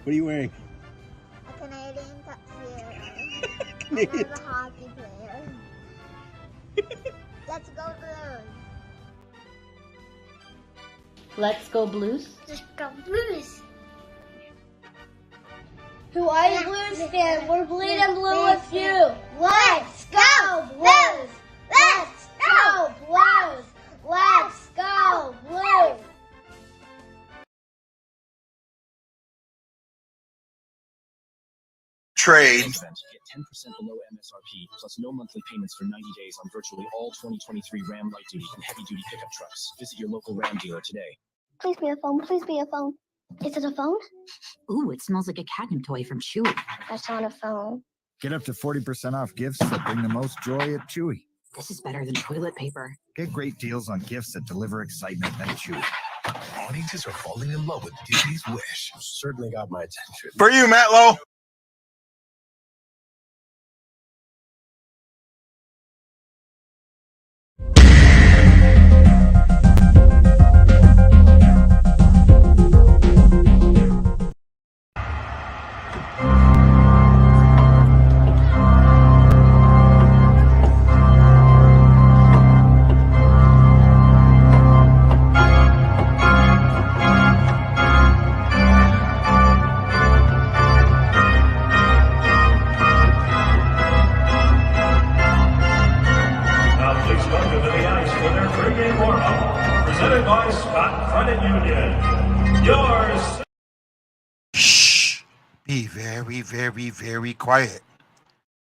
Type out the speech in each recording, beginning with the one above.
What are you wearing? A Canadian tuxedo. Canadian. I'm a hockey player. Let's go Blues. Let's go Blues. Let's go Blues. Who are you, Blues fan? We're bleeding blue with you. Let's go Blues. Let's go Blues. Let's go Blues. Trade. Get 10% below MSRP, plus no monthly payments for 90 days on virtually all 2023 Ram light duty and heavy duty pickup trucks. Visit your local Ram dealer today. Please be a phone. Please be a phone. Is it a phone? Ooh, it smells like a catnip toy from Chewy. That's not a phone. Get up to 40% off gifts that bring the most joy at Chewy. This is better than toilet paper. Get great deals on gifts that deliver excitement at Chewy. Audiences are falling in love with Disney's Wish. Certainly got my attention. For you, Matt Lowe. Shh. Be very, very, very quiet.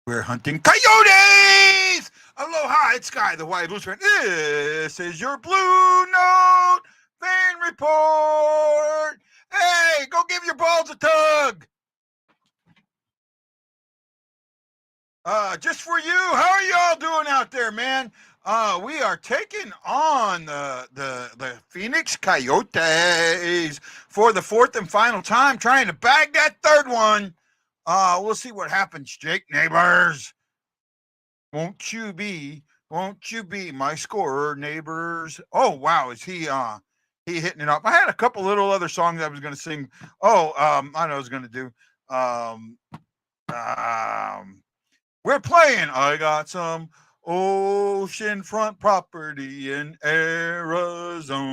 We're hunting coyotes! Aloha, it's Sky, the White Blues fan. This is your Blue Note Fan Report. Hey, go give your balls a tug. Just for you, how are y'all doing out there, man? We are taking on the Phoenix Coyotes for the fourth and final time, trying to bag that third one. We'll see what happens, Jake Neighbours. Won't you be my scorer, Neighbours? Oh, wow, is he hitting it up? I had a couple little other songs I was going to sing. I know what I was going to do. We're playing I Got Some Oceanfront Property in Arizona.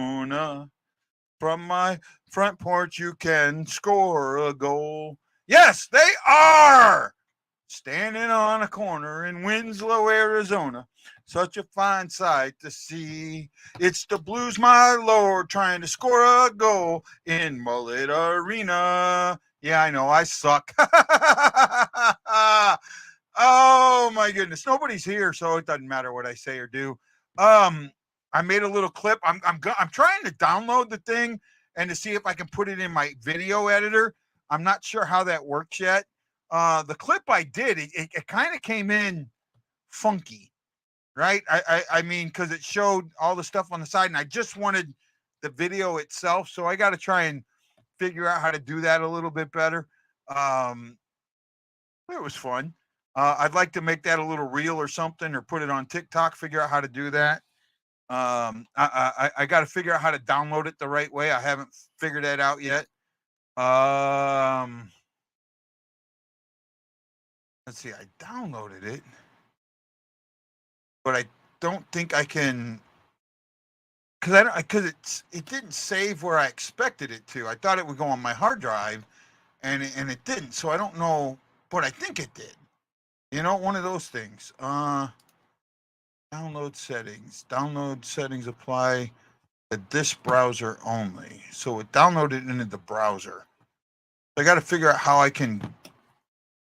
From my front porch, you can score a goal. Yes, they are standing on a corner in Winslow, Arizona. Such a fine sight to see. It's the Blues, my lord, trying to score a goal in Mullet Arena. Yeah, I know, I suck. Oh my goodness, nobody's here, so it doesn't matter what I say or do. I made a little clip. I'm trying to download the thing and to see if I can put it in my video editor. I'm not sure how that works yet. The clip I did, it kind of came in funky, right? I mean, because it showed all the stuff on the side, and I just wanted the video itself, so I got to try and figure out how to do that a little bit better. It was fun. I'd like to make that a little reel or something, or put it on TikTok, figure out how to do that. I got to figure out how to download it the right way. I haven't figured that out yet. Let's see. I downloaded it, but I don't think I can, because it didn't save where I expected it to. I thought it would go on my hard drive, and it didn't. So I don't know, but I think it did. You know, one of those things. Download settings. Download settings apply to this browser only. So it downloaded into the browser. So I got to figure out how I can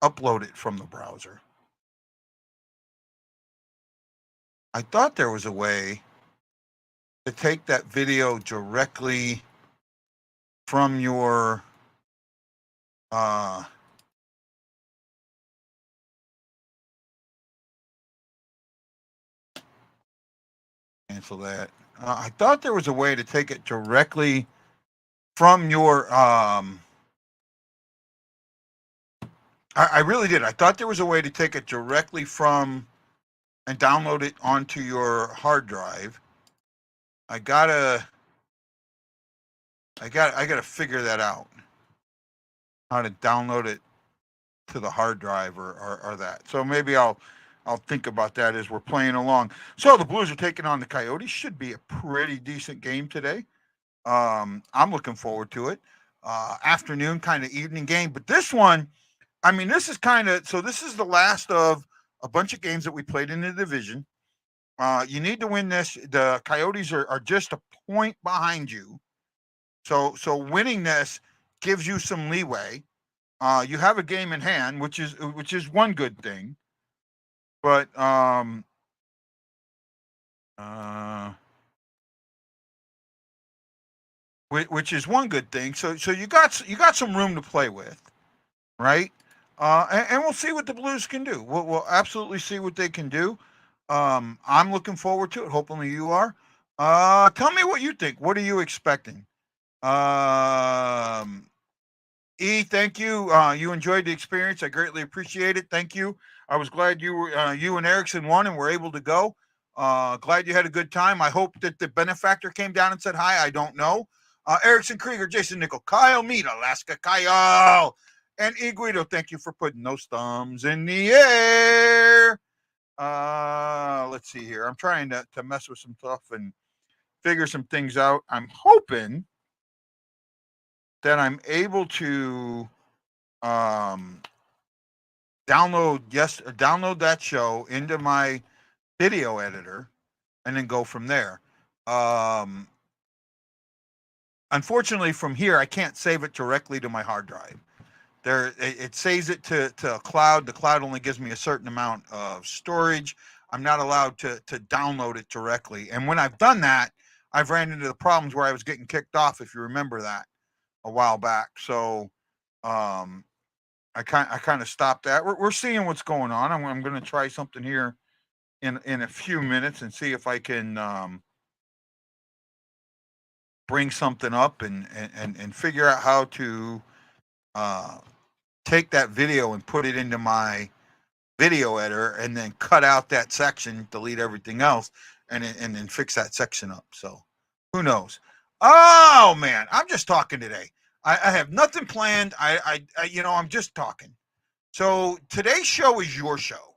upload it from the browser. I thought there was a way to take that video directly from your cancel that. I thought there was a way to take it directly from your I really did. I thought there was a way to take it directly from and download it onto your hard drive. I gotta figure that out. how to download it to the hard drive or that. So maybe I'll think about that as we're playing along. So the Blues are taking on the Coyotes. Should be a pretty decent game today. I'm looking forward to it. Afternoon kind of evening game, but this one, I mean, this is this is the last of a bunch of games that we played in the division. You need to win this. The Coyotes are just a point behind you. So winning this gives you some leeway. You have a game in hand, which is one good thing. But which is one good thing. So you got some room to play with, right? And we'll see what the Blues can do. We'll absolutely see what they can do. I'm looking forward to it. Hopefully you are. Tell me what you think. What are you expecting? E, thank you. You enjoyed the experience. I greatly appreciate it. Thank you. I was glad you and Erickson won and were able to go. Glad you had a good time. I hope that the benefactor came down and said hi. I don't know. Erickson Krieger, Jason Nickel, Kyle Mead, Alaska Kyle, and E Guido. Thank you for putting those thumbs in the air. Let's see here. I'm trying to mess with some stuff and figure some things out. I'm hoping that I'm able to download that show into my video editor and then go from there. Unfortunately, from here I can't save it directly to my hard drive. It saves it to a cloud. The cloud only gives me a certain amount of storage. I'm not allowed to download it directly. And when I've done that, I've ran into the problems where I was getting kicked off, if you remember that, a while back. So I kind of stopped that. We're seeing what's going on. I'm going to try something here in a few minutes and see if I can bring something up and figure out how to take that video and put it into my video editor and then cut out that section, delete everything else, and then fix that section up. So who knows? Oh man, I'm just talking today. I have nothing planned. I'm just talking. So today's show is your show.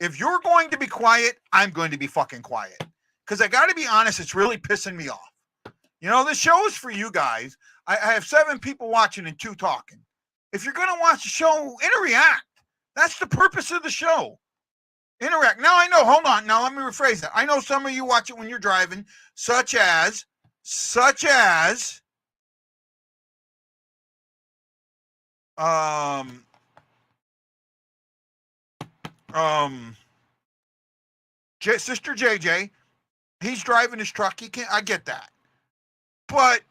If you're going to be quiet, I'm going to be fucking quiet. Because I got to be honest, it's really pissing me off. This show is for you guys. I have 7 people watching and 2 talking. If you're going to watch the show, interact. That's the purpose of the show. Interact. Now I know, hold on. Now let me rephrase that. I know some of you watch it when you're driving, such as Sister JJ, he's driving his truck. I get that. But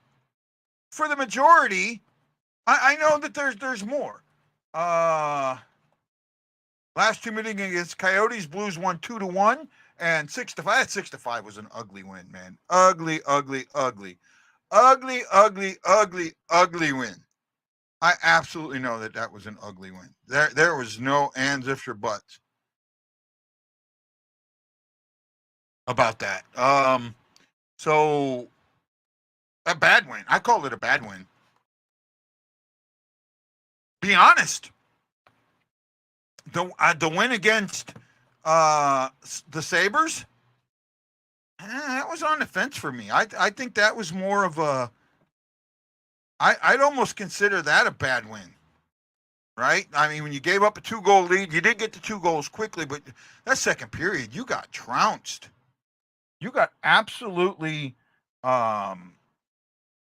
for the majority, I know that there's more. Last 2 meetings against Coyotes, Blues won 2-1 and 6-5. That 6-5 was an ugly win, man. Ugly win. I absolutely know that was an ugly win. There was no ands, ifs, or buts about that. So a bad win. I called it a bad win. Be honest. The win against the Sabres, that was on the fence for me. I think that was more of a. I'd almost consider that a bad win, right? I mean, when you gave up a 2-goal lead, you did get the 2 goals quickly, but that second period, you got trounced. You got absolutely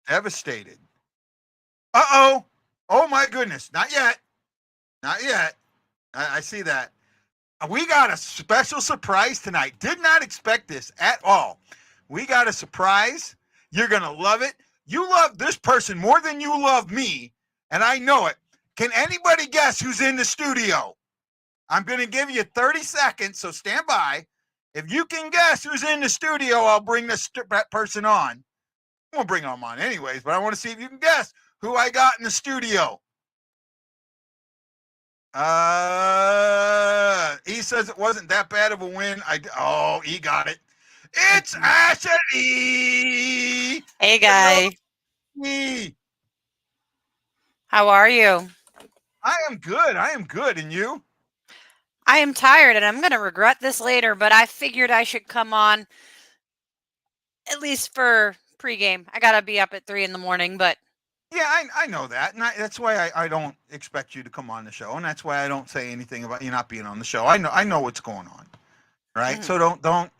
devastated. Uh-oh. Oh, my goodness. Not yet. I see that. We got a special surprise tonight. Did not expect this at all. We got a surprise. You're going to love it. You love this person more than you love me, and I know it. Can anybody guess who's in the studio? I'm going to give you 30 seconds, so stand by. If you can guess who's in the studio, I'll bring that person on. I won't bring them on anyways, but I want to see if you can guess who I got in the studio. He says it wasn't that bad of a win. He got it. It's Ashley. Hey, guy. How are you? I am good. I am good. And you? I am tired and I'm going to regret this later, but I figured I should come on at least for pregame. I got to be up at 3 in the morning, but Yeah, I know that. And that's why I don't expect you to come on the show. And that's why I don't say anything about you not being on the show. I know what's going on. Right. Mhm. So don't,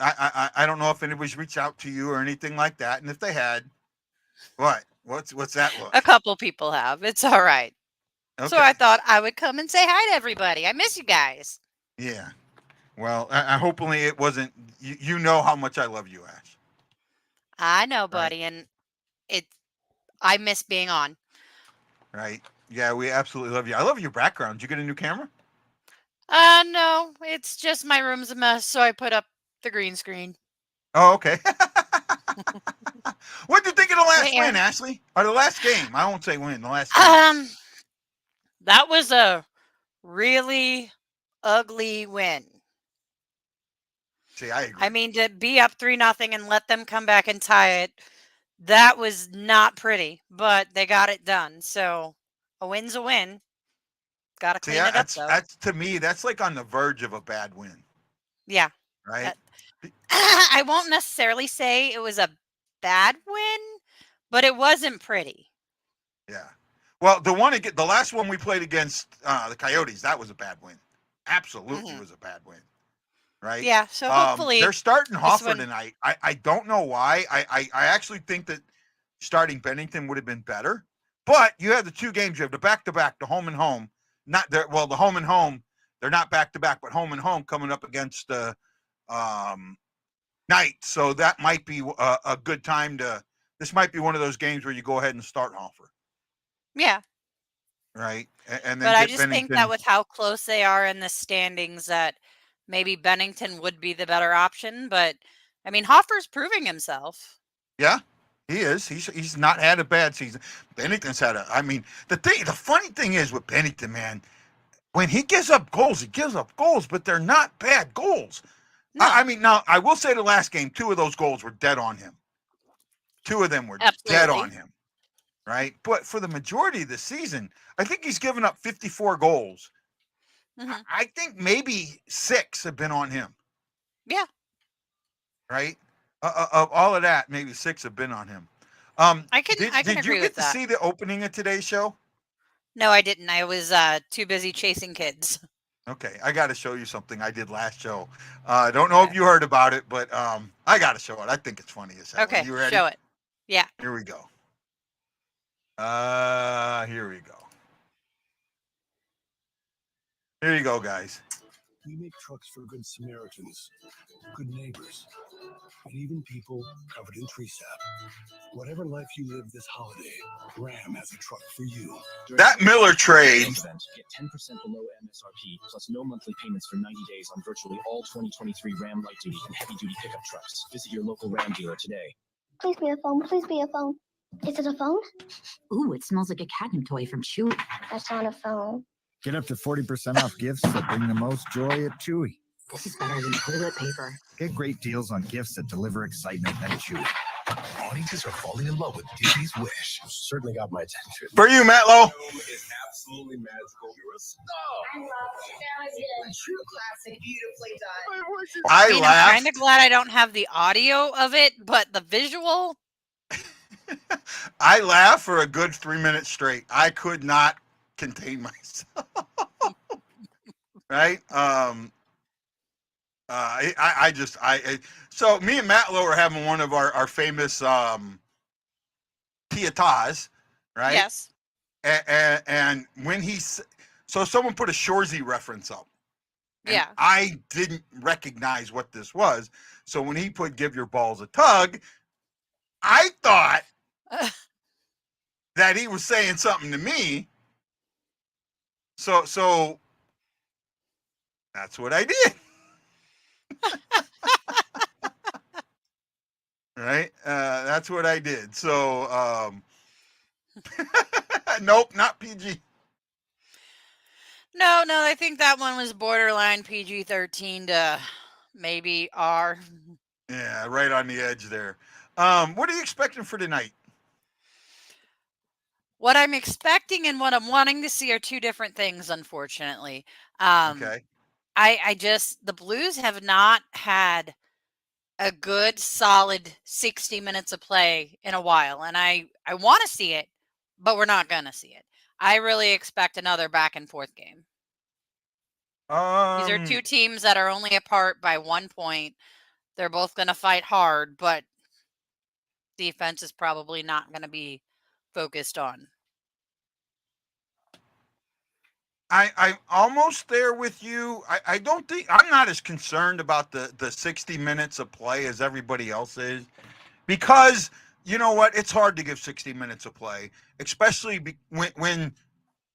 I don't know if anybody's reached out to you or anything like that. And if they had, what's that look? a couple people have. It's all right. So Okay. I thought I would come and say hi to everybody. I miss you guys. Yeah. Well, hopefully it wasn't, you know how much I love you, Ash. I know, Right. buddy, and I miss being on. Right. Yeah, we absolutely love you. I love your background. Did you get a new camera? No, it's just my room's a mess, so I put up the green screen. Oh, okay. What did you think of the last There. win, Ashley? Or the last game? I won't say win. The last game. That was a really ugly win. See, I agree. I mean, to be up 3-0 and let them come back and tie it, that was not pretty, but they got it done. So a win's a win. Got to See, clean it up, though. that's to me, that's like on the verge of a bad win, Yeah. right? I won't necessarily say it was a bad win, but it wasn't pretty. Yeah. Well, the last one we played against the Coyotes, that was a bad win. Absolutely was a bad win. Right? Yeah, so hopefully they're starting Hofer one- tonight. I don't know why. I actually think that starting Bennington would have been better. But you have the two games. You have the back-to-back, the home and home. Not there. Well, the home and home, they're not back-to-back, but home and home coming up against the Knights. So that might be a good time to. This might be one of those games where you go ahead and start Hofer. Yeah. Right. And then But I get just Bennington. think that with how close they are in the standings that maybe Bennington would be the better option. But, I mean, Hofer's proving himself. Yeah, he is. He's not had a bad season. Bennington's had a. I mean, the funny thing is with Bennington, man, when he gives up goals, he gives up goals, but they're not bad goals. No. I mean, now I will say the last game, 2 of those goals were dead on him. 2 of them were dead on him. Right, but for the majority of the season, I think he's given up 54 goals. Mhm. I think maybe 6 have been on him. Yeah. Right. Of all of that, maybe 6 have been on him. I can Did agree you with get to that. see the opening of today's show? No, I didn't. I was too busy chasing kids. Okay, I got to show you something I did last show. I don't know if you heard about it, but I got to show it. I think it's funny as hell. Okay, Are you ready? show it. Yeah. Here we go. Here we go. Here you go, guys. We make trucks for good Samaritans, good neighbors, and even people covered in tree sap. Whatever life you live this holiday, Ram has a truck for you. That Miller trade. Event, get 10% below MSRP plus no monthly payments for 90 days on virtually all 2023 Ram light duty and heavy duty pickup trucks. Visit your local Ram dealer today. Please be a phone. Please be a phone. Is it a phone? Ooh, it smells like a catnip toy from Chewy. That's not a phone. Get up to 40% off gifts that bring the most joy at Chewy. This is better than toilet paper. Get great deals on gifts that deliver excitement at Chewy. Audiences are falling in love with Disney's Wish. Certainly got my attention. For you, Matlow. It's absolutely magical. You're a star. I love it. A true classic, beautifully done. I mean, I'm laughed. kind of glad I don't have the audio of it, but the visual. I laughed for a good 3 minutes straight. I could not contain myself. Right? So me and Matt Lowe are having one of our famous pietàs, right? Yes. And when so someone put a Shorzy reference up. And Yeah. I didn't recognize what this was. So when he put "give your balls a tug," I thought that he was saying something to me. So that's what I did. Right? That's what I did. So nope, not PG. No, I think that one was borderline PG-13 to maybe R. Yeah, right on the edge there. What are you expecting for tonight? What I'm expecting and what I'm wanting to see are two different things, unfortunately. Okay. The Blues have not had a good, solid 60 minutes of play in a while, and I want to see it, but we're not going to see it. I really expect another back and forth game. These are two teams that are only apart by 1 point. They're both going to fight hard, but defense is probably not going to be focused on. I'm almost there with you. I don't think I'm not as concerned about the 60 minutes of play as everybody else is, because you know what? It's hard to give 60 minutes of play, especially when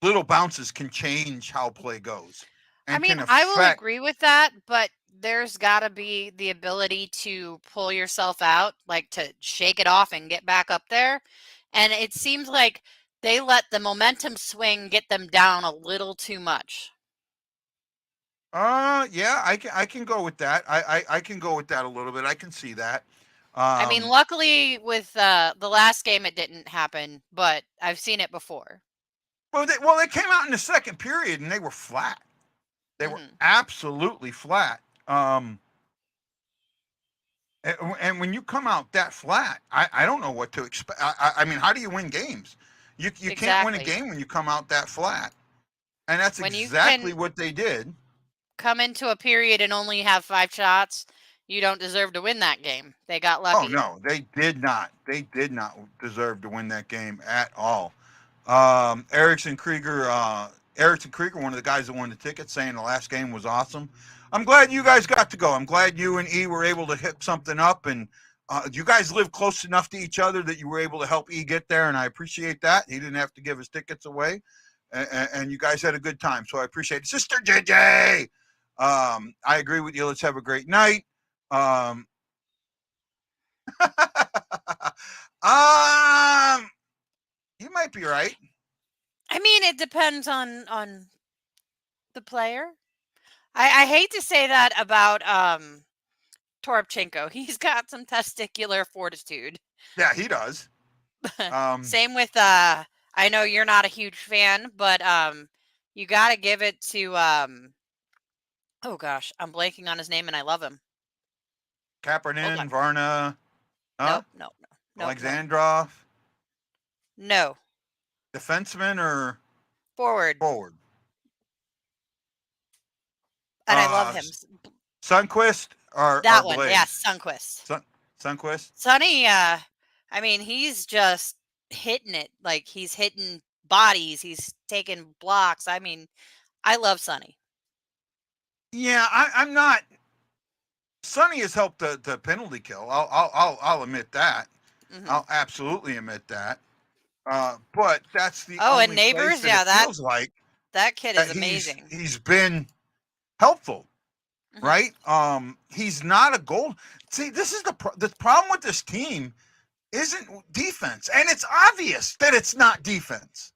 little bounces can change how play goes. I mean, I will agree with that, but there's got to be the ability to pull yourself out, like to shake it off and get back up there. And it seems like they let the momentum swing get them down a little too much. Yeah, I can go with that. I can go with that a little bit. I can see that. I mean, luckily with the last game it didn't happen, but I've seen it before. Well, they came out in the second period and they were flat. They were absolutely flat. And when you come out that flat, I don't know what to expect. I mean, how do you win games? You can't win a game when you come out that flat. And that's exactly what they did. Come into a period and only have 5 shots, you don't deserve to win that game. They got lucky. Oh no, they did not. They did not deserve to win that game at all. Erickson Krieger, one of the guys that won the ticket, saying the last game was awesome. I'm glad you guys got to go. I'm glad you and E were able to hit something up, and you guys live close enough to each other that you were able to help E get there, and I appreciate that. He didn't have to give his tickets away, and you guys had a good time, so I appreciate it. Sister JJ, I agree with you. Let's have a great night. You might be right. I mean, it depends on the player. I hate to say that about Toropchenko. He's got some testicular fortitude. Yeah, he does. Same with I know you're not a huge fan, but you got to give it to oh gosh, I'm blanking on his name and I love him. Kapanen, Varna. No. Alexandrov. No. Defenseman or forward? Forward. And I love him. Sundqvist or that or one? Blades? Yes, Sundqvist. Sundqvist. Sonny, I mean, he's just hitting it. Like he's hitting bodies. He's taking blocks. I mean, I love Sonny. Yeah, I'm not. Sonny has helped the penalty kill. I'll admit that. I'll absolutely admit that. But that's the only and Neighbours, place that it feels like that kid is amazing. He's been helpful, right? He's not a goal. See, this is the problem with this team isn't defense, and it's obvious that it's not defense.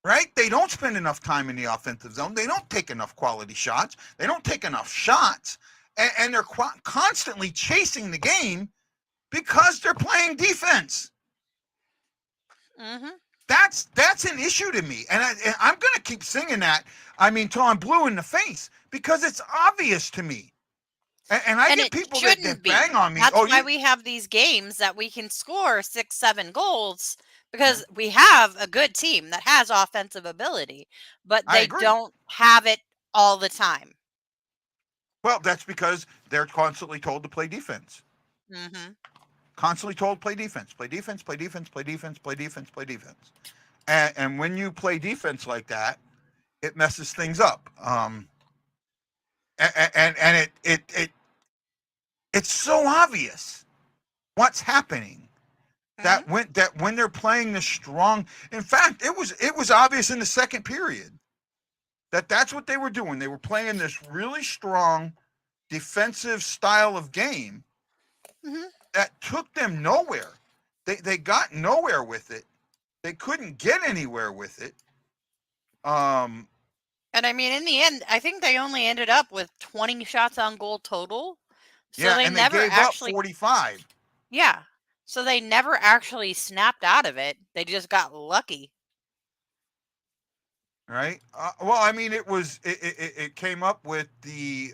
Right? They don't spend enough time in the offensive zone. They don't take enough quality shots. They don't take enough shots. And they're constantly chasing the game because they're playing defense. That's an issue to me. And I'm going to keep singing that, I mean, till I'm blue in the face, because it's obvious to me. And I get people that bang on me. That's why we have these games that we can score 6-7 goals. Because we have a good team that has offensive ability, but they don't have it all the time. Well, that's because they're constantly told to play defense. Constantly told play defense, play defense, play defense, play defense, play defense, play defense. And when you play defense like that, it messes things up. And it's so obvious what's happening. That when they're playing the strong, in fact, it was obvious in the second period that's what they were doing. They were playing this really strong defensive style of game that took them nowhere. They got nowhere with it. They couldn't get anywhere with it. And I mean, in the end, I think they only ended up with 20 shots on goal total. So yeah, they and never they gave actually up 45. Yeah. So they never actually snapped out of it. They just got lucky. Right. Well, I mean, it came up with the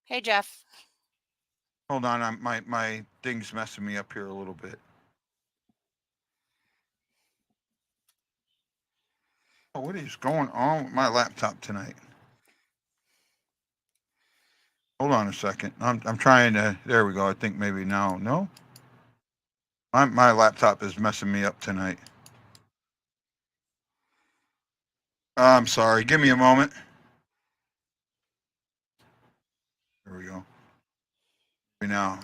Hey, Jeff. hold on, my thing's messing me up here a little bit. Oh, what is going on with my laptop tonight? Hold on a second. I'm trying to. There we go. I think maybe now. No. My laptop is messing me up tonight. I'm sorry. Give me a moment. There we go. Now,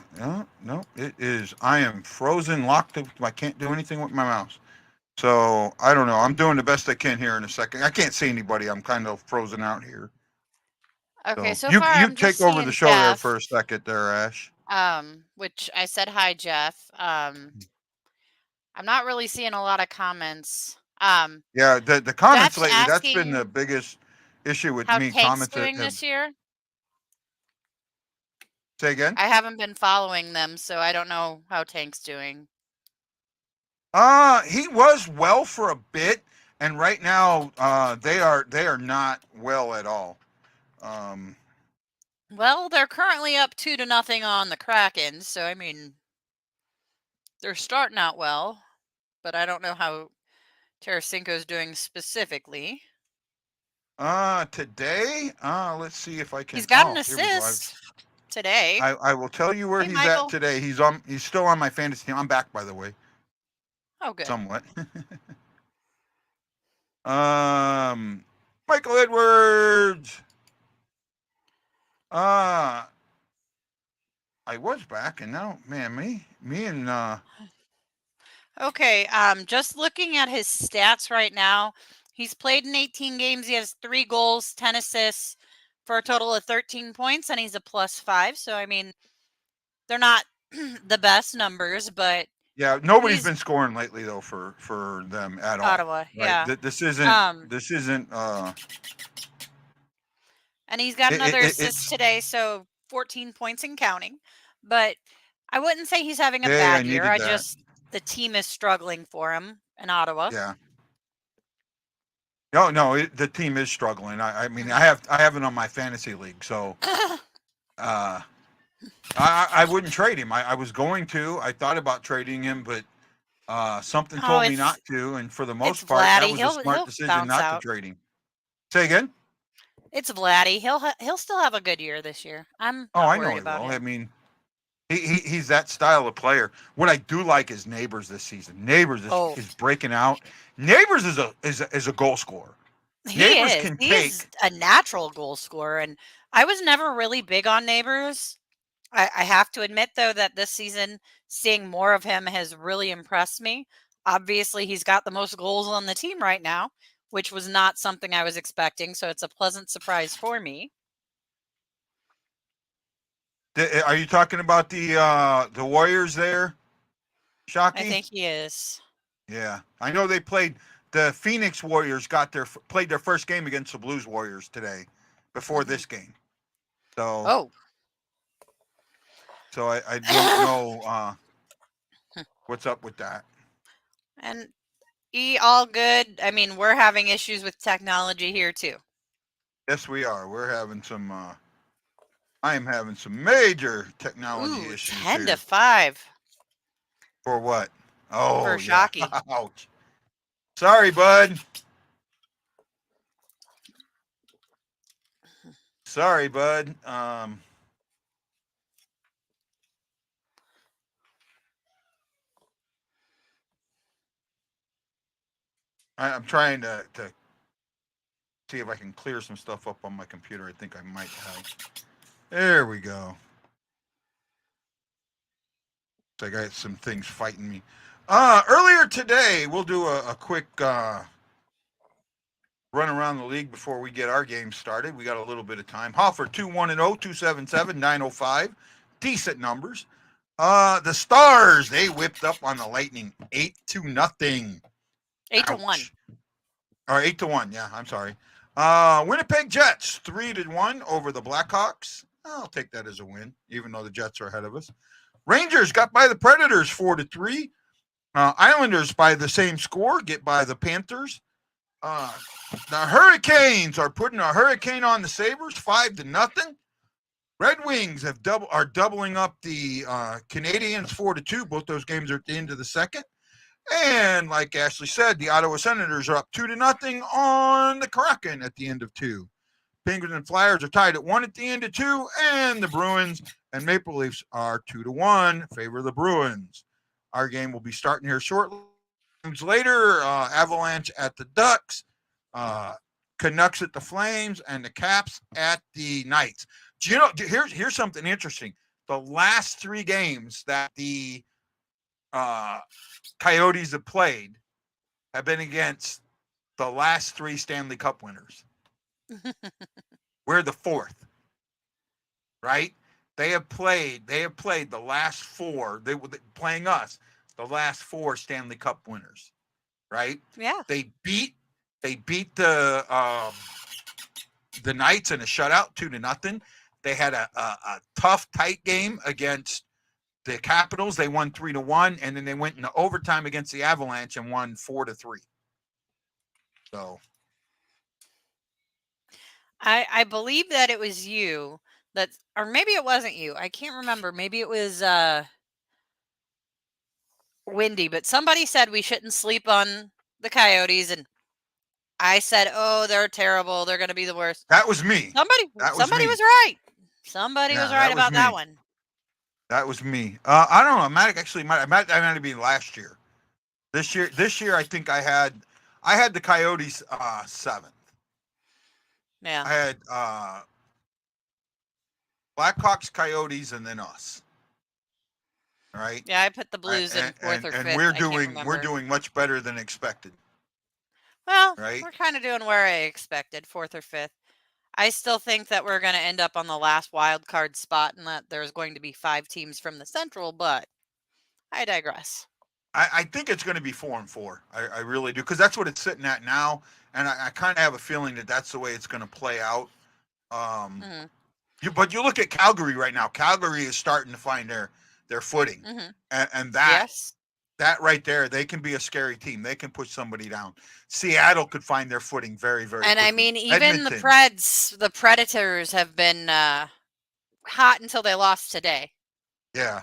no, it is. I am frozen, locked. I can't do anything with my mouse. So I don't know. I'm doing the best I can here in a second. I can't see anybody. I'm kind of frozen out here. Okay, so you far you I'm just take over the seeing show there Jeff. for a second, there, Ash. Which I said hi, Jeff. I'm not really seeing a lot of comments. Yeah, the comments Jeff's lately. That's been the asking biggest issue with how me. Tank's Comments doing have. this year. Say again. I haven't been following them, so I don't know how Tank's doing. He was well for a bit, and right now, they are not well at all. Well, they're currently up 2-0 on the Kraken, so I mean, they're starting out well, but I don't know how Tarasenko's doing specifically. Today, let's see if I can. He's got an Here we go. assist today. I will tell you where Hey, he's Michael. at today. He's still on my fantasy team. I'm back, by the way. Oh, good. Somewhat. Michael Edwards. I was back, and now, man, me and Okay, just looking at his stats right now, he's played in 18 games. He has 3 goals, 10 assists for a total of 13 points, and he's a +5. So, I mean, they're not the best numbers, but yeah, nobody's he's been scoring lately though for them at all. Ottawa, Right? yeah. This isn't. And he's got another assist it's today, so 14 points and counting. But I wouldn't say he's having a Yeah, I bad year. needed that. The team is struggling for him in Ottawa. yeah. No, the team is struggling. I mean, I have it on my fantasy league, so I wouldn't trade him. I was going to. I thought about trading him, but something told me not to. And for the most part, that Vladdy. was He'll a smart decision bounce not out. to trade him. Say again. It's Vladdy. He'll still have a good year this year. I'm not I know worried he about will. him. I mean, he's that style of player. What I do like is Neighbours this season. Neighbours is breaking out. Neighbours is a goal scorer. Neighbours can He take. is a natural goal scorer, and I was never really big on Neighbours. I have to admit, though, that this season, seeing more of him has really impressed me. Obviously, he's got the most goals on the team right now, which was not something I was expecting, so it's a pleasant surprise for me. Are you talking about the Warriors there, Shockey? I think he is. Yeah, I know they played. The Phoenix Warriors played their first game against the Blues Warriors today, before this game. So I don't know what's up with that. And all good. I mean, we're having issues with technology here too. Yes, we are. We're having some. I am having some major technology issues 10 here. to 5. For what? Oh, for yeah. Shockey. Ouch. Sorry, bud. Sorry, bud. I'm trying to see if I can clear some stuff up on my computer. I think I might have. There we go. I got some things fighting me. Earlier today, we'll do a quick run around the league before we get our game started. We got a little bit of time. Hofer 2-1-0, 277-905. Decent numbers. The Stars, they whipped up on the Lightning 8-0. 8-1. Or 8-1, yeah, I'm sorry. Winnipeg Jets 3-1 over the Blackhawks. I'll take that as a win, even though the Jets are ahead of us. Rangers got by the Predators 4-3. Islanders by the same score get by the Panthers. The Hurricanes are putting a hurricane on the Sabres 5-0. Red Wings are doubling up the Canadiens 4-2. Both those games are at the end of the second. And like Ashley said, the Ottawa Senators are up 2-0 on the Kraken at the end of 2. Penguins and Flyers are tied at 1 at the end of 2, and the Bruins and Maple Leafs are 2-1 favor the Bruins. Our game will be starting here shortly. Later, Avalanche at the Ducks, Canucks at the Flames, and the Caps at the Knights. Do you know? Here's something interesting. The last 3 games that the Coyotes have played have been against the last 3 Stanley Cup winners. We're the 4th, right? They have played the last 4. They were playing us, the last 4 Stanley Cup winners, right? Yeah. They beat the Knights in a shutout 2-0. They had a tough, tight game against the Capitals. They won 3-1, and then they went into overtime against the Avalanche and won 4-3. So I believe that it was you that, or maybe it wasn't you. I can't remember. Maybe it was Wendy, but somebody said we shouldn't sleep on the Coyotes, and I said, "Oh, they're terrible. They're going to be the worst." that was me. Somebody was right. Somebody was right about that one. That was me. I don't know. I might have been last year. This year, I think I had the Coyotes 7th. Yeah. I had Blackhawks, Coyotes, and then us. All right. Yeah, I put the Blues in 4th or 5th. And we're doing much better than expected. Well, right? We're kind of doing where I expected, 4th or 5th. I still think that we're going to end up on the last wild card spot, and that there's going to be 5 teams from the Central. But I digress. I think it's going to be 4-4. I really do, because that's what it's sitting at now, and I kind of have a feeling that that's the way it's going to play out. But you look at Calgary right now. Calgary is starting to find their footing, and that right there, they can be a scary team. They can push somebody down. Seattle could find their footing very, very quickly. I mean, even the Predators have been hot until they lost today. Yeah.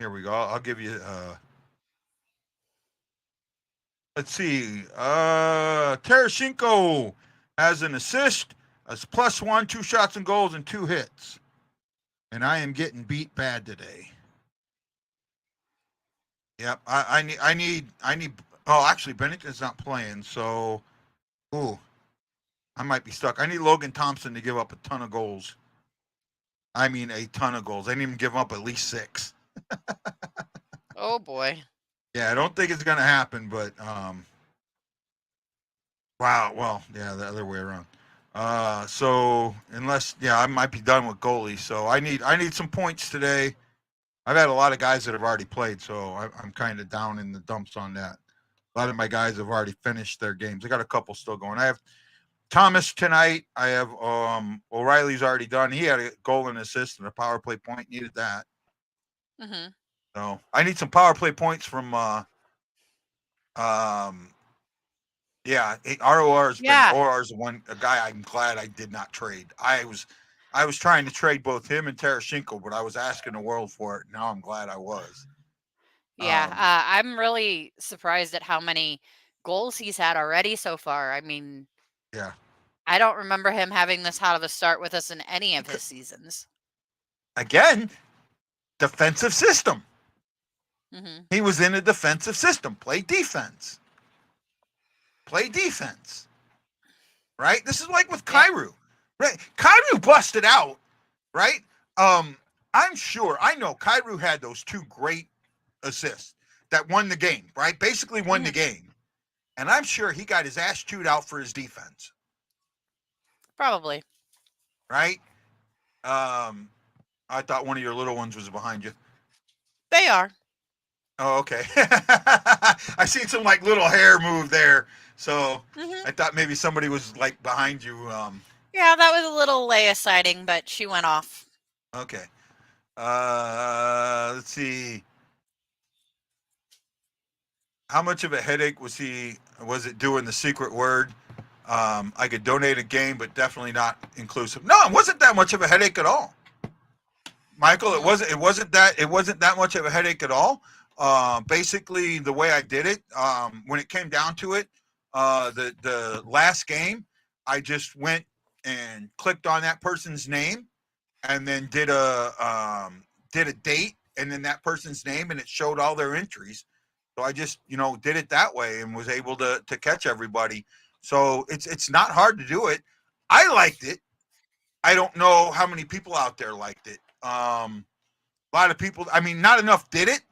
Here we go. I'll give you. Let's see. Tarasenko has an assist, as +1, 2 shots and goals, and 2 hits. And I am getting beat bad today. Yep. I need. Oh, actually, Bennington's not playing, so. Ooh. I might be stuck. I need Logan Thompson to give up a ton of goals. I mean, a ton of goals. I need him to give up at least 6. Oh boy. Yeah, I don't think it's gonna happen, but wow. Well, yeah, the other way around. So unless, I might be done with goalies. So I need some points today. I've had a lot of guys that have already played, so I'm kind of down in the dumps on that. A lot of my guys have already finished their games. I got a couple still going. I have Thomas tonight. I have O'Reilly's already done. He had a goal and assist and a power play point. Needed that. So I need some power play points from ROR's OR's a guy I'm glad I did not trade. I was trying to trade both him and Tarasenko, but I was asking the world for it. Now I'm glad I was. Yeah, I'm really surprised at how many goals he's had already so far. I mean, I don't remember him having this hot of a start with us in any of his seasons. Again, defensive system. He was in a defensive system. Play defense. Right? This is like with Kyrou. Right? Kyrou busted out, right? I know Kyrou had those 2 great assists that won the game, right? Basically won the game. And I'm sure he got his ass chewed out for his defense. Probably. Right? I thought one of your little ones was behind you. They are. Oh, okay. I seen some like little hair move there. So I thought maybe somebody was like behind you. Yeah, that was a little Leia sighting, but she went off. Okay. Let's see. How much of a headache was it doing the secret word? I could donate a game, but definitely not inclusive. No, it wasn't that much of a headache at all. Michael, it wasn't that much of a headache at all. Basically the way I did it, when it came down to it, the last game, I just went and clicked on that person's name and then did a date and then that person's name, and it showed all their entries. So I just, did it that way and was able to catch everybody. So it's not hard to do it. I liked it. I don't know how many people out there liked it. A lot of people, I mean, not enough did it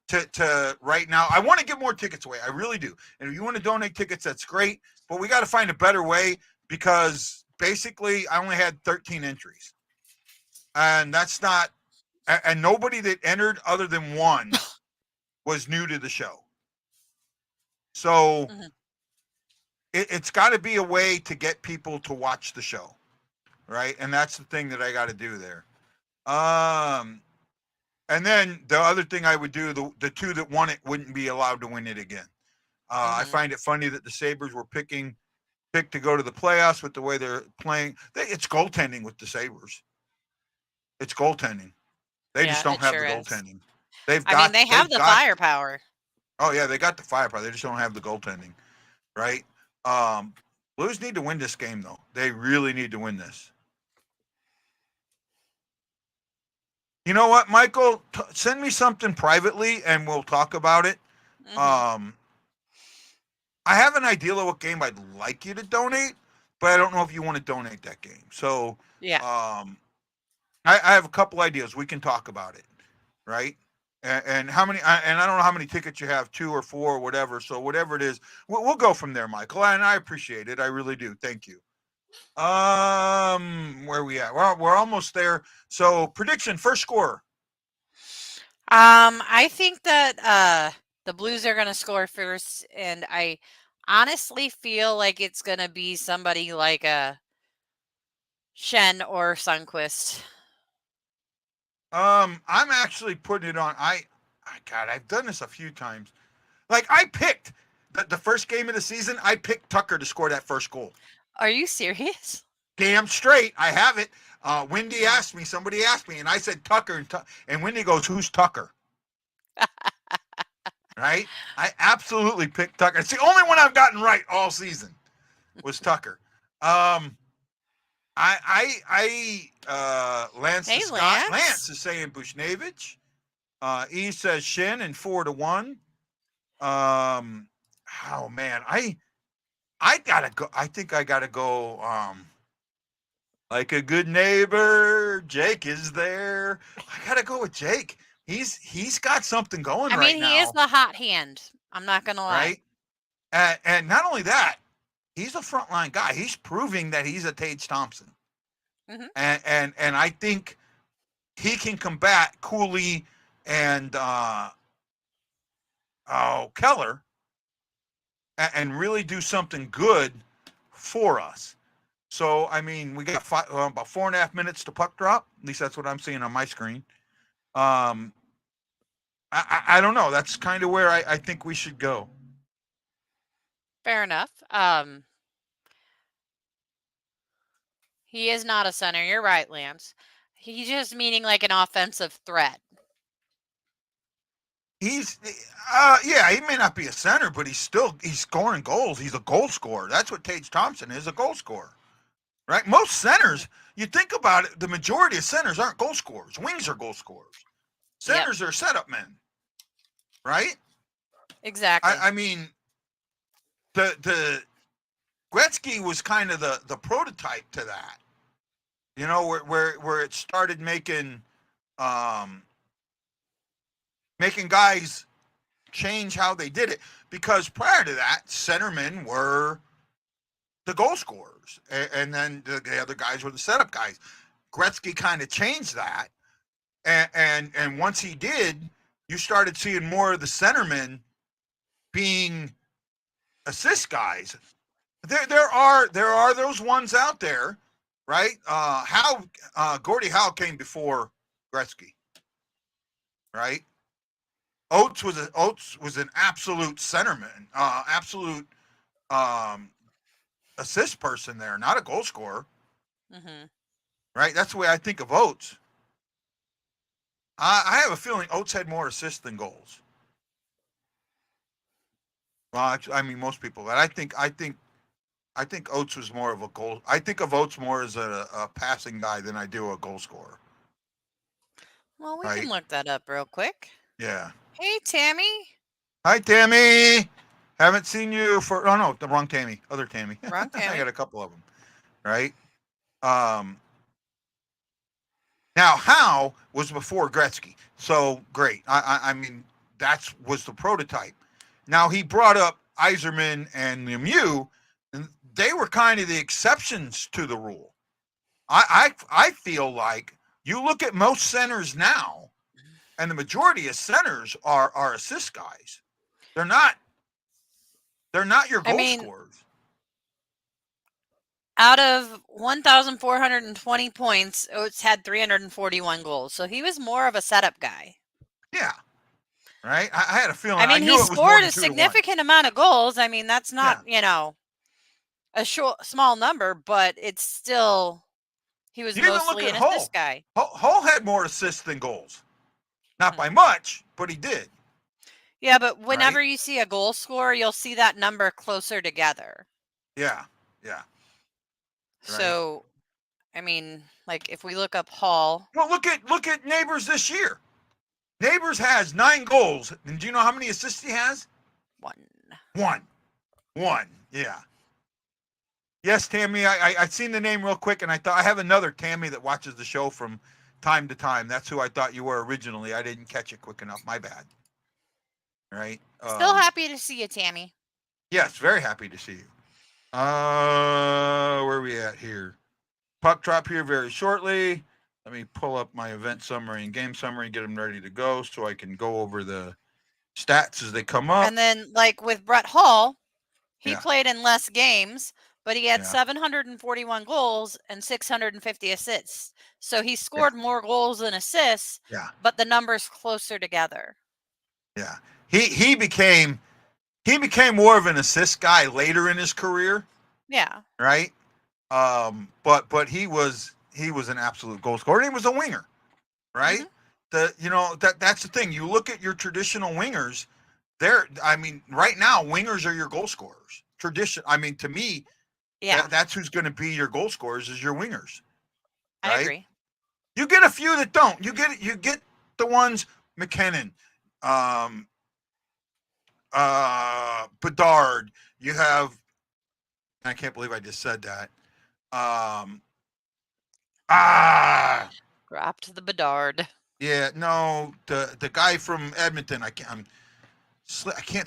to right now. I want to give more tickets away. I really do. And if you want to donate tickets, that's great. But we got to find a better way, because basically I only had 13 entries. And that's not, and nobody that entered other than one was new to the show. So it's got to be a way to get people to watch the show, right? And that's the thing that I got to do there. And then the other thing I would do, the two that won it wouldn't be allowed to win it again. I find it funny that the Sabres were picked to go to the playoffs with the way they're playing. It's goaltending with the Sabres. It's goaltending. They just don't have the goaltending. They have the firepower. Oh yeah, they got the firepower. They just don't have the goaltending, right? Blues need to win this game, though. They really need to win this. You know what, Michael? Send me something privately, and we'll talk about it. I have an idea of what game I'd like you to donate, but I don't know if you want to donate that game. So, I have a couple ideas. We can talk about it, right? And how many? And I don't know how many tickets you have, 2 or 4 or whatever. So whatever it is, we'll go from there, Michael. And I appreciate it. I really do. Thank you. Where are we at? We're almost there. So prediction, first scorer. I think that the Blues are going to score first, and I honestly feel like it's going to be somebody like a Shen or Sundqvist. I'm actually putting it on. God, I've done this a few times. Like I picked the first game of the season. I picked Tucker to score that first goal. Are you serious? Damn straight. I have it. Wendy asked me. Somebody asked me, and I said Tucker. And Wendy goes, "Who's Tucker?" Right? I absolutely picked Tucker. It's the only one I've gotten right all season was Tucker. Lance Hey, Scott. Lance is saying Bushnevich. E says Shin and 4-1. Oh man, I gotta go. I think I gotta go. Like a good neighbor, Jake is there. I gotta go with Jake. He's got something going right now. He is the hot hand. I'm not gonna lie. Right? And not only that, he's a frontline guy. He's proving that he's a Tage Thompson. And I think he can combat Cooley and Keller and really do something good for us. So, I mean, we got about 4.5 minutes to puck drop. At least that's what I'm seeing on my screen. I don't know. That's kind of where I think we should go. Fair enough. He is not a center. You're right, Lance. He's just meaning like an offensive threat. He's, he may not be a center, but he's scoring goals. He's a goal scorer. That's what Tage Thompson is, a goal scorer. Right? Most centers, you think about it, the majority of centers aren't goal scorers. Wings are goal scorers. Centers are setup men. Right? Exactly. I mean, the Gretzky was kind of the prototype to that. You know, where it started making guys change how they did it. Because prior to that, centermen were the goal scorers, and then the other guys were the setup guys. Gretzky kind of changed that, and once he did, you started seeing more of the centermen being assist guys. There are those ones out there, right? Gordie Howe came before Gretzky, right? Oates was an absolute centerman, absolute um, assist person there, not a goal scorer, Mm-hmm. right? That's the way I think of Oates. I have a feeling Oates had more assists than goals. Well, I mean, most people, but I think Oates was more of a goal. I think of Oates more as a passing guy than I do a goal scorer. Well, we Right? can look that up real quick. Yeah. Hey, Tammy. Hi, Tammy. Haven't seen you for. Oh no, the wrong Tammy. Other Tammy. Wrong I Tammy. got a couple of them. Right. Um. Now, Howe was before Gretzky, so great. I mean, that was the prototype. Now he brought up Iserman and Lemieux, and they were kind of the exceptions to the rule. I feel like you look at most centers now, and the majority of centers are assist guys. They're not your I goal mean, scorers. out of 1,420 points, Oates had 341 goals. So he was more of a setup guy. Yeah. Right? I had a feeling. I I mean, he knew it was more scored than a 2 to 1. significant amount of goals. I mean, that's not, Yeah. a small number, but it's still, he was You even look mostly at an Hull. assist guy. Hull had more assists than goals. Not by Mhm. much, but he did. Yeah, but whenever Right? you see a goal scorer, you'll see that number closer together. Yeah. Yeah. Right. So, I mean, like if we look up Hall, Well, look at Neighbours this year. Neighbours has 9 goals. And do you know how many assists he has? 1. One. Yeah. Yes, Tammy. I seen the name real quick, and I thought I have another Tammy that watches the show from time to time. That's who I thought you were originally. I didn't catch it quick enough. My bad. Right. Still happy to see you, Tammy. Yes, very happy to see you. Where are we at here? Puck drop here very shortly. Let me pull up my event summary and game summary, get them ready to go so I can go over the stats as they come up. And then, like with Brett Hall, he Yeah. played in less games, but he had Yeah. 741 goals and 650 assists. So he scored more goals than assists, Yeah. but the numbers closer together. Yeah. He became more of an assist guy later in his career, Yeah. right? But he was an absolute goal scorer. And he was a winger, right? That's the thing. You look at your traditional wingers, right now wingers are your goal scorers. To me, Yeah. that's who's going to be your goal scorers is your wingers. I Right? agree. You get a few that don't. You get the ones McKinnon, Bedard. You have. I can't believe I just said that. Dropped the Bedard. Yeah, no, the guy from Edmonton. I can't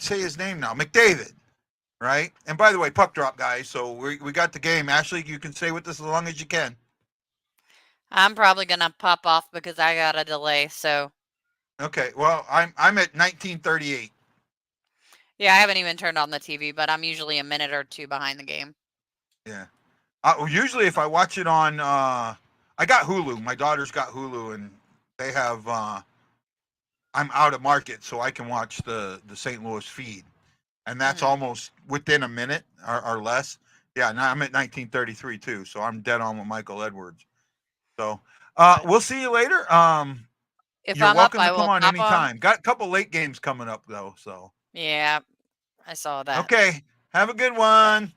say his name now. McDavid, right? And by the way, puck drop, guys. So we got the game. Ashley, you can stay with us as long as you can. I'm probably gonna pop off because I got a delay. So Okay. Well, I'm at 1938. yeah, I haven't even turned on the TV, but I'm usually a minute or two behind the game. Yeah. Usually, if I watch it on, I got Hulu. My daughter's got Hulu, and they have. I'm out of market, so I can watch the St. Louis feed, and that's almost within a minute or less. Yeah. Now I'm at 1933 too, so I'm dead on with Michael Edwards. So we'll see you later. If You're I'm up, welcome I to come will on pop on. anytime. Got a couple late games coming up though, so. Yeah, I saw that. Okay. Have a good one.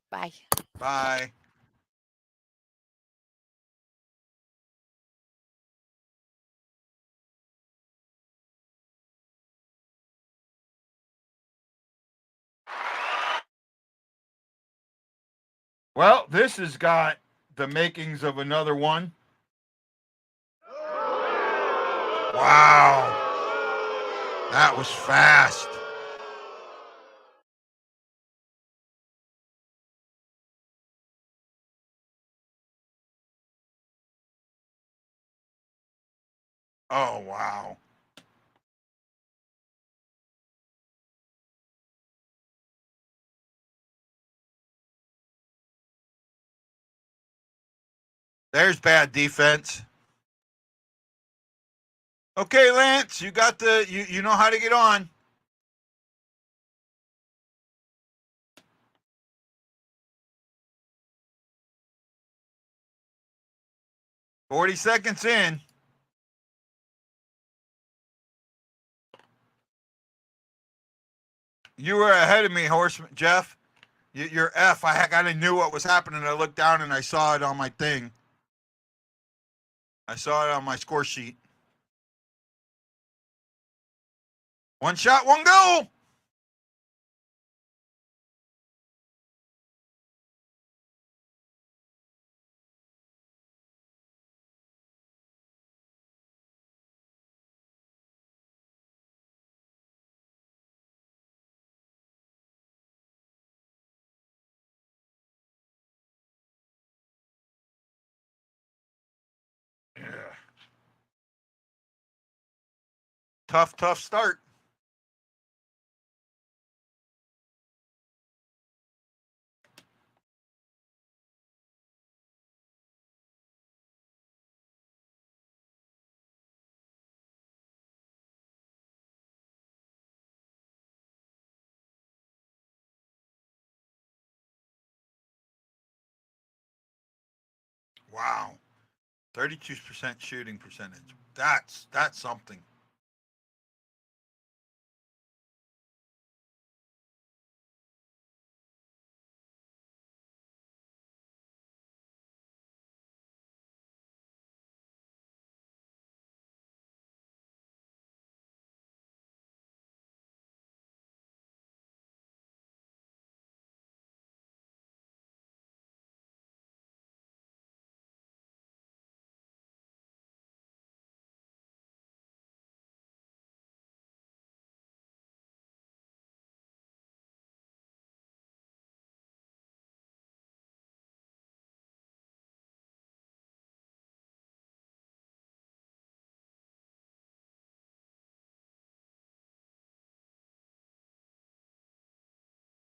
Bye. Bye. Well, this has got the makings of another one. Wow. That was fast. Oh, wow. There's bad defense. Okay, Lance, you got you know how to get on. "40 seconds in." You were ahead of me, Horseman Jeff. You're F. I kind of knew what was happening. I looked down and I saw it on my thing. I saw it on my score sheet. One shot, one goal. Yeah. Tough start. Wow. 32% shooting percentage. That's something.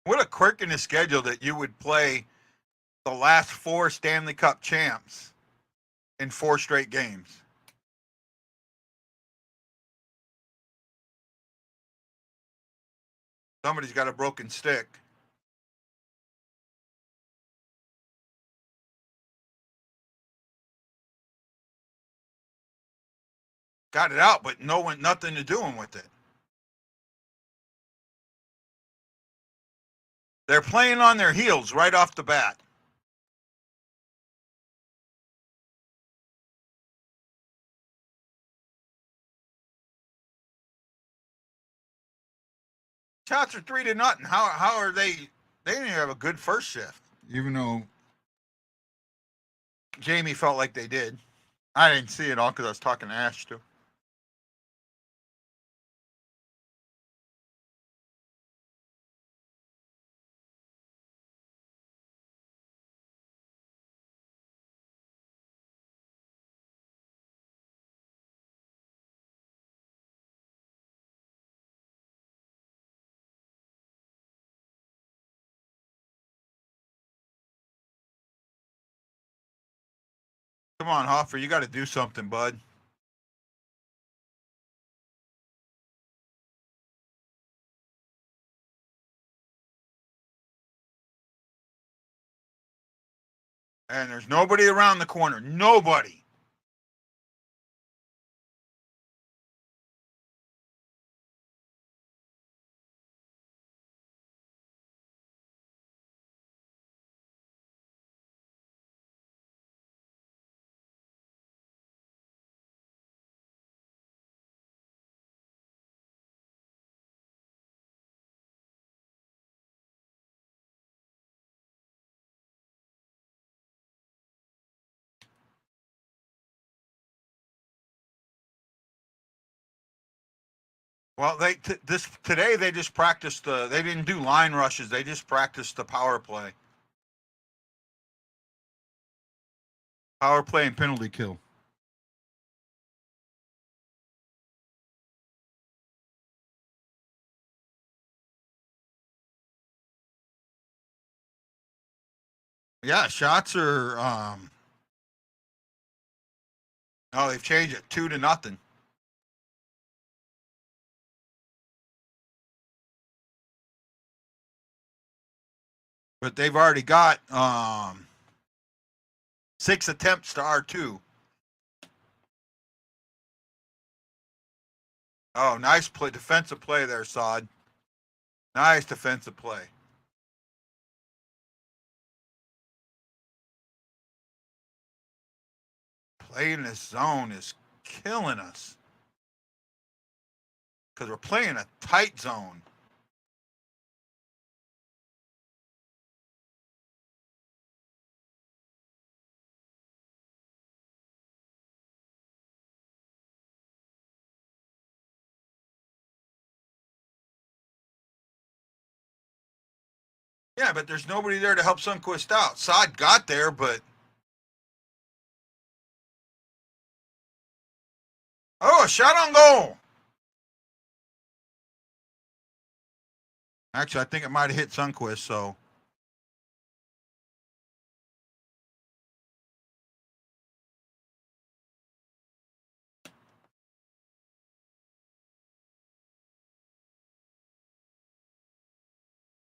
What a quirk in the schedule that you would play the last 4 Stanley Cup champs in 4 straight games. Somebody's got a broken stick. Got it out, but nothing to doing with it. They're playing on their heels right off the bat. Shots are 3-0. How are they? They didn't even have a good first shift, even though Jamie felt like they did. I didn't see it all because I was talking to Ash too. Come on, Hofer, you got to do something, bud. And there's nobody around the corner. Nobody. Well, today they just practiced they didn't do line rushes. They just practiced the power play. Power play and penalty kill. Yeah, shots are oh, they've changed it 2-0. But they've already got 6 attempts to R2. Oh, nice play, defensive play there, Sod. Nice defensive play. Playing this zone is killing us. Because we're playing a tight zone. Yeah, but there's nobody there to help Sunquist out. Sod got there, but... Oh, a shot on goal. Actually, I think it might have hit Sunquist, so...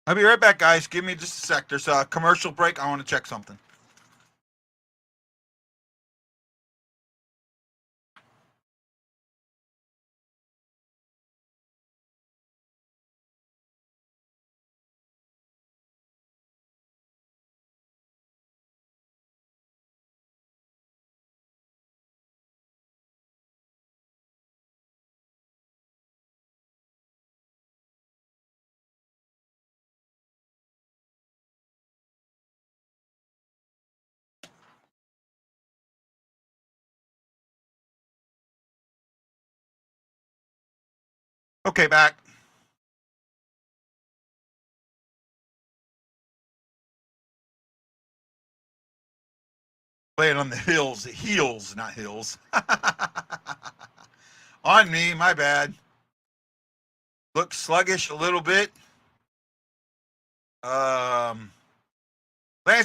I'll be right back, guys. Give me just a sec. There's a commercial break. I want to check something. Okay, back. Playing on the heels, not hills. On me, my bad. Looks sluggish a little bit. Lance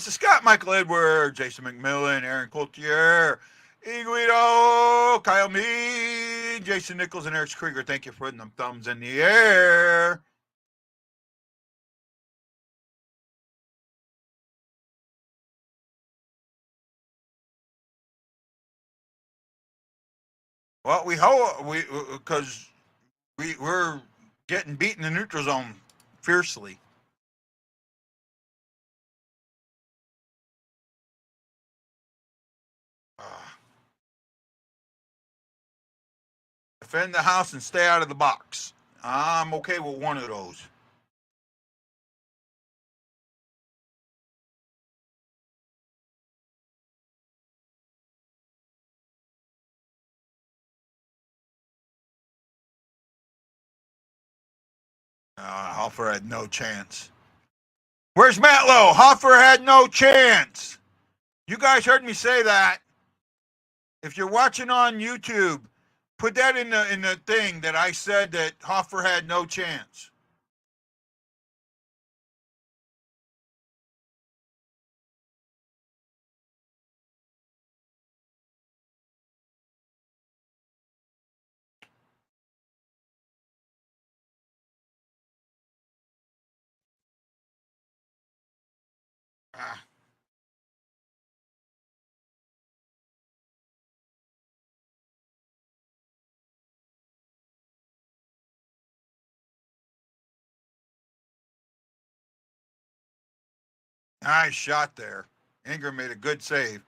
Scott, Michael Edwards, Jason McMillan, Aaron Coultier, Iguido, Kyle Mead, Jason Nichols, and Eric Krieger. Thank you for putting them thumbs in the air. Well, because we're getting beat in the neutral zone fiercely. Defend the house and stay out of the box. I'm okay with one of those. Hofer had no chance. Where's Matlow? Hofer had no chance. You guys heard me say that. If you're watching on YouTube, put that in the thing that I said that Hofer had no chance. Ah. Nice shot there. Ingram made a good save.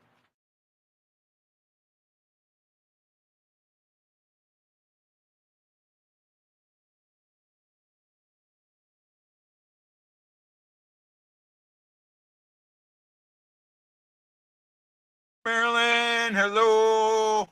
Marilyn, hello.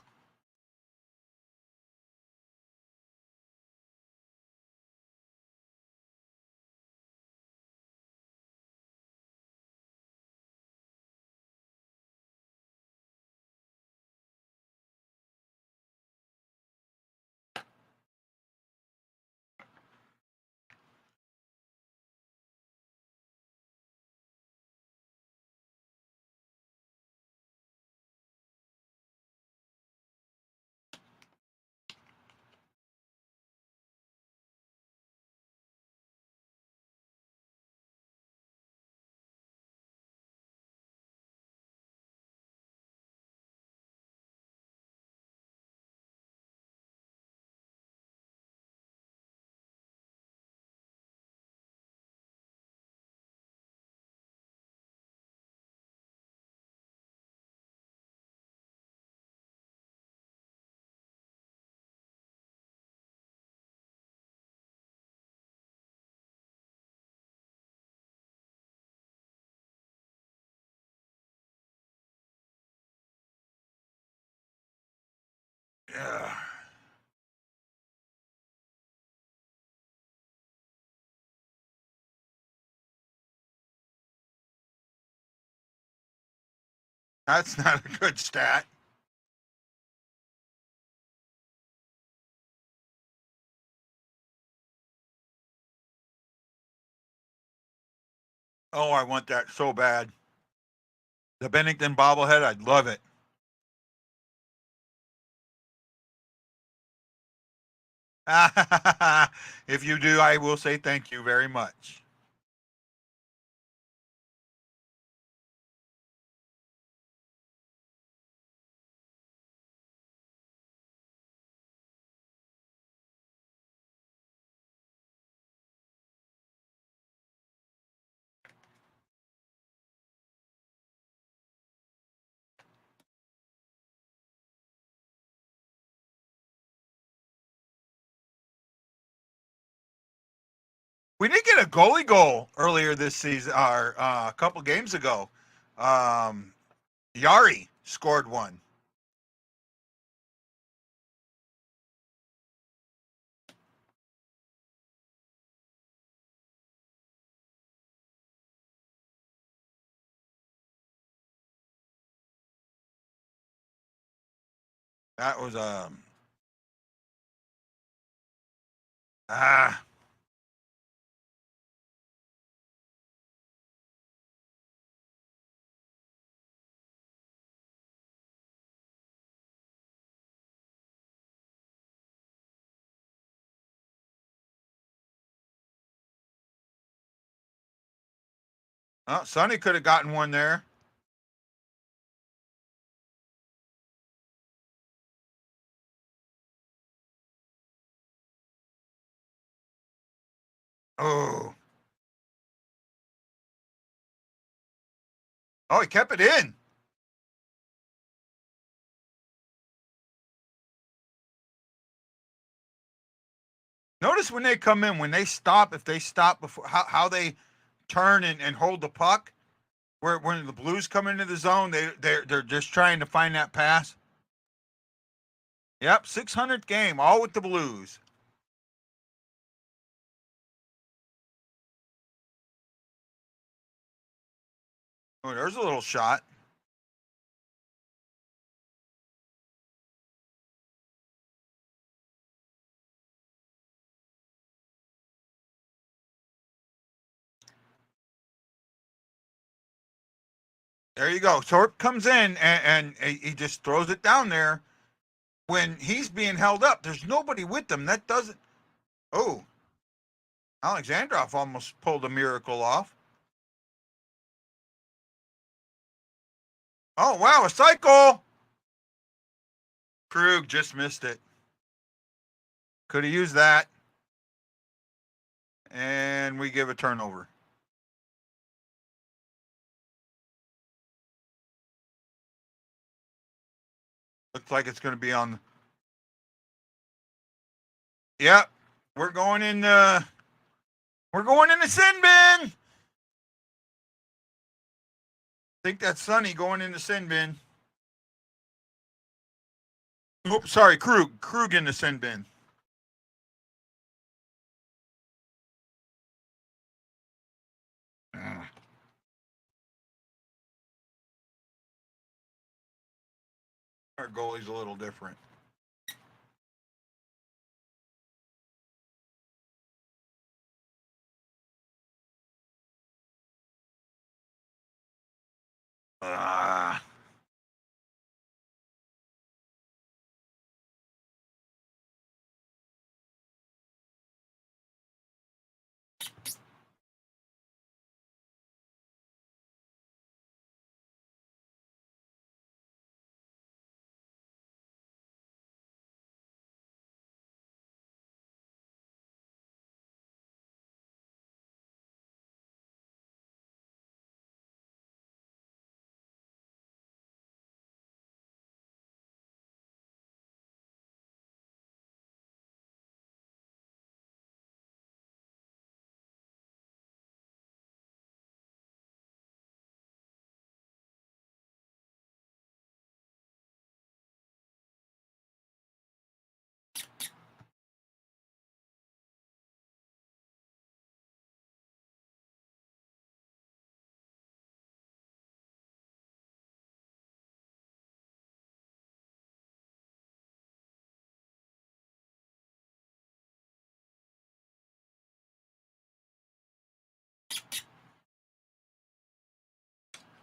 Yeah. That's not a good stat. Oh, I want that so bad. The Bennington bobblehead, I'd love it. If you do, I will say thank you very much. We did get a goalie goal earlier this season, or a couple games ago. Yari scored one. That was ah. Oh, Sonny could have gotten one there. Oh. Oh, he kept it in. Notice when they come in, when they stop, if they stop before, how they turn and hold the puck. Where when the Blues come into the zone, they're just trying to find that pass. Yep, 600th game, all with the Blues. Oh, there's a little shot. There you go. Thorpe comes in and he just throws it down there. When he's being held up, there's nobody with him. That doesn't. Oh, Alexandrov almost pulled a miracle off. Oh, wow, a cycle. Krug just missed it. Could have used that. And we give a turnover. Looks like it's going to be on. Yep, we're going in. We're going in the sin bin. I think that's Sonny going in the sin bin. Oh, sorry, Krug. Krug in the sin bin. Our goalie's a little different. Ah.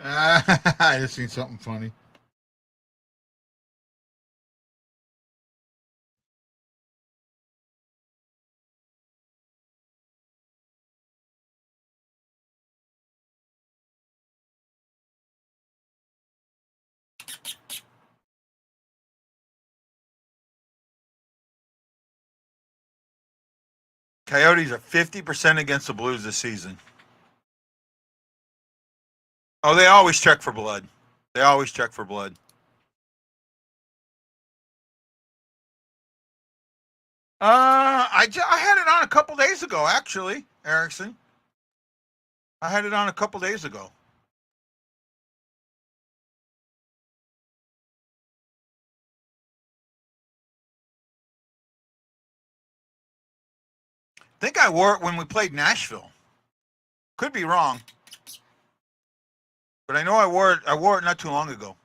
I just seen something funny. Coyotes are 50% against the Blues this season. Oh, they always check for blood. They always check for blood. I had it on a couple days ago, actually, Erickson. I had it on a couple days ago. I think I wore it when we played Nashville. Could be wrong, but I know I wore it. I wore it not too long ago.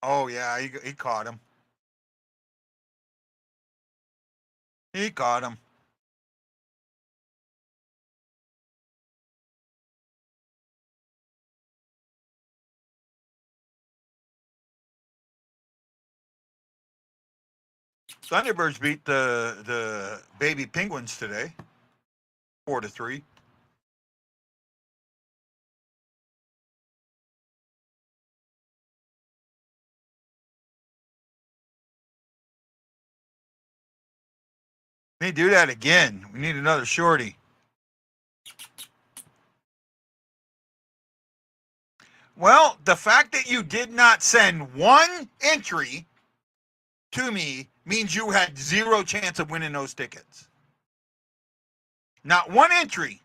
Oh yeah, he caught him. He caught him. Thunderbirds beat the baby Penguins today, 4-3. We need to do that again. We need another shorty. Well, the fact that you did not send one entry to me means you had zero chance of winning those tickets. Not one entry.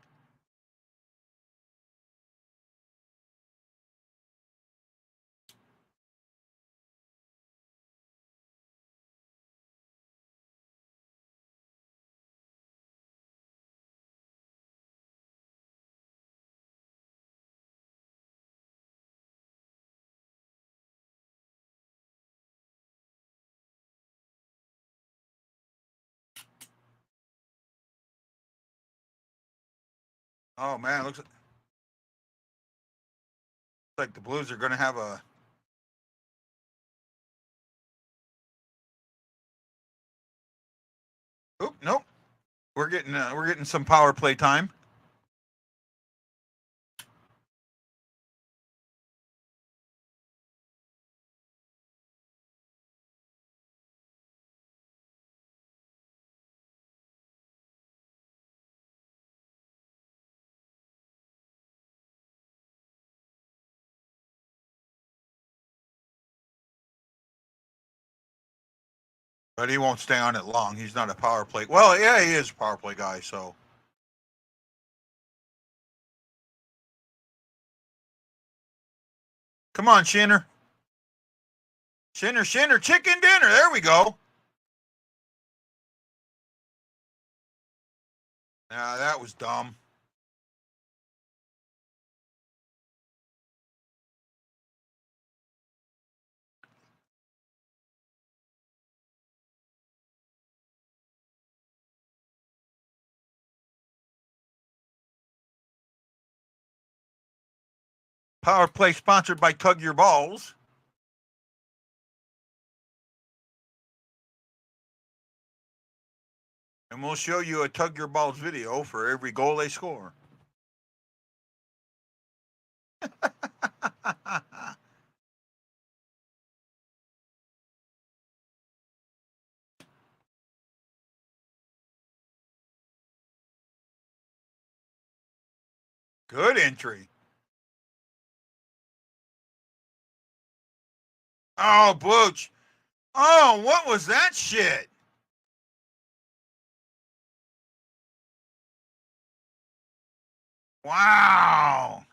Oh man, looks like the Blues are going to have a. Oop, nope. We're getting some power play time. But he won't stay on it long. He's not a power play. Well, yeah, he is a power play guy. So come on, Shinner. Shinner, chicken dinner. There we go. Yeah, that was dumb. Power play sponsored by Tug Your Balls. And we'll show you a Tug Your Balls video for every goal they score. Good entry. Oh, Booch. Oh, what was that shit? Wow.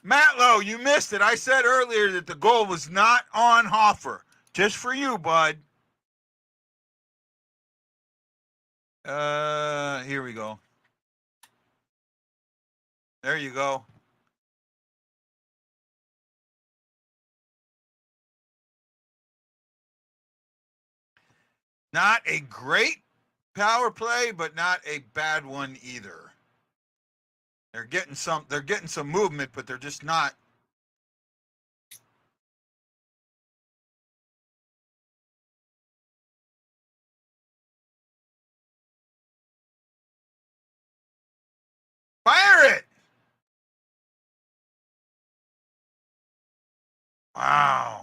Matlow, you missed it. I said earlier that the goal was not on Hofer. Just for you, bud. Here we go. There you go. Not a great power play, but not a bad one either. They're getting some movement, but they're just not. Fire it! Wow.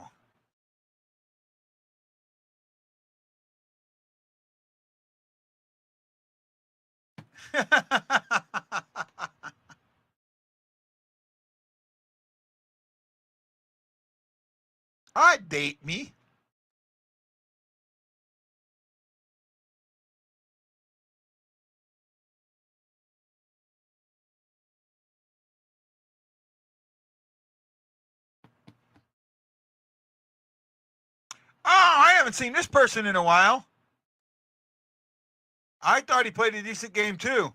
Date me. Oh, I haven't seen this person in a while. I thought he played a decent game too.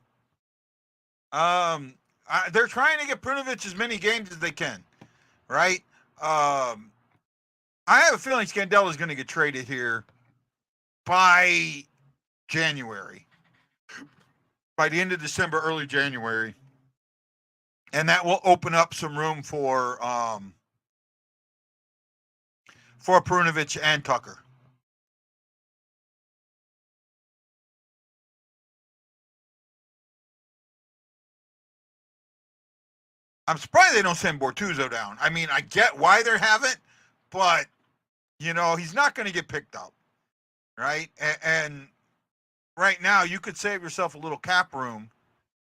They're trying to get Prunovich as many games as they can, right? I have a feeling Scandella is going to get traded here by January, by the end of December, early January, and that will open up some room for Prunovich and Tucker. I'm surprised they don't send Bortuzzo down. I mean, I get why they haven't, but you know he's not going to get picked up, right? And right now, you could save yourself a little cap room,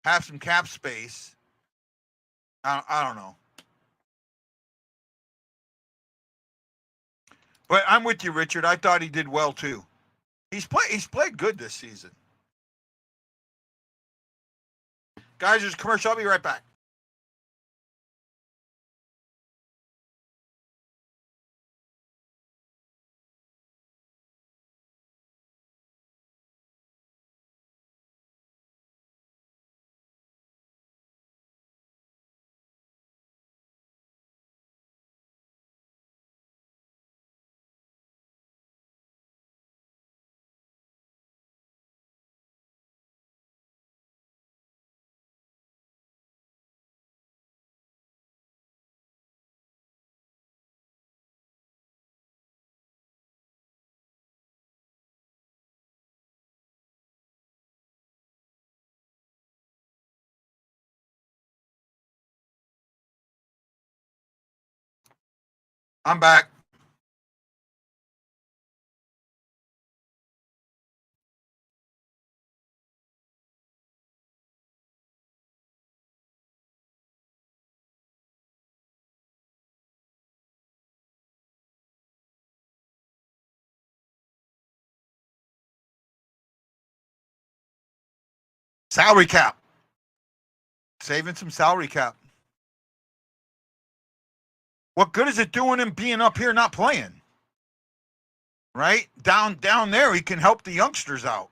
have some cap space. I don't know, but I'm with you, Richard. I thought he did well too. He's played good this season. Guys, there's a commercial. I'll be right back. I'm back. Salary cap. Saving some salary cap. What good is it doing him being up here not playing? Right? Down there, he can help the youngsters out.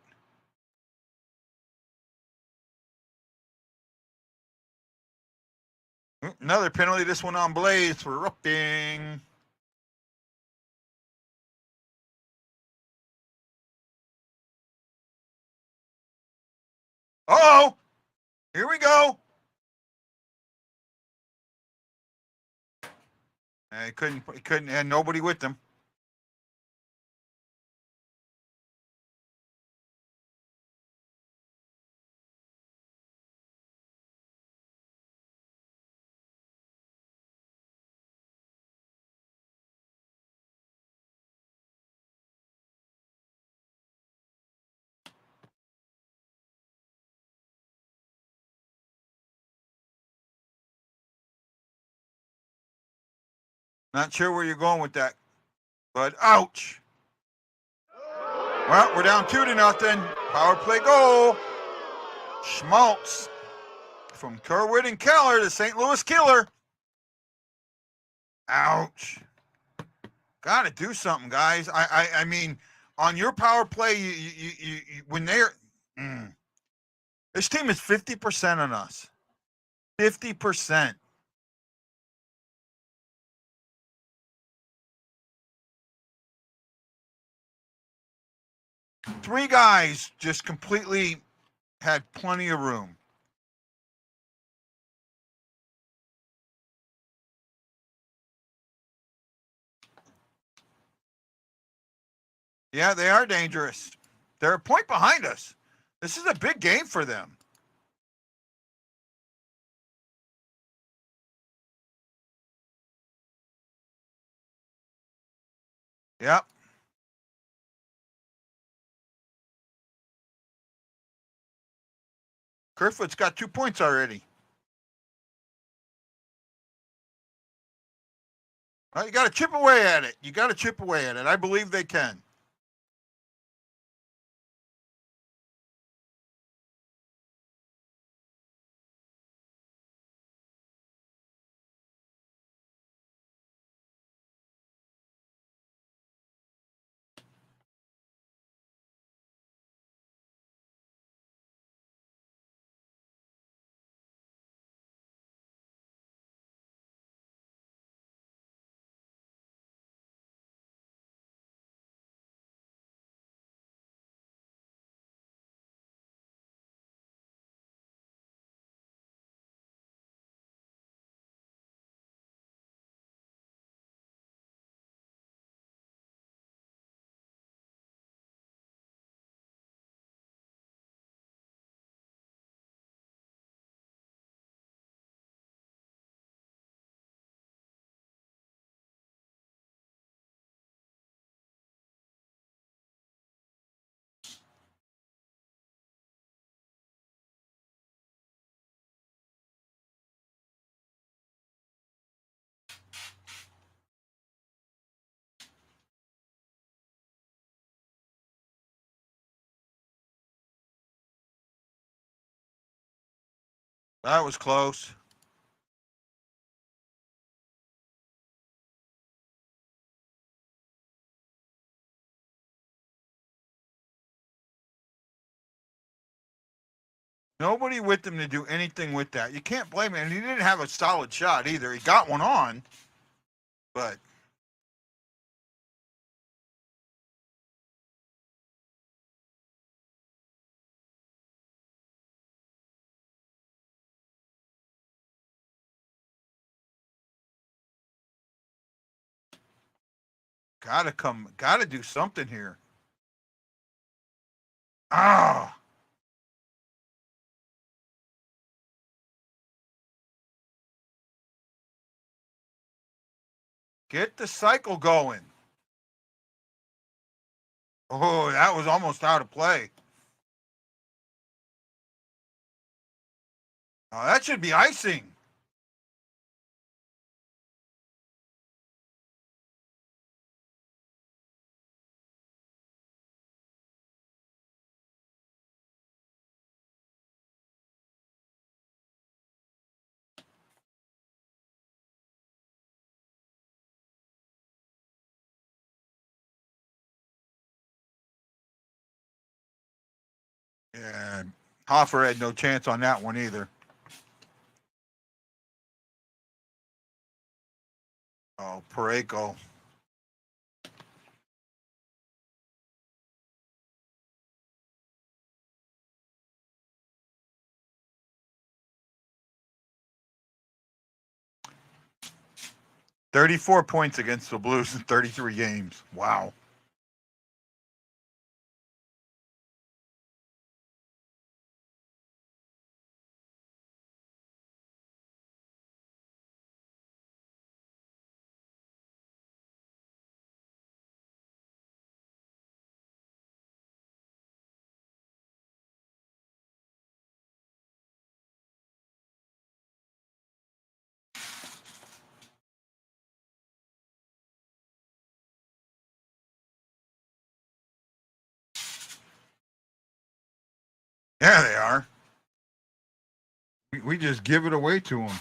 Another penalty, this one on Blaze for roughing. Oh, here we go. He couldn't, and nobody with them. Not sure where you're going with that, but ouch. Well, we're down 2-0. Power play goal. Schmaltz from Kerwood and Keller, the St. Louis Killer. Ouch. Got to do something, guys. I mean, on your power play, you when they're this team is 50% on us. 50%. Three guys just completely had plenty of room. Yeah, they are dangerous. They're a point behind us. This is a big game for them. Yep. Kerfoot's got 2 points already. Well, you got to chip away at it. You got to chip away at it. I believe they can. That was close. Nobody with him to do anything with that. You can't blame him. And he didn't have a solid shot either. He got one on, but gotta do something here. Ah. Get the cycle going. Oh, that was almost out of play. Oh, that should be icing. Yeah, Hofer had no chance on that one either. Oh, Pareko. "34 points against the Blues in 33 games. Wow. Yeah, they are. We just give it away to them.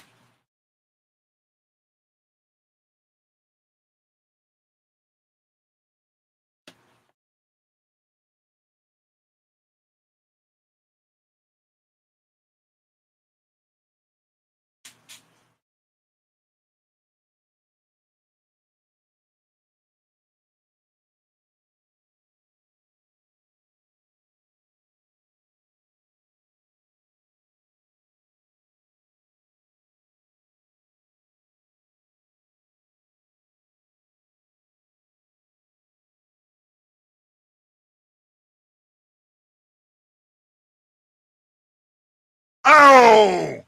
Oh!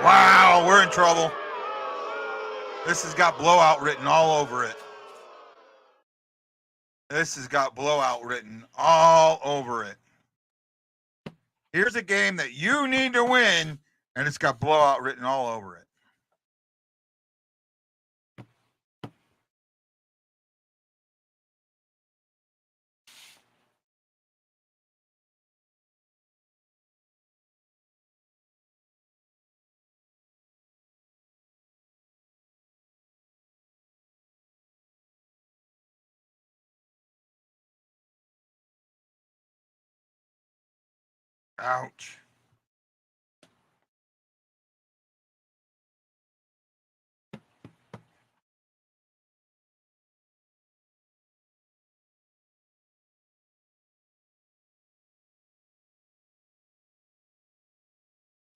Wow, we're in trouble. This has got blowout written all over it. This has got blowout written all over it. Here's a game that you need to win, and it's got blowout written all over it. Ouch.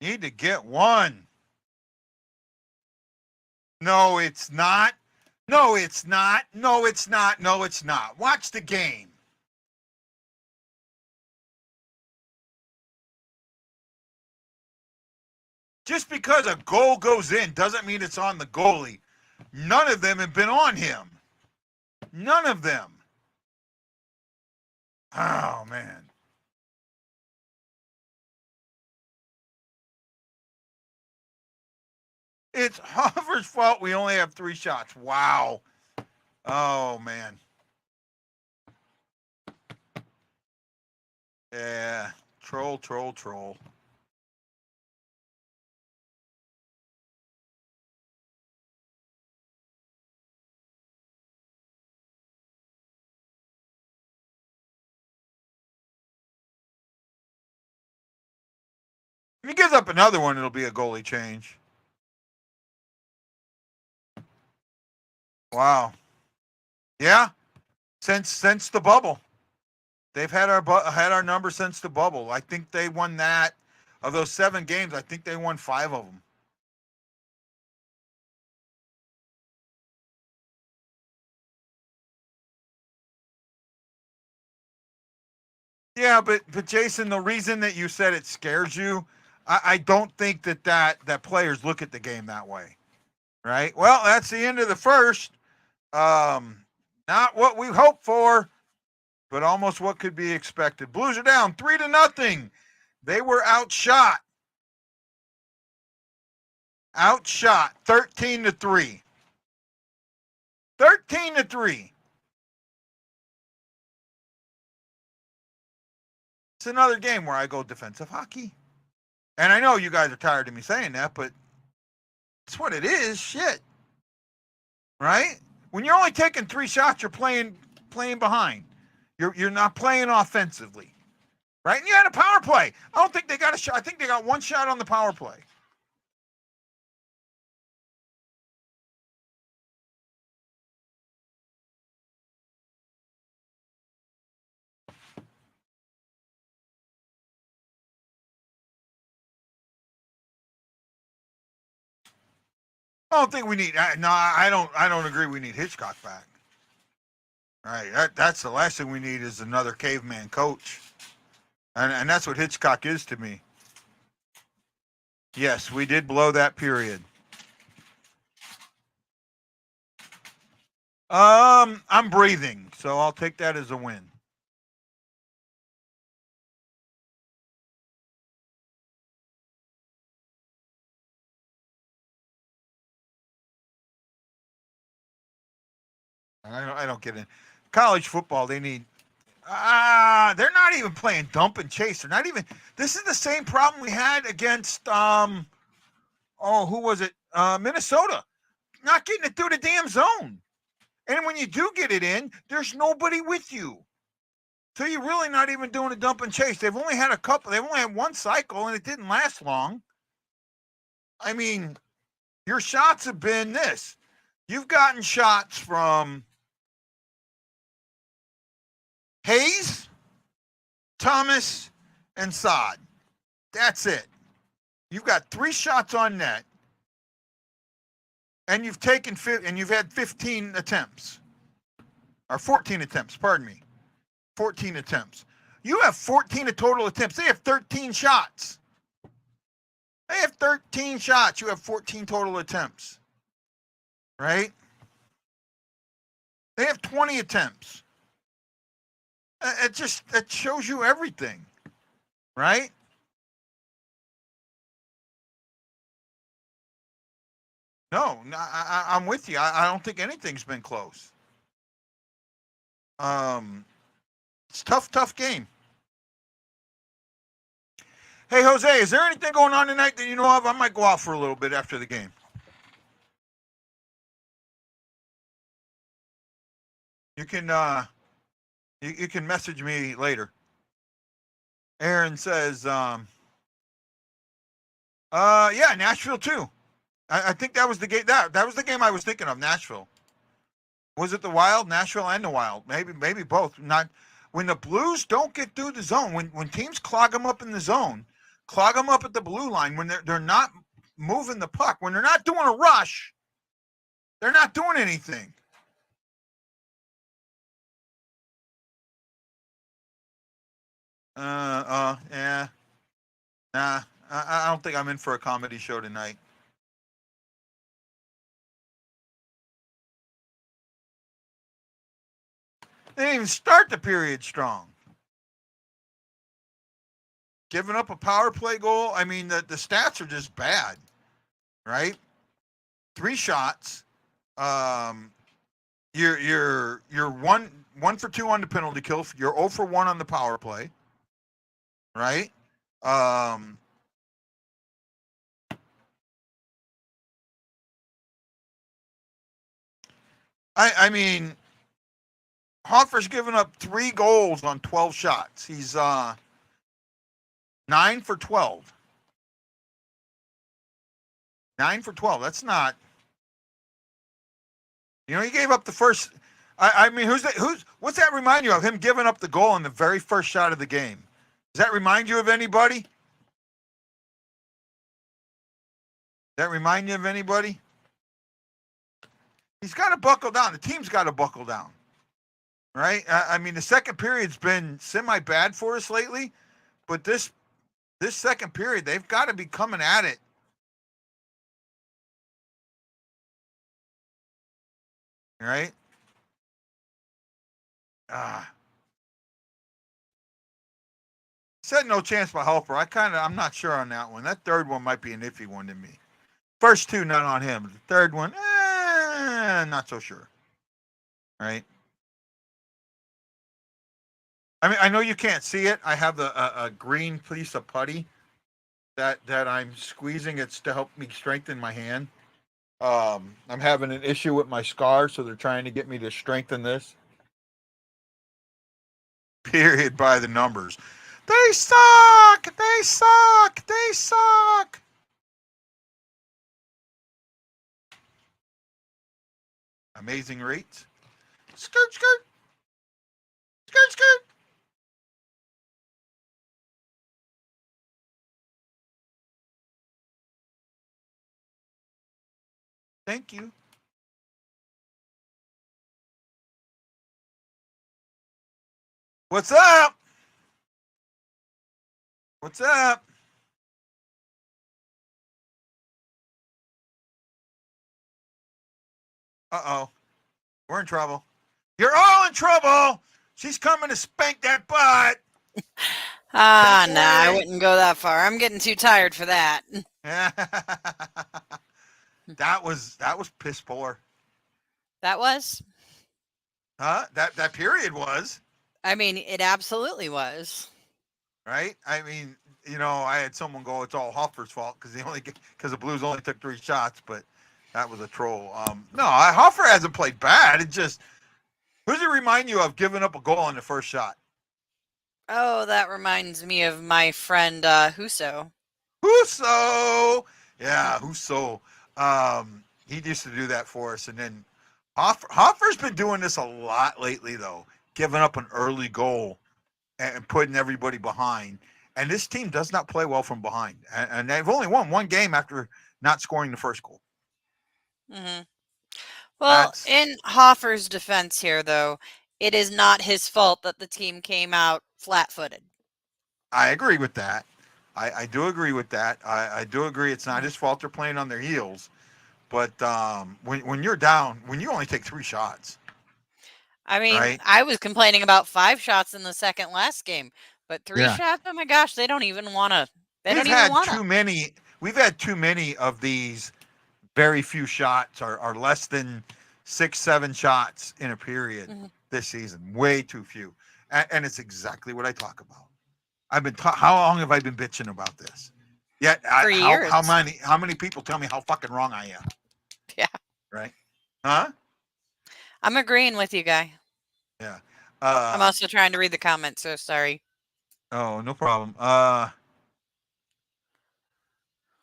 Need to get one. No, it's not. No, it's not. No, it's not. No, it's not. Watch the game. Just because a goal goes in doesn't mean it's on the goalie. None of them have been on him. None of them. Oh, man. It's Hofer's fault we only have 3 shots. Wow. Oh, man. Yeah. Troll, troll, troll. If he gives up another one, it'll be a goalie change. Wow. Yeah. Since the bubble. They've had our number since the bubble. I think they won that. Of those 7 games, I think they won 5 of them. Yeah, but Jason, the reason that you said it scares you, I don't think that players look at the game that way. Right? Well, that's the end of the first. Not what we hoped for, but almost what could be expected. Blues are down 3-0. They were outshot. Outshot 13-3. 13-3. It's another game where I go defensive hockey. And I know you guys are tired of me saying that, but it's what it is. Shit. Right? When you're only taking 3 shots, you're playing behind. You're not playing offensively. Right? And you had a power play. I don't think they got a shot. I think they got 1 shot on the power play. I don't think we need. No, I don't agree. We need Hitchcock back. All right, that's the last thing we need is another caveman coach, and that's what Hitchcock is to me. Yes, we did blow that period. I'm breathing, so I'll take that as a win. I don't get it. College football, they need They're not even playing dump and chase. They're not even. This is the same problem we had against who was it? Minnesota. Not getting it through the damn zone. And when you do get it in, there's nobody with you. So you're really not even doing a dump and chase. They've only had a couple. They've only had one cycle, and it didn't last long. I mean, your shots have been this. You've gotten shots from Hayes, Thomas, and Saad. That's it. You've got 3 shots on net, and you've had 15 attempts, or 14 attempts. Pardon me, 14 attempts. You have 14 total attempts. They have 13 shots. They have 13 shots. You have 14 total attempts, right? They have 20 attempts. It shows you everything, right? No, I'm with you. I don't think anything's been close. It's tough game. Hey, Jose, is there anything going on tonight that you know of? I might go out for a little bit after the game. You can you can message me later. Aaron says, yeah, Nashville too. I think that was the game. That was the game I was thinking of. Nashville. Was it the Wild? Nashville and the Wild. Maybe both. Not when the Blues don't get through the zone. When teams clog them up in the zone, clog them up at the blue line. When they're not moving the puck. When they're not doing a rush, they're not doing anything. Yeah. Nah, I don't think I'm in for a comedy show tonight. They didn't even start the period strong. Giving up a power play goal. I mean, the stats are just bad, right? 3 shots. You're 1 for 2 on the penalty kill. You're 0 for 1 on the power play, right? I mean, Hofer's given up 3 goals on 12 shots. He's 9 for 12. 9 for 12. That's not. You know, he gave up the first. I mean, what's that remind you of? Him giving up the goal on the very first shot of the game. Does that remind you of anybody? Does that remind you of anybody? He's got to buckle down. The team's got to buckle down. Right? I mean, the second period's been semi-bad for us lately, but this second period, they've got to be coming at it. Right? Said no chance by Hofer. I'm not sure on that one. That third one might be an iffy one to me. First 2, not on him. The third one, not so sure. Right? I mean, I know you can't see it. I have a green piece of putty that I'm squeezing. It's to help me strengthen my hand. I'm having an issue with my scar, so they're trying to get me to strengthen this. Period by the numbers. They suck! They suck! They suck! Amazing rates. Skirt, skirt. Skirt, skirt. Thank you. What's up? What's up? Uh-oh. We're in trouble. You're all in trouble. She's coming to spank that butt. No, I wouldn't go that far. I'm getting too tired for that. That was piss poor. That was? Huh? That period was. I mean, it absolutely was. right? I mean, I had someone go, "It's all Hofer's fault because the Blues only took 3 shots," but that was a troll. No, Hofer hasn't played bad. It just who does it remind you of giving up a goal on the first shot? Oh, that reminds me of my friend Huso. Huso, yeah, Huso. He used to do that for us, and then Hoffer's been doing this a lot lately, though, giving up an early goal and putting everybody behind. And this team does not play well from behind, and they've only won one game after not scoring the first goal. Hmm. Well, That's in Hofer's defense here, though, it is not his fault that the team came out flat-footed. I agree with that. I do agree with that. I do agree it's not his fault they're playing on their heels. But when you're down, when you only take 3 shots, I mean, right? I was complaining about 5 shots in the second last game, but 3 Yeah. shots, oh my gosh, they don't even wanna. We've had too many. We've had too many of these very few shots or less than 6, 7 shots in a period Mhm. this season. Way too few, and it's exactly what I talk about. How long have I been bitching about this? Yet, For years. how many people tell me how fucking wrong I am? Yeah. Right? Huh? I'm agreeing with you, Guy. Yeah. I'm also trying to read the comments, so sorry. Oh, no problem.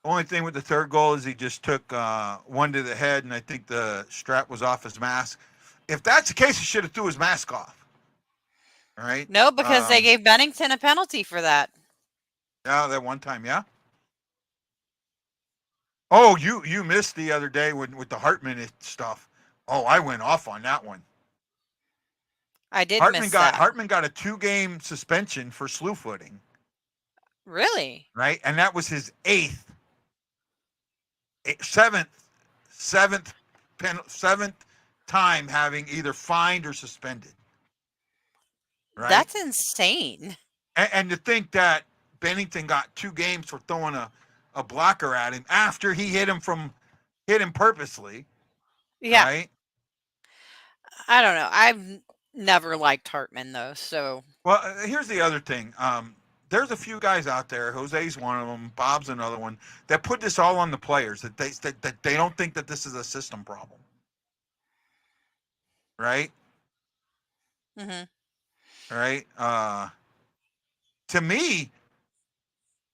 Only thing with the third goal is he just took one to the head, and I think the strap was off his mask. If that's the case, he should have threw his mask off. All right. No, because they gave Bennington a penalty for that. Yeah, that one time, yeah. Oh, you missed the other day with the Hartman stuff. Oh, I went off on that one. I did miss that. Hartman got a 2-game suspension for slew footing. Really? Right, and that was his seventh time having either fined or suspended. Right. That's insane. And to think that Bennington got 2 games for throwing a blocker at him after he hit him purposely. Yeah. Right. I don't know. I've never liked Hartman though, so. Well, here's the other thing. There's a few guys out there. Jose's one of them. Bob's another one that put this all on the players. That they don't think that this is a system problem. Right. Mm-hmm. Right. To me,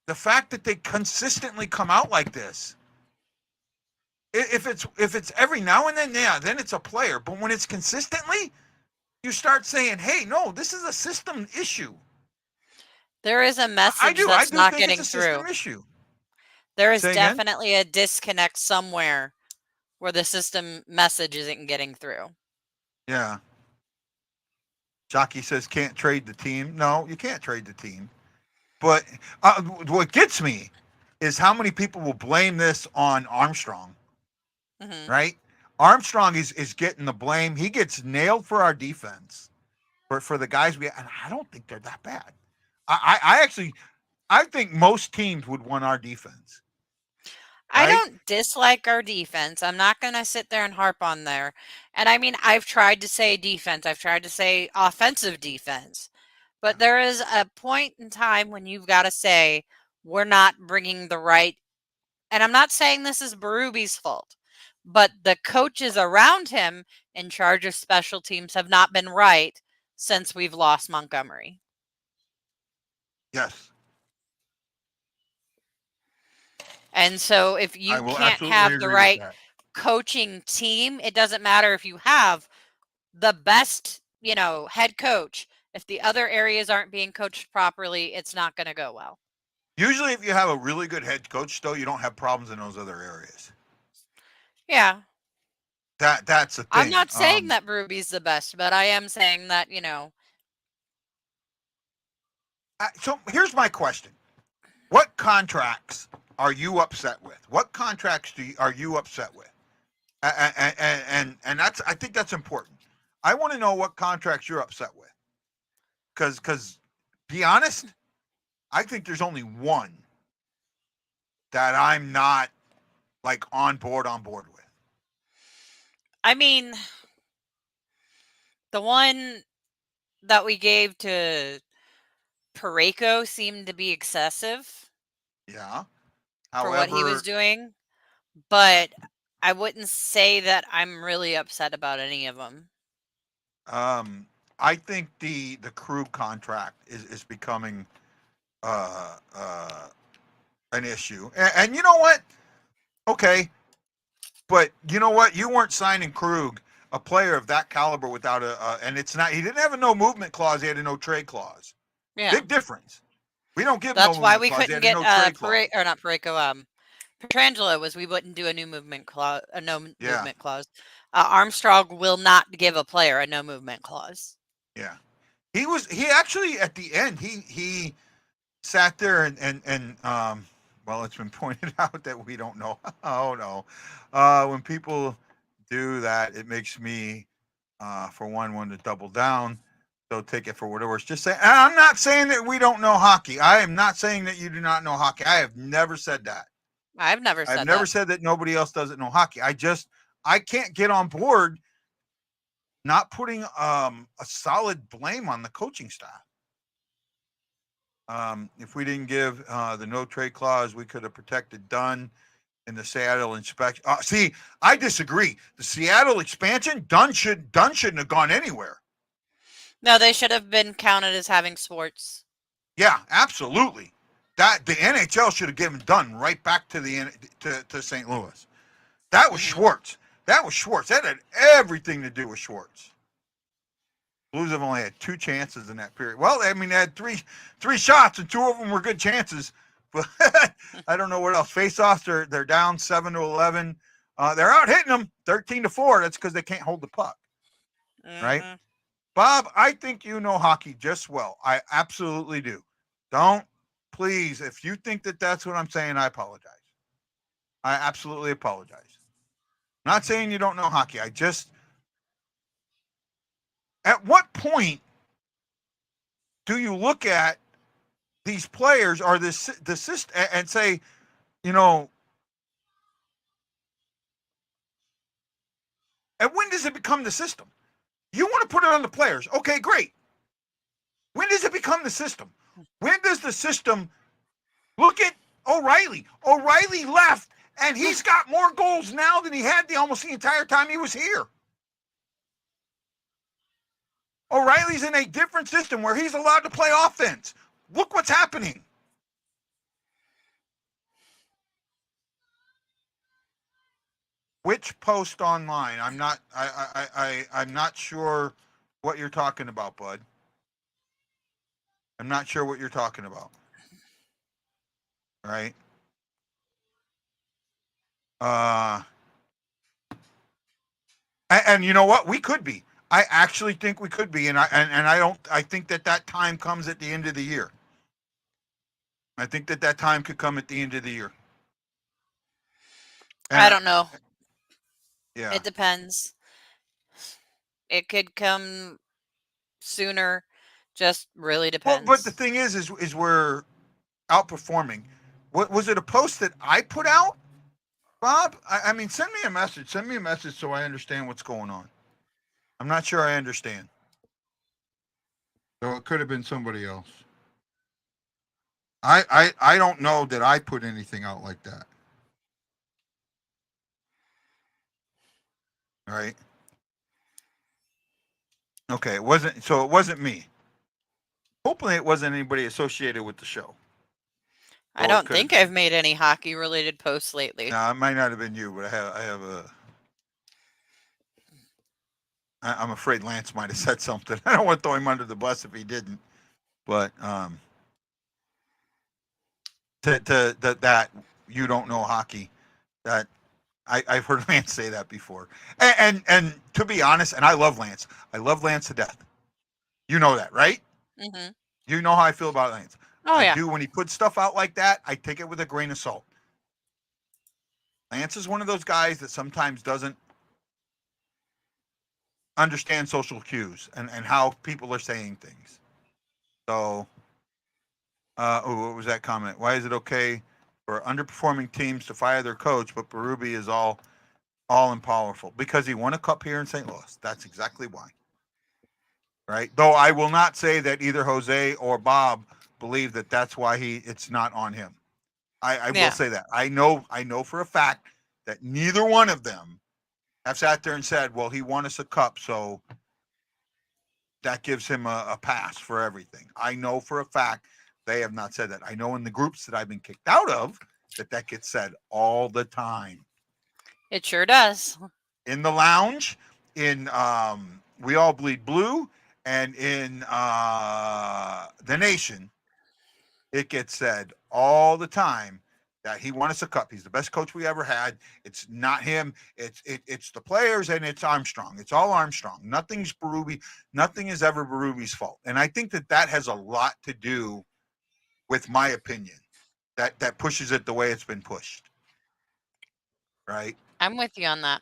the fact that they consistently come out like this, if it's every now and then, yeah, then it's a player. But when it's consistently, you start saying, "Hey, no, this is a system issue." There is a message that's not getting through. System issue. There is Say again? definitely a disconnect somewhere where the system message isn't getting through. Yeah. Jockey says can't trade the team. No, you can't trade the team. But what gets me is how many people will blame this on Armstrong. Mm-hmm. Right? Armstrong is getting the blame. He gets nailed for our defense. For the guys and I don't think they're that bad. I think most teams would want our defense. I Right? don't dislike our defense. I'm not going to sit there and harp on there. And I mean, I've tried to say defense. I've tried to say offensive defense. But there is a point in time when you've got to say, we're not bringing the right. And I'm not saying this is Berube's fault, but the coaches around him in charge of special teams have not been right since we've lost Montgomery. Yes. And so if you can't have the right coaching team, it doesn't matter if you have the best, head coach. If the other areas aren't being coached properly, it's not going to go well. Usually if you have a really good head coach, though, you don't have problems in those other areas. Yeah. That's the thing. I'm not saying that Berube's the best, but I am saying that, So here's my question. What contracts are you upset with? What contracts are you upset with? And I think that's important. I want to know what contracts you're upset with. Because be honest, I think there's only one that I'm not like on board with. I mean, the one that we gave to Pareko seemed to be excessive Yeah. for what he was However, doing, but I wouldn't say that I'm really upset about any of them. I think the Krug contract is becoming uh, uh, an issue. And you know what? Okay, but you know what? You weren't signing Krug, a player of that caliber, without and it's not. He didn't have a no movement clause. He had a no trade clause. Yeah, Big difference. We don't give no that's why movement we clause. He couldn't had a get no trade clause. or not Pareko. Petrangelo was we wouldn't do a new movement clause, a no Yeah, movement clause. Armstrong will not give a player a no movement clause. yeah. He actually at the end he sat there and well, it's been pointed out that we don't know. Oh no, when people do that, it makes me for one to double down. So take it for whatever it's just saying. And I'm not saying that we don't know hockey. I am not saying that you do not know hockey. I have never said that. I've never I've said never that. said that nobody else doesn't know hockey. I can't get on board not putting a solid blame on the coaching staff. If we didn't give the no trade clause, we could have protected Dunn in the Seattle inspection. See, I disagree. The Seattle expansion, Dunn shouldn't have gone anywhere. No, they should have been counted as having sports. Yeah, absolutely. That the NHL should have given Dunn right back to to St. Louis. That was Schwartz. That was Schwartz. That had everything to do with Schwartz. Blues have only had 2 chances in that period. Well, I mean, they had three shots, and 2 of them were good chances. But I don't know what else. Face-offs, they're down 7-11. They're out hitting them 13-4. That's because they can't hold the puck, right? Bob, I think you know hockey just well. I absolutely do. Don't, please, if you think that that's what I'm saying, I apologize. I absolutely apologize. I'm not saying you don't know hockey. At what point do you look at these players or the system and say, you know, and when does it become the system? You want to put it on the players. Okay, great. When does it become the system? When does the system look at O'Reilly? O'Reilly left, and he's got more goals now than he had almost the entire time he was here. O'Reilly's in a different system where he's allowed to play offense. Look what's happening. Which post online? I'm not sure what you're talking about, bud. I'm not sure what you're talking about. All right. And you know what? We could be. I actually think we could be, and I think that time comes at the end of the year. I think that time could come at the end of the year. And I don't know. Yeah. It depends. It could come sooner. Just really depends. Well, but the thing is we're outperforming. What was it? A post that I put out, Bob? I mean, send me a message. Send me a message so I understand what's going on. I'm not sure I understand. So it could have been somebody else. I don't know that I put anything out like that. All right. Okay, it wasn't me. Hopefully it wasn't anybody associated with the show. I don't think I've made any hockey related posts lately. No, it might not have been you, but I'm afraid Lance might have said something. I don't want to throw him under the bus if he didn't. But that you don't know hockey, that I've heard Lance say that before. And to be honest, and I love Lance. I love Lance to death. You know that, right? Mm-hmm. You know how I feel about Lance. Oh, yeah. I do when he puts stuff out like that, I take it with a grain of salt. Lance is one of those guys that sometimes doesn't understand social cues and how people are saying things. So, what was that comment? Why is it okay for underperforming teams to fire their coach, but Berube is all and powerful? Because he won a cup here in St. Louis. That's exactly why. right? Though I will not say that either Jose or Bob believe that that's why it's not on him. I will Yeah. say that. I know for a fact that neither one of them have sat there and said, well, he won us a cup, so that gives him a pass for everything. I know for a fact they have not said that. I know in the groups that I've been kicked out of that gets said all the time. It sure does. In the lounge, in We All Bleed Blue, and in the Nation, it gets said all the time that he won us a cup. He's the best coach we ever had. It's not him. It's the players, and it's Armstrong. It's all Armstrong. Nothing's Berube. Nothing is ever Berube's fault. And I think that has a lot to do with my opinion. That pushes it the way it's been pushed. Right? I'm with you on that.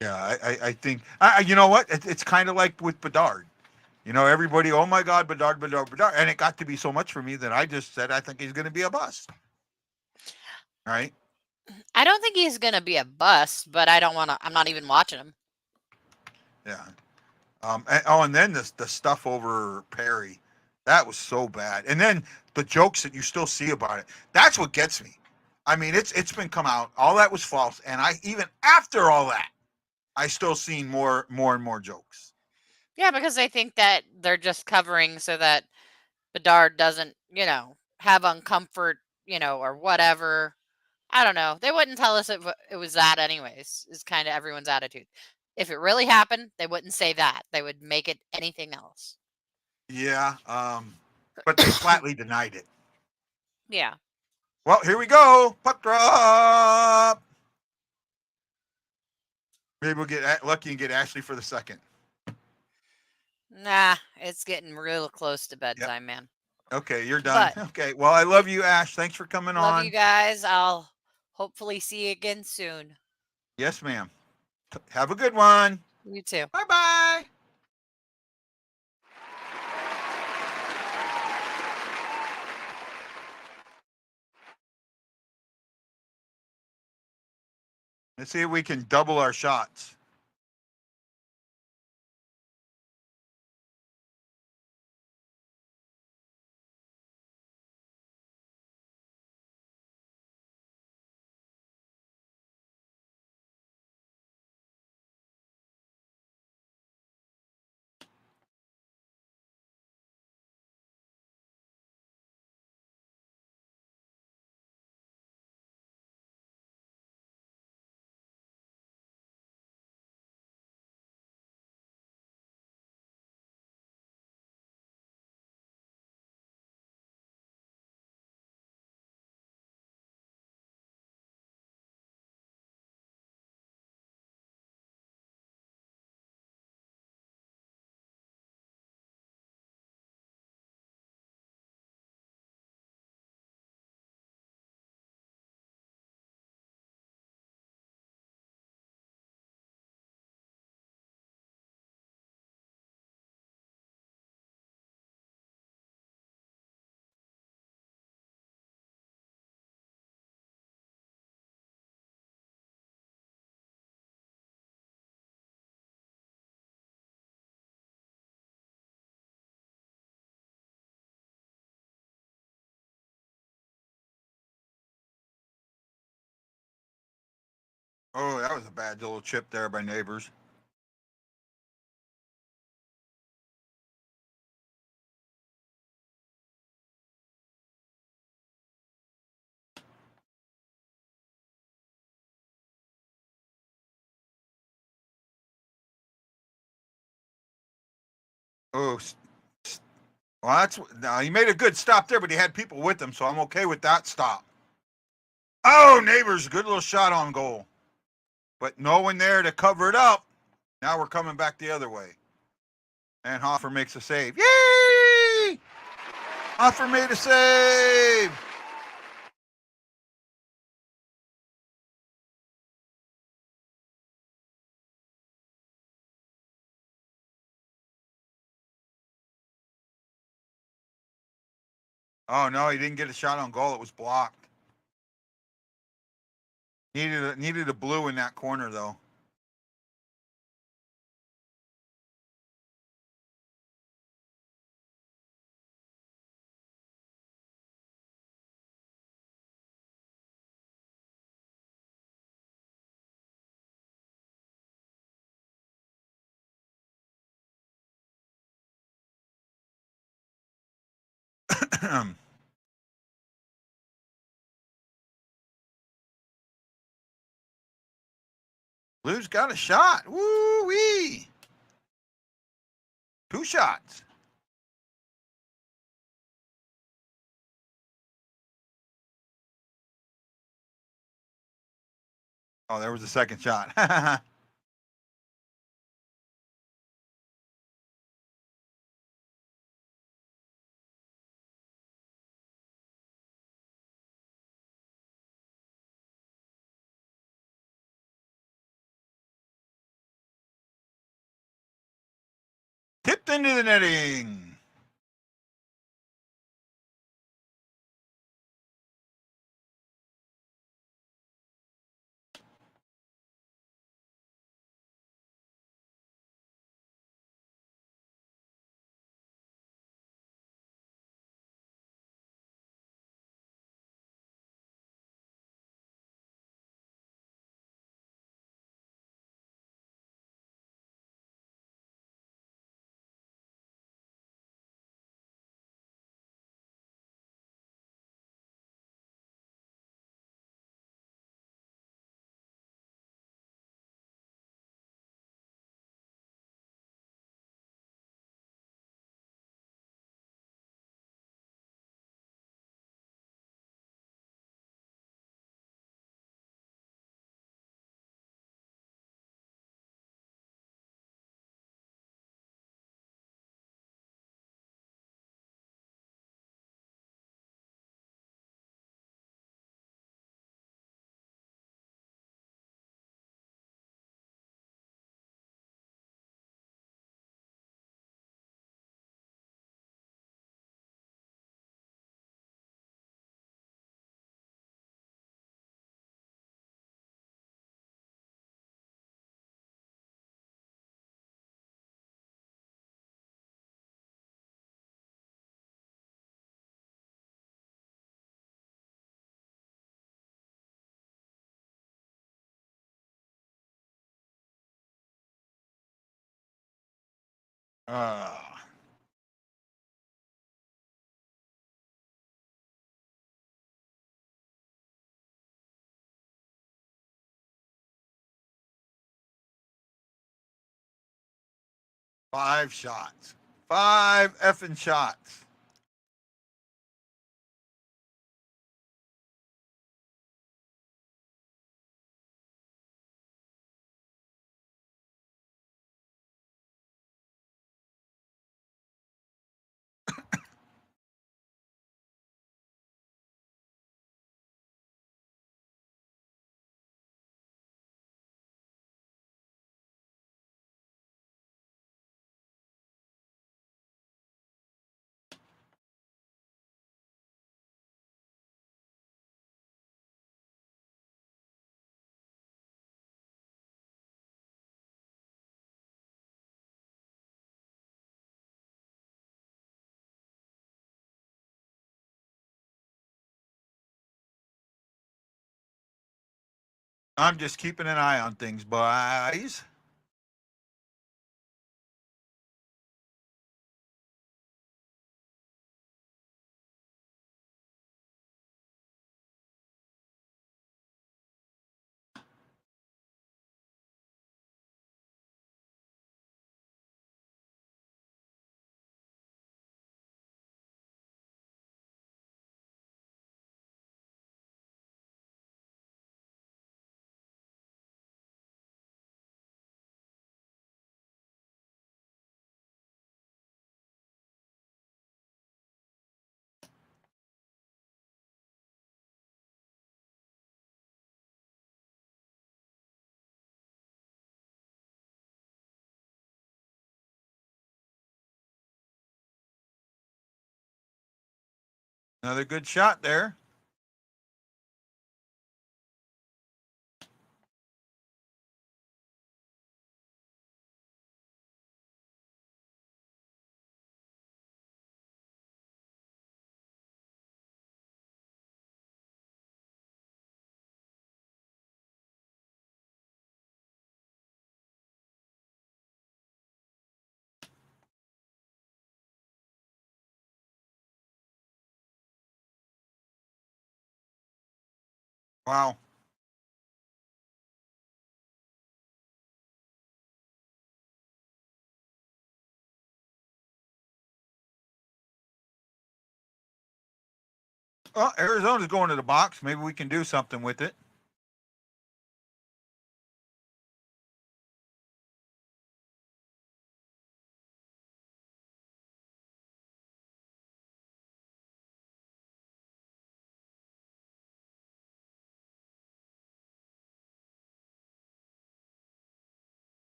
Yeah, I think you know what? It's kind of like with Bedard. You know, everybody, oh my God, Bedard. And it got to be so much for me that I just said I think he's going to be a bust. Right? I don't think he's going to be a bust, but I'm not even watching him. Yeah. And then the stuff over Perry, that was so bad. And then the jokes that you still see about it, that's what gets me. I mean, it's been come out. All that was false. And even after all that, I still seen more and more jokes. Yeah, because they think that they're just covering so that Bedard doesn't, have uncomfort, or whatever. I don't know. They wouldn't tell us if it was that anyways, is kind of everyone's attitude. If it really happened, they wouldn't say that. They would make it anything else. Yeah. But they flatly denied it. Yeah. Well, here we go. Puck drop. Maybe we'll get lucky and get Ashley for the second. Nah, it's getting real close to bedtime, man. Okay, you're done. But okay. Well, I love you, Ash. Thanks for coming on. Love you guys. I'll hopefully see you again soon. Yes, ma'am. Have a good one. You too. Bye-bye. Let's see if we can double our shots. Oh, that was a bad little chip there by Neighbours. Oh, well, now he made a good stop there, but he had people with him, so I'm okay with that stop. Oh, Neighbours, good little shot on goal, but no one there to cover it up. Now we're coming back the other way, and Hofer makes a save. Yay! Hofer made a save. Oh no, he didn't get a shot on goal. It was blocked. Needed a blue in that corner though. Blue's got a shot. Woo wee. 2 shots. Oh, there was a second shot. 'Tipped into the netting. Uh, 5 shots. 5 effing shots. I'm just keeping an eye on things, boys. Another good shot there. Wow. Well, Arizona's going to the box. Maybe we can do something with it.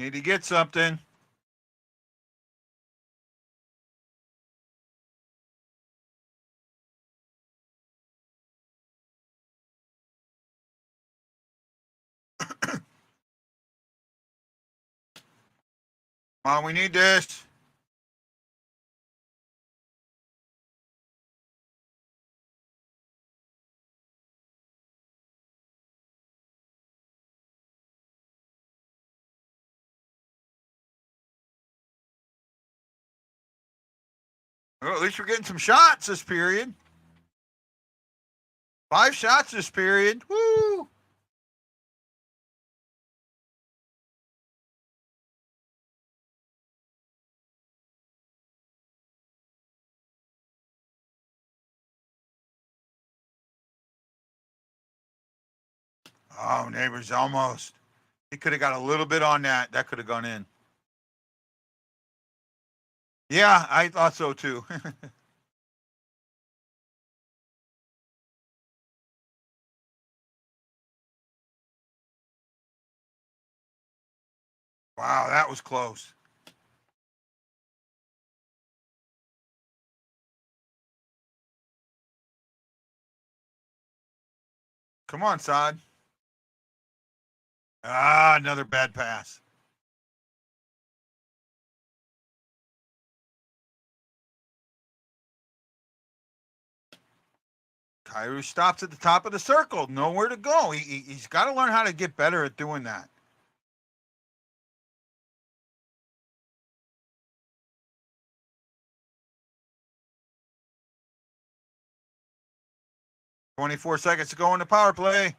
Need to get something. Come on, we need this. Well, at least we're getting some shots this period. 5 shots this period. Woo! Oh, Neighbours almost. He could have got a little bit on that. That could have gone in. Yeah, I thought so too. Wow, that was close. Come on, Saad. Ah, another bad pass. Caillou stops at the top of the circle. Nowhere to go. He's got to learn how to get better at doing that. "24 seconds to go in the power play."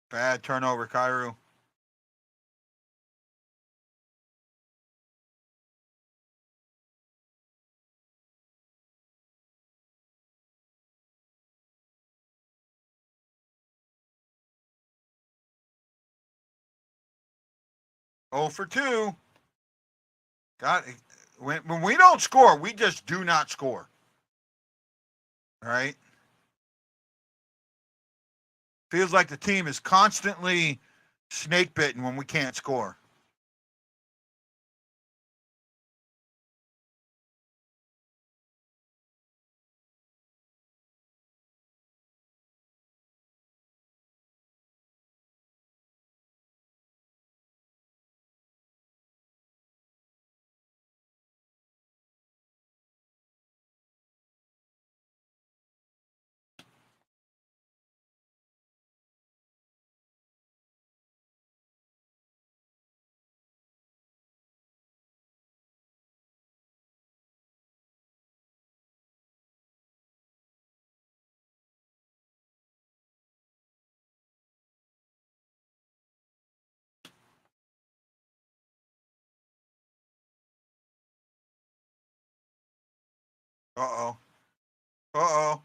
Bad turnover, Caillou. Oh for 2. God, when we don't score, we just do not score. All right? Feels like the team is constantly snake bitten when we can't score. Uh-oh. Uh-oh.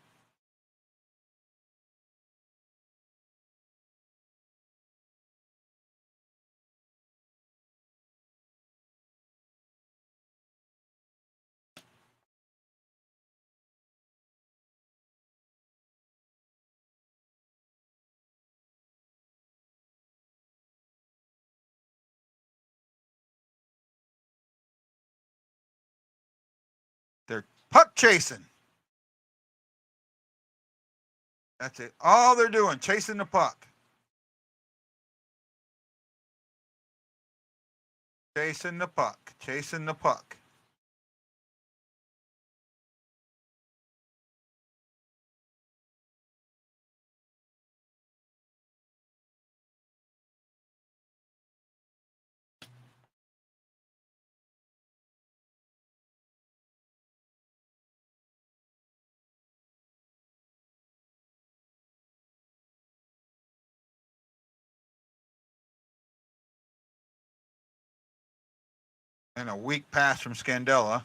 They're puck chasing. That's it. All they're doing, chasing the puck. Chasing the puck. Chasing the puck. And a weak pass from Scandella.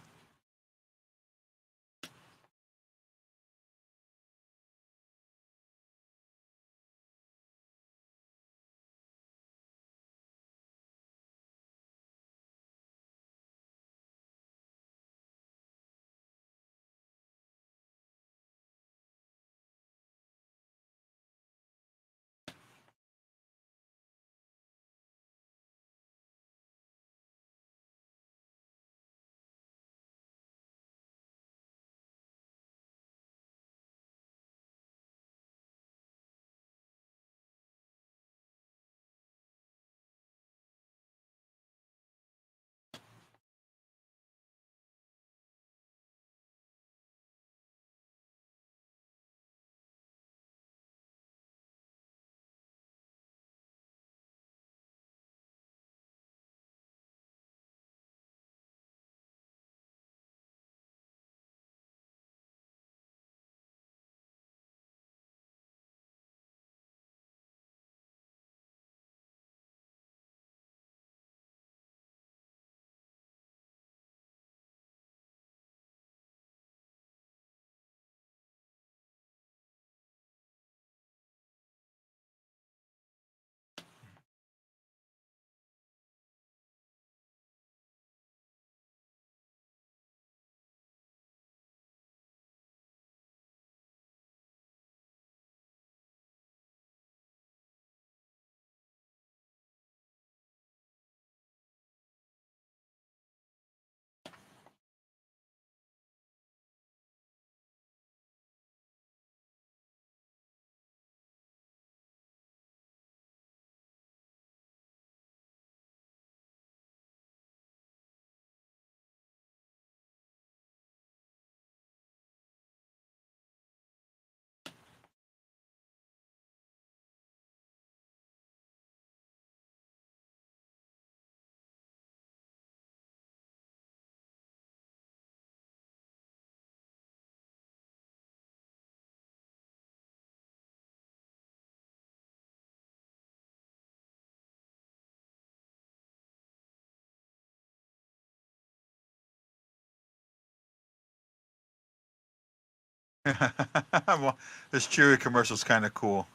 Well, this Chewy commercial is kind of cool.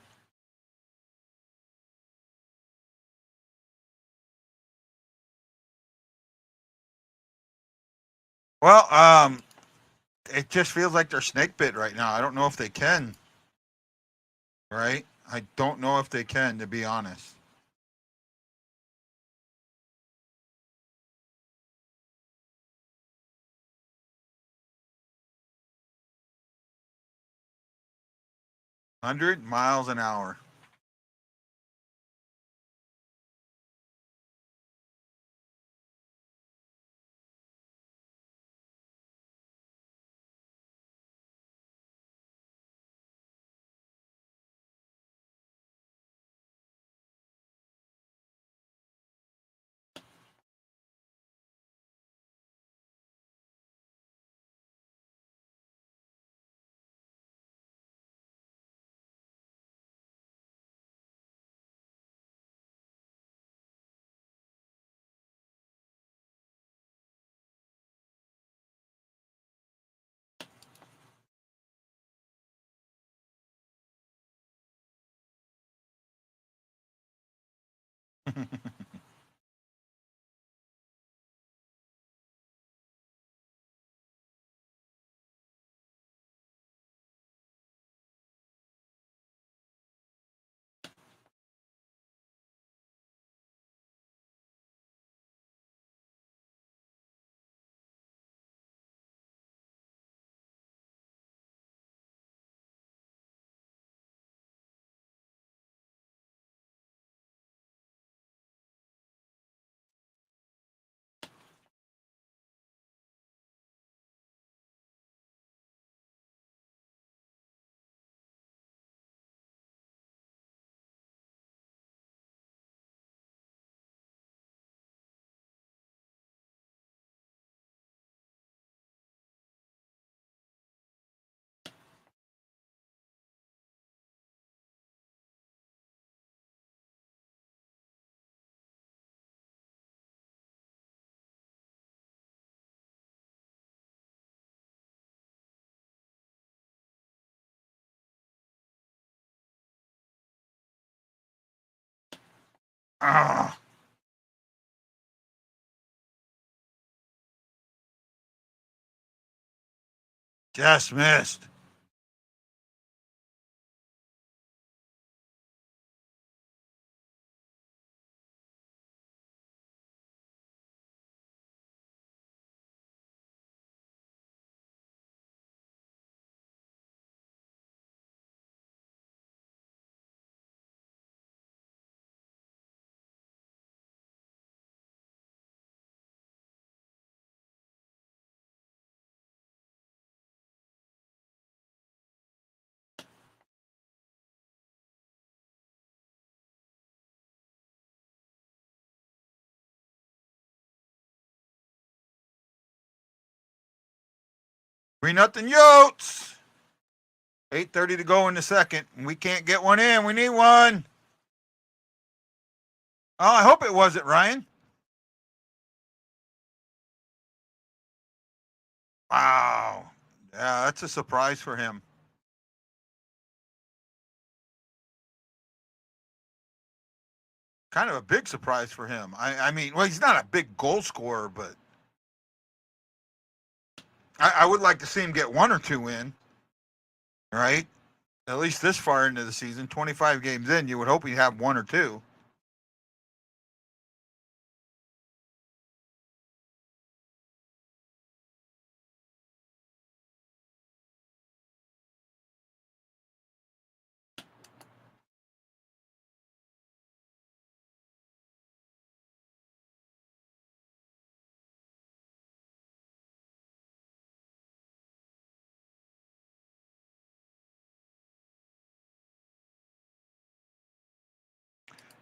Well, it just feels like they're snake bit right now. I don't know if they can. Right? I don't know if they can, to be honest. $100 mph. Ah. Just missed. Three nothing Yotes. 8:30 to go in the second. We can't get one in. We need one. Oh, I hope it wasn't Ryan. Wow. Yeah, that's a surprise for him. Kind of a big surprise for him. I mean, well, he's not a big goal scorer, but I would like to see him get one or two in. Right? At least this far into the season, 25 games in, you would hope he'd have one or two.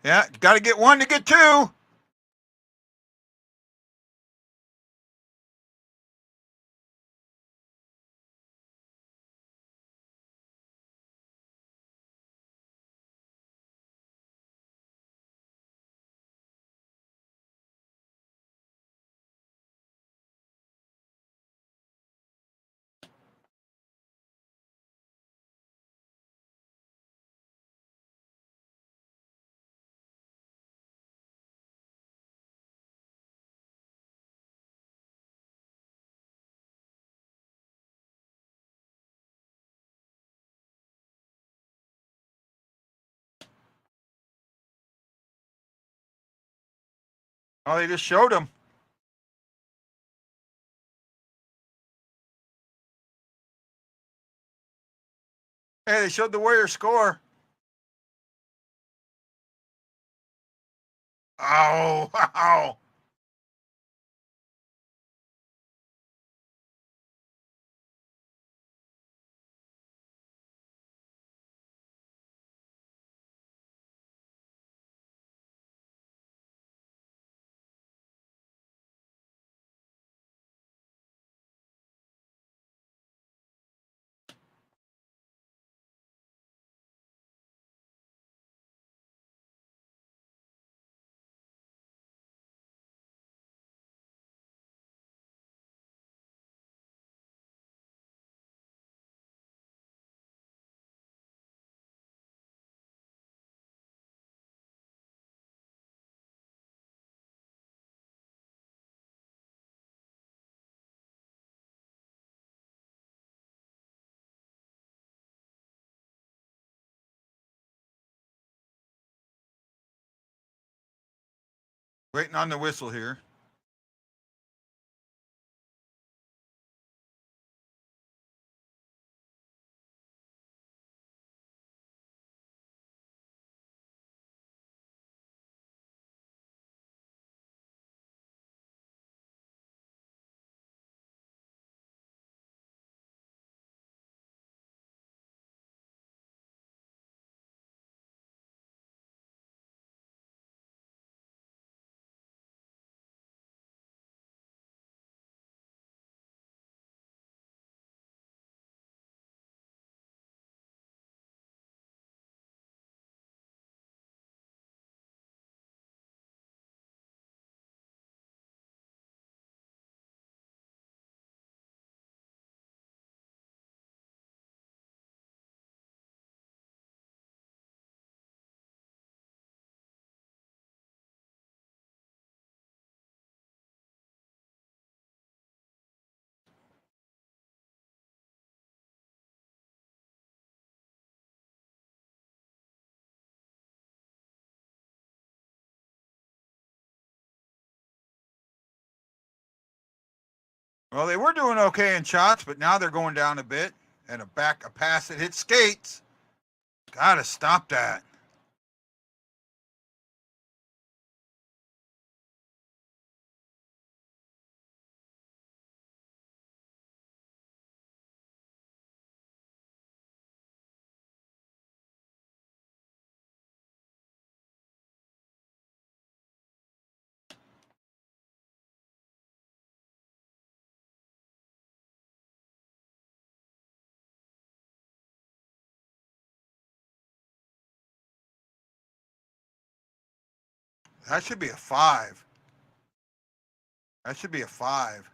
Yeah, got to get one to get two. Oh, they just showed him. Hey, they showed the Warriors score. Oh, wow. Waiting on the whistle here. Well, they were doing okay in shots, but now they're going down a bit. And a pass that hits skates. Gotta stop that. That should be a 5. That should be a 5.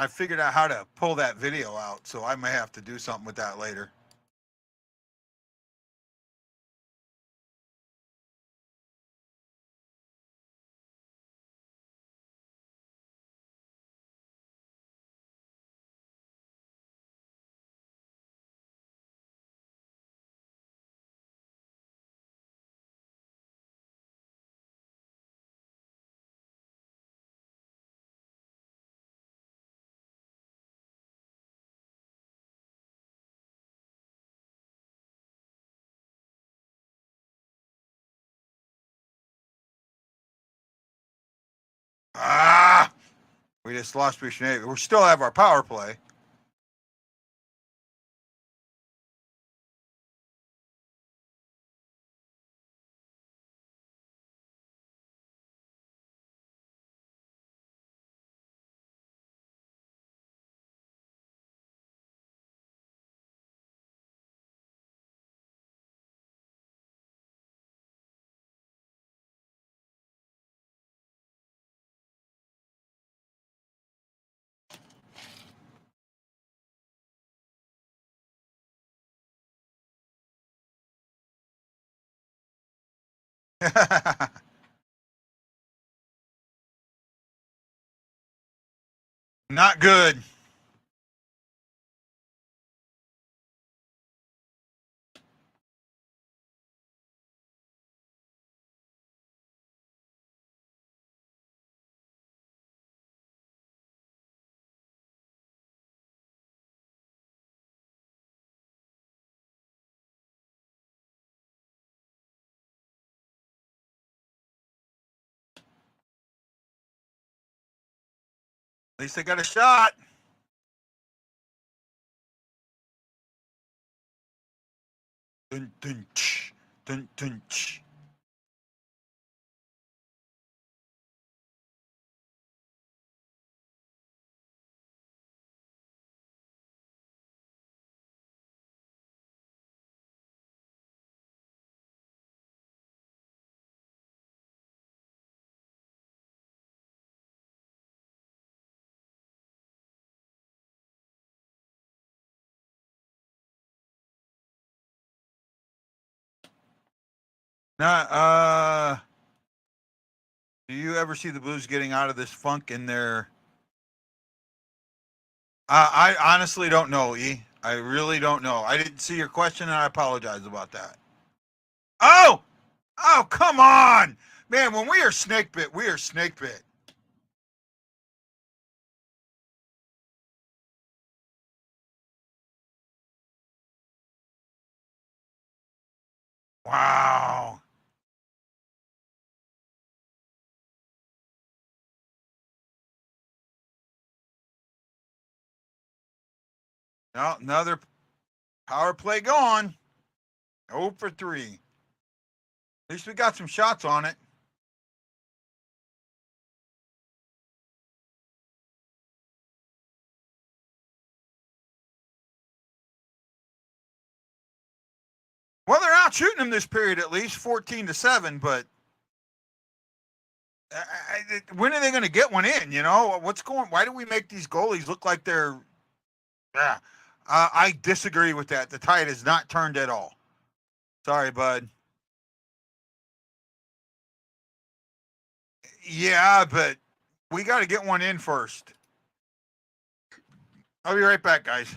I figured out how to pull that video out, so I may have to do something with that later. Ah! We just lost Neighbours. We still have our power play. Not good. At least they got a shot. Dun, dun, ch, dun, dun, ch. Now, do you ever see the Blues getting out of this funk in their? I honestly don't know, E. I really don't know. I didn't see your question, and I apologize about that. Oh, oh, come on, man! When we are snake bit, we are snake bit. Wow. No, another power play going. 0 for 3. At least we got some shots on it. Well, they're out shooting them this period at least 14-7, but when are they going to get one in? You know what's going? Why do we make these goalies look like they're? Yeah, I disagree with that. The tide has not turned at all. Sorry, bud. Yeah, but we got to get one in first. I'll be right back, guys.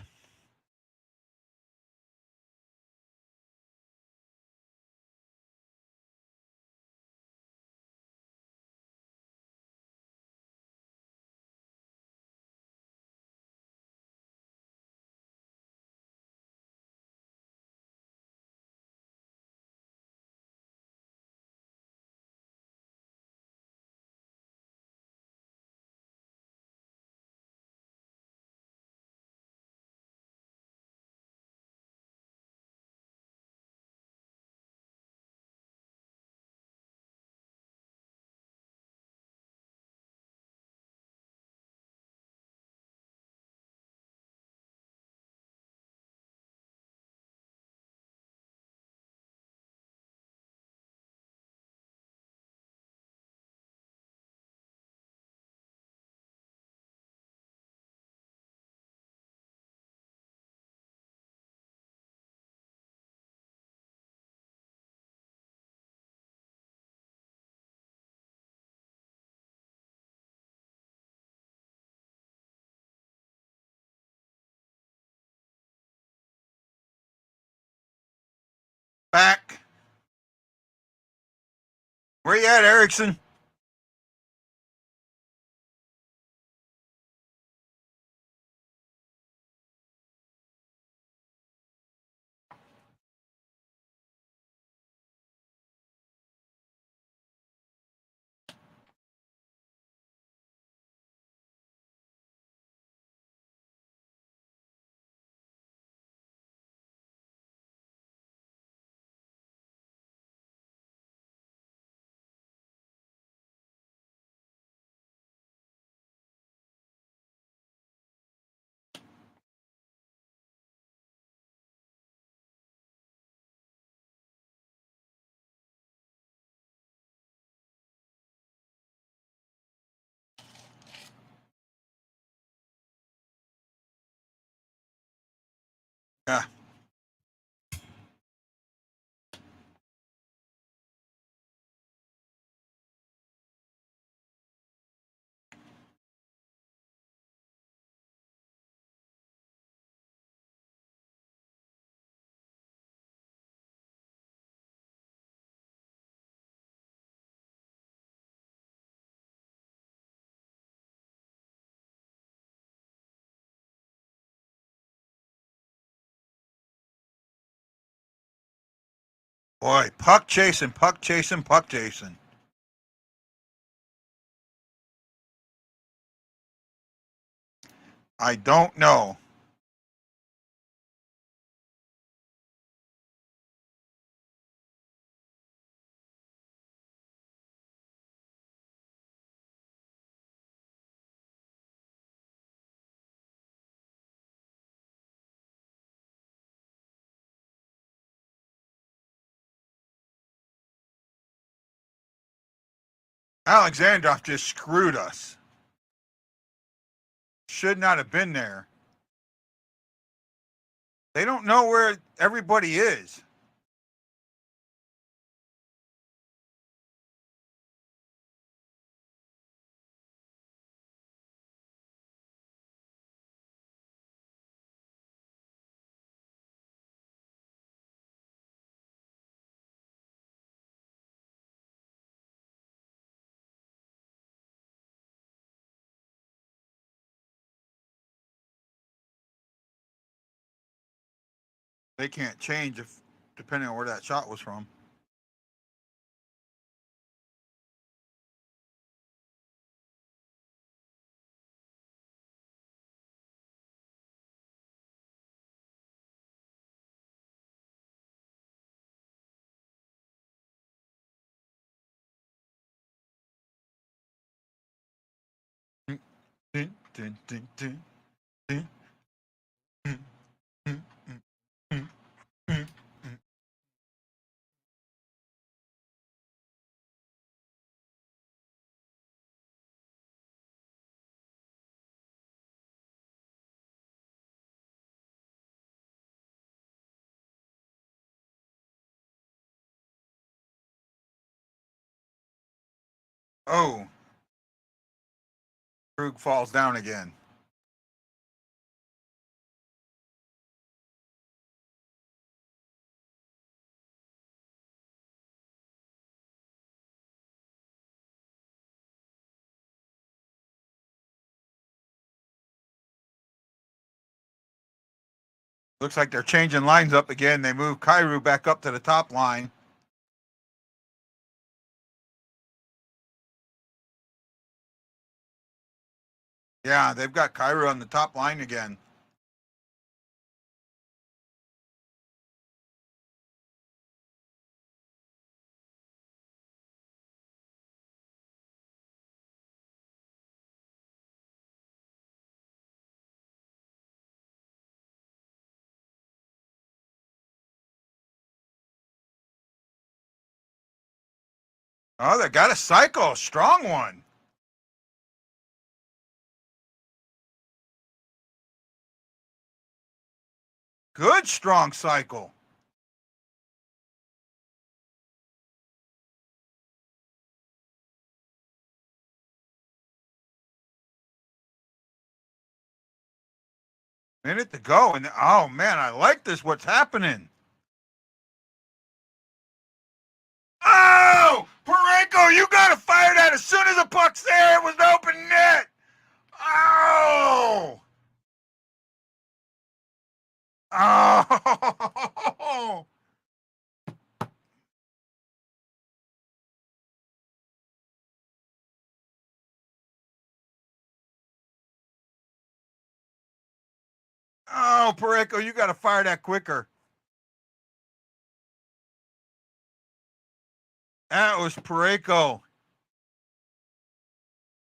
Back. Where you at, Erickson? Yeah. Boy, puck chasing, puck chasing, puck chasing. I don't know. Alexandrov just screwed us. Should not have been there. They don't know where everybody is. They can't change if depending on where that shot was from. Dun, dun, dun, dun, dun, dun, dun, dun, dun, dun. Oh, Krug falls down again. Looks like they're changing lines up again. They move Cairo back up to the top line. Yeah, they've got Cairo on the top line again. Oh, they got a cycle, strong one. Good strong cycle. Minute to go, and oh man, I like this. What's happening? Oh, Parenko, you gotta fire that as soon as the puck's there. It was an open net. Oh, oh. Oh, Parenko, you gotta fire that quicker. That was Pareko.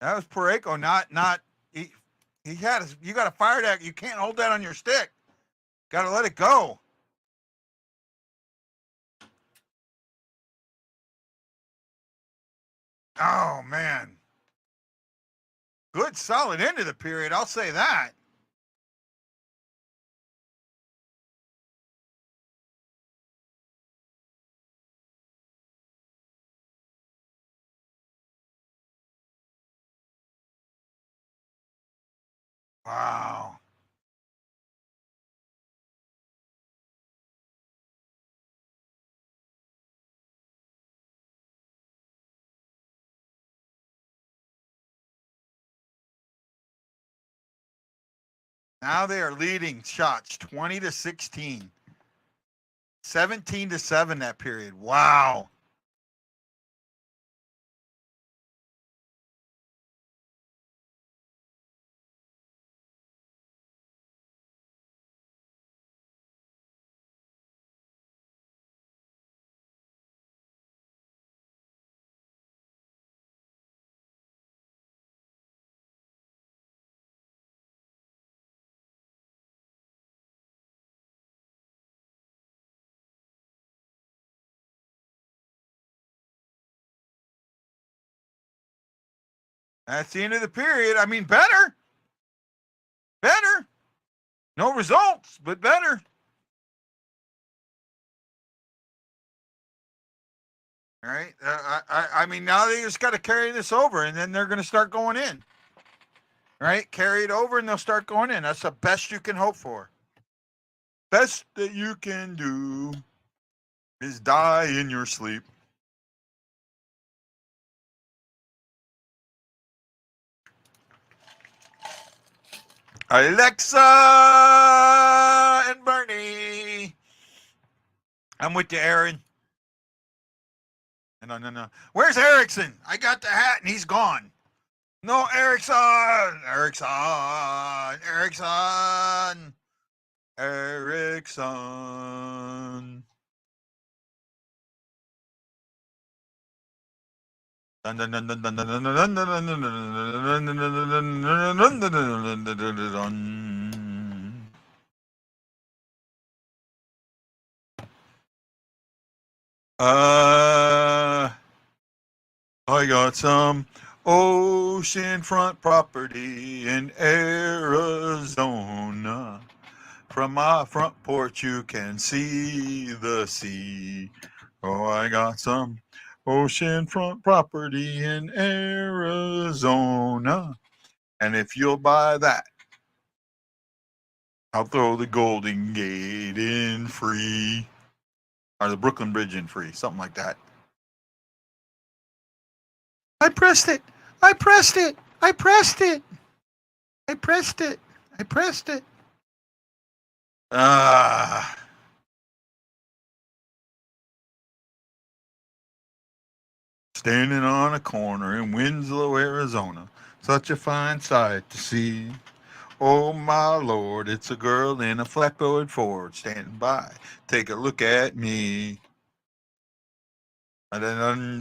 That was Pareko, not he had his, you gotta fire that. You can't hold that on your stick. Gotta let it go. Oh man. Good solid end of the period, I'll say that. Wow. Now they are leading shots 20-16. 17-7 that period. Wow. That's the end of the period. I mean, better. Better. No results, but better. All right. I mean, now they just got to carry this over, and then they're going to start going in. All right. Carry it over, and they'll start going in. That's the best you can hope for. Best that you can do is die in your sleep. Alexa and Bernie, I'm with you, Aaron. No. Where's Erickson? I got the hat and he's gone. No, Erickson. I got some oceanfront property in Arizona. From my front porch, you can see the sea. Oh, I got some oceanfront property in Arizona. And if you'll buy that, I'll throw the Golden Gate in free. Or the Brooklyn Bridge in free. Something like that. I pressed it. Standing on a corner in Winslow, Arizona. Such a fine sight to see. Oh, my Lord, it's a girl in a flat-board Ford standing by. Take a look at me. Ryan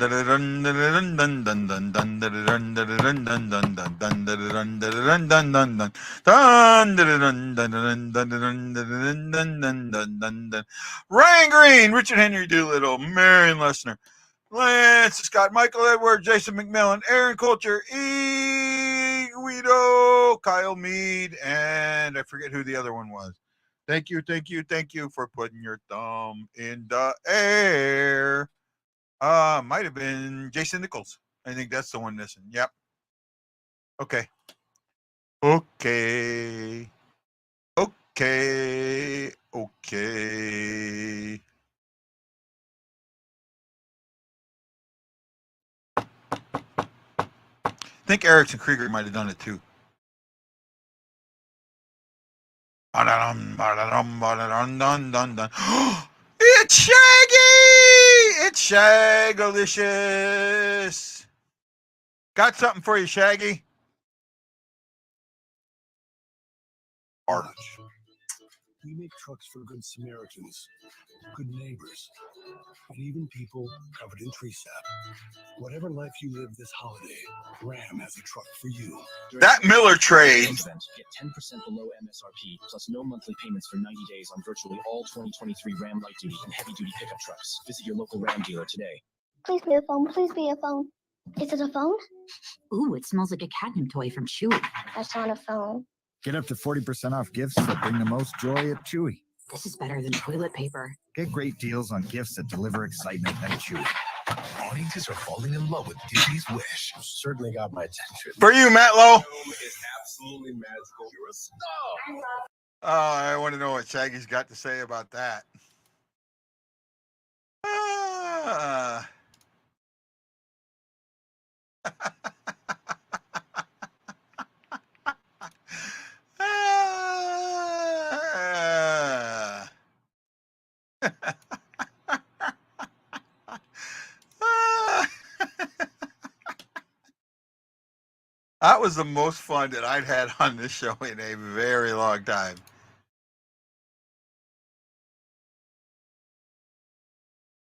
Green, Richard Henry Doolittle, Marion Lessner, Lance Scott, Michael Edwards, Jason McMillan, Aaron Coulter, Guido, Kyle Mead, and I forget who the other one was. Thank you for putting your thumb in the air. Might have been Jason Nichols. I think that's the one missing. Yep. Okay. I think Erickson Krieger might have done it too. It's Shaggy! It's Shagalicious. Got something for you, Shaggy. March. We make trucks for good Samaritans, good neighbors, and even people covered in tree sap. Whatever life you live this holiday, Ram has a truck for you. That Miller trade. Get 10% below MSRP, plus no monthly payments for 90 days on virtually all 2023 Ram light duty and heavy duty pickup trucks. Visit your local Ram dealer today. Please be a phone. Please be a phone. Is it a phone? Ooh, it smells like a catnip toy from Chewy. That's not a phone. Get up to 40% off gifts that bring the most joy at Chewy. This is better than toilet paper. Get great deals on gifts that deliver excitement at Chewy. Audiences are falling in love with Disney's Wish. Certainly got my attention. For you, Matt Lowe. It's absolutely magical. You're a star. I want to know what Shaggy's got to say about that. That was the most fun that I'd had on this show in a very long time.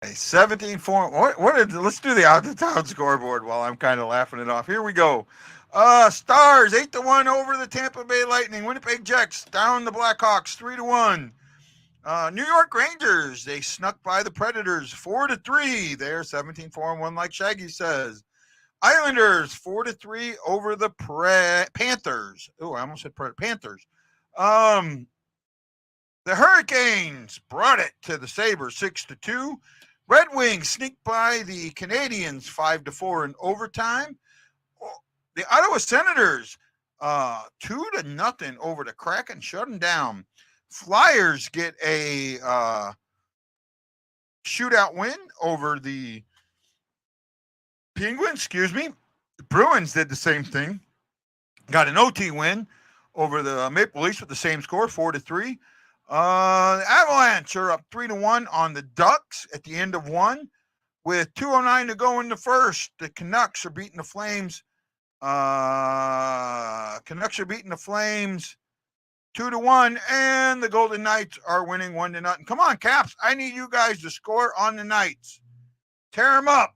A 17-4. Let's do the out of town scoreboard while I'm kind of laughing it off. Here we go. Stars 8-1 over the Tampa Bay Lightning. Winnipeg Jets down the Blackhawks 3-1. New York Rangers, they snuck by the Predators 4-3. They're 17-4-1, like Shaggy says. Islanders 4-3 over the Panthers. Oh, I almost said Panthers. The Hurricanes brought it to the Sabres 6-2. Red Wings sneaked by the Canadians 5-4 in overtime. The Ottawa Senators 2-0 over the Kraken, shut them down. Flyers get a shootout win over the Penguins, The Bruins did the same thing. Got an OT win over the Maple Leafs with the same score, 4-3. The Avalanche are up 3-1 on the Ducks at the end of one. With 2:09 to go in the first, the Canucks are beating the Flames. Canucks are beating the Flames 2-1, and the Golden Knights are winning 1-0. Come on, Caps! I need you guys to score on the Knights. Tear them up.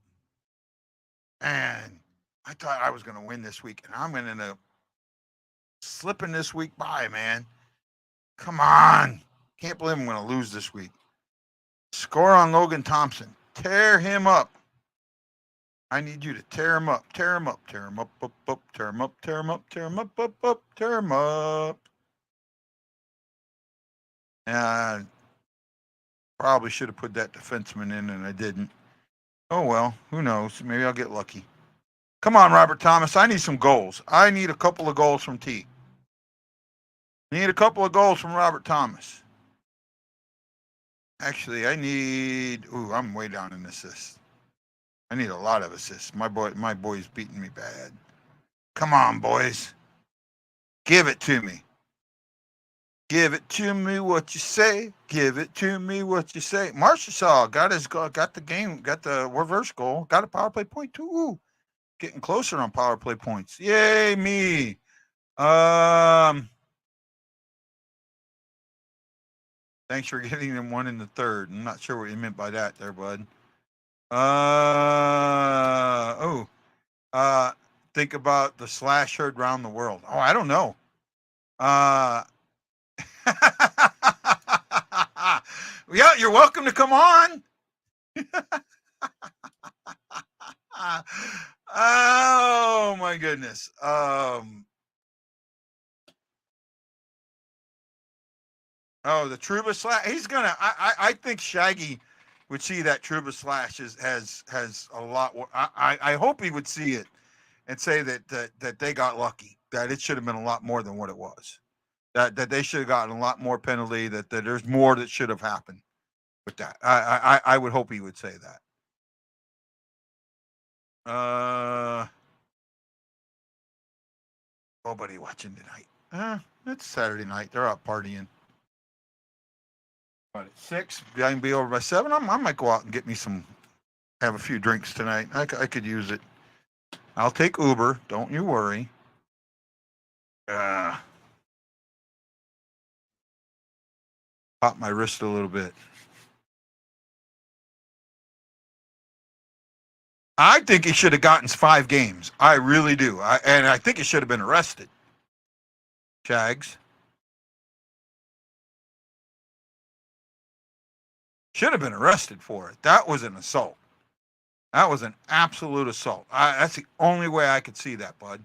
And I thought I was going to win this week, and I'm going to end up slipping this week by, man. Come on! Can't believe I'm going to lose this week. Score on Logan Thompson. Tear him up. I need you to tear him up, tear him up, tear him up, up, up, tear him up, tear him up, tear him up, up, up, tear him up. And probably should have put that defenseman in, and I didn't. Oh well, who knows? Maybe I'll get lucky. Come on, Robert Thomas. I need some goals. I need a couple of goals from T. Need a couple of goals from Robert Thomas. Actually, I need. Ooh, I'm way down in assists. I need a lot of assists. My boy's beating me bad. Come on, boys. Give it to me. Give it to me what you say. Give it to me what you say. Marchessault got the reverse goal. Got a power play point too. Ooh, getting closer on power play points. Yay, me. Thanks for getting them one in the third. I'm not sure what you meant by that there, bud. Think about the Slash heard around the world. Oh, I don't know. Yeah, you're welcome to come on. Oh my goodness. The Trouba Slash. He's gonna. I think Shaggy would see that Trouba Slash has a lot. I hope he would see it and say that they got lucky. That it should have been a lot more than what it was. That they should have gotten a lot more penalty. That there's more that should have happened with that. I would hope he would say that. Nobody watching tonight. It's Saturday night. They're out partying. But at 6, I can be over by 7. I might go out and get me have a few drinks tonight. I could use it. I'll take Uber. Don't you worry. Pop my wrist a little bit. I think he should have gotten 5 games. I really do. And I think he should have been arrested. Shags. Should have been arrested for it. That was an assault. That was an absolute assault. That's the only way I could see that, bud.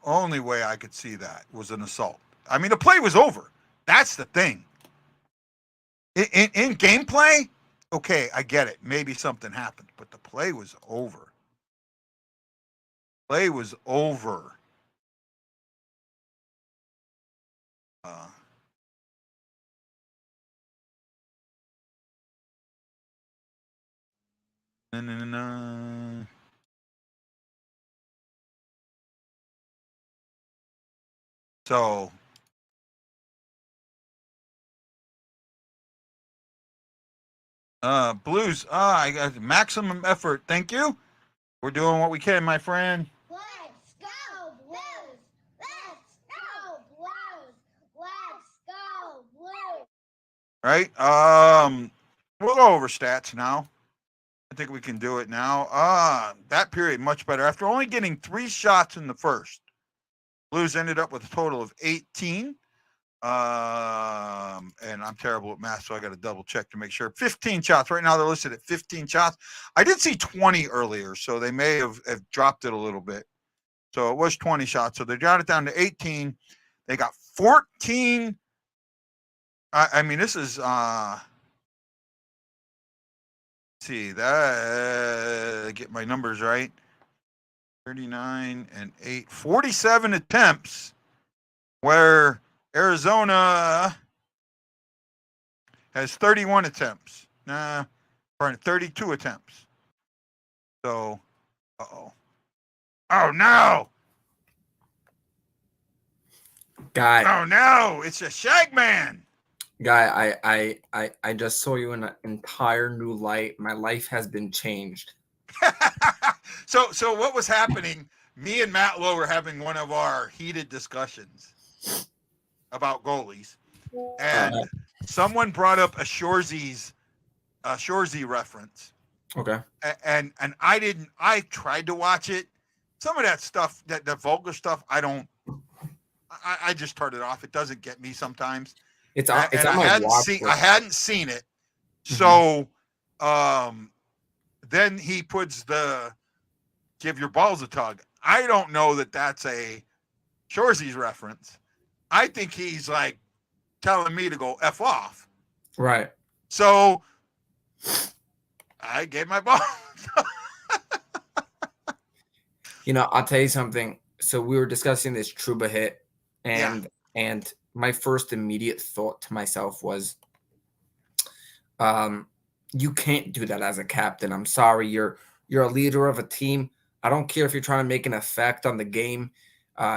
Only way I could see that was an assault. I mean, the play was over. That's the thing. In gameplay, okay, I get it. Maybe something happened, but the play was over. Play was over. So Blues, I got maximum effort. Thank you. We're doing what we can, my friend. Let's go, Blues! Let's go, Blues! Let's go, Blues! Right? We'll go over stats now. I think we can do it now. That period much better. After only getting 3 shots in the first, Blues ended up with a total of 18. And I'm terrible at math, so I got to double check to make sure. 15 shots. Right now they're listed at 15 shots. I did see 20 earlier, so they may have dropped it a little bit. So it was 20 shots. So they got it down to 18. They got 14. I mean, this is see that get my numbers right. 39 and 8, 47 attempts, where Arizona has 31 attempts. 32 attempts. So, oh no! Guy, Oh no, it's a Shagman. I just saw you in an entire new light. My life has been changed. So what was happening? Me and Matt Lowe were having one of our heated discussions about goalies, and someone brought up a Shorzy reference. Okay. And I tried to watch it. Some of that stuff, that vulgar stuff, I just turned it off. It doesn't get me sometimes. It's on I my watch list. hadn't seen it. So then he puts the give your balls a tug. I don't know that that's a Shorzy's reference. I think he's like telling me to go F off. Right. So I gave my ball. I'll tell you something. So we were discussing this Trouba hit, and my first immediate thought to myself was, you can't do that as a captain. I'm sorry. You're a leader of a team. I don't care if you're trying to make an effect on the game.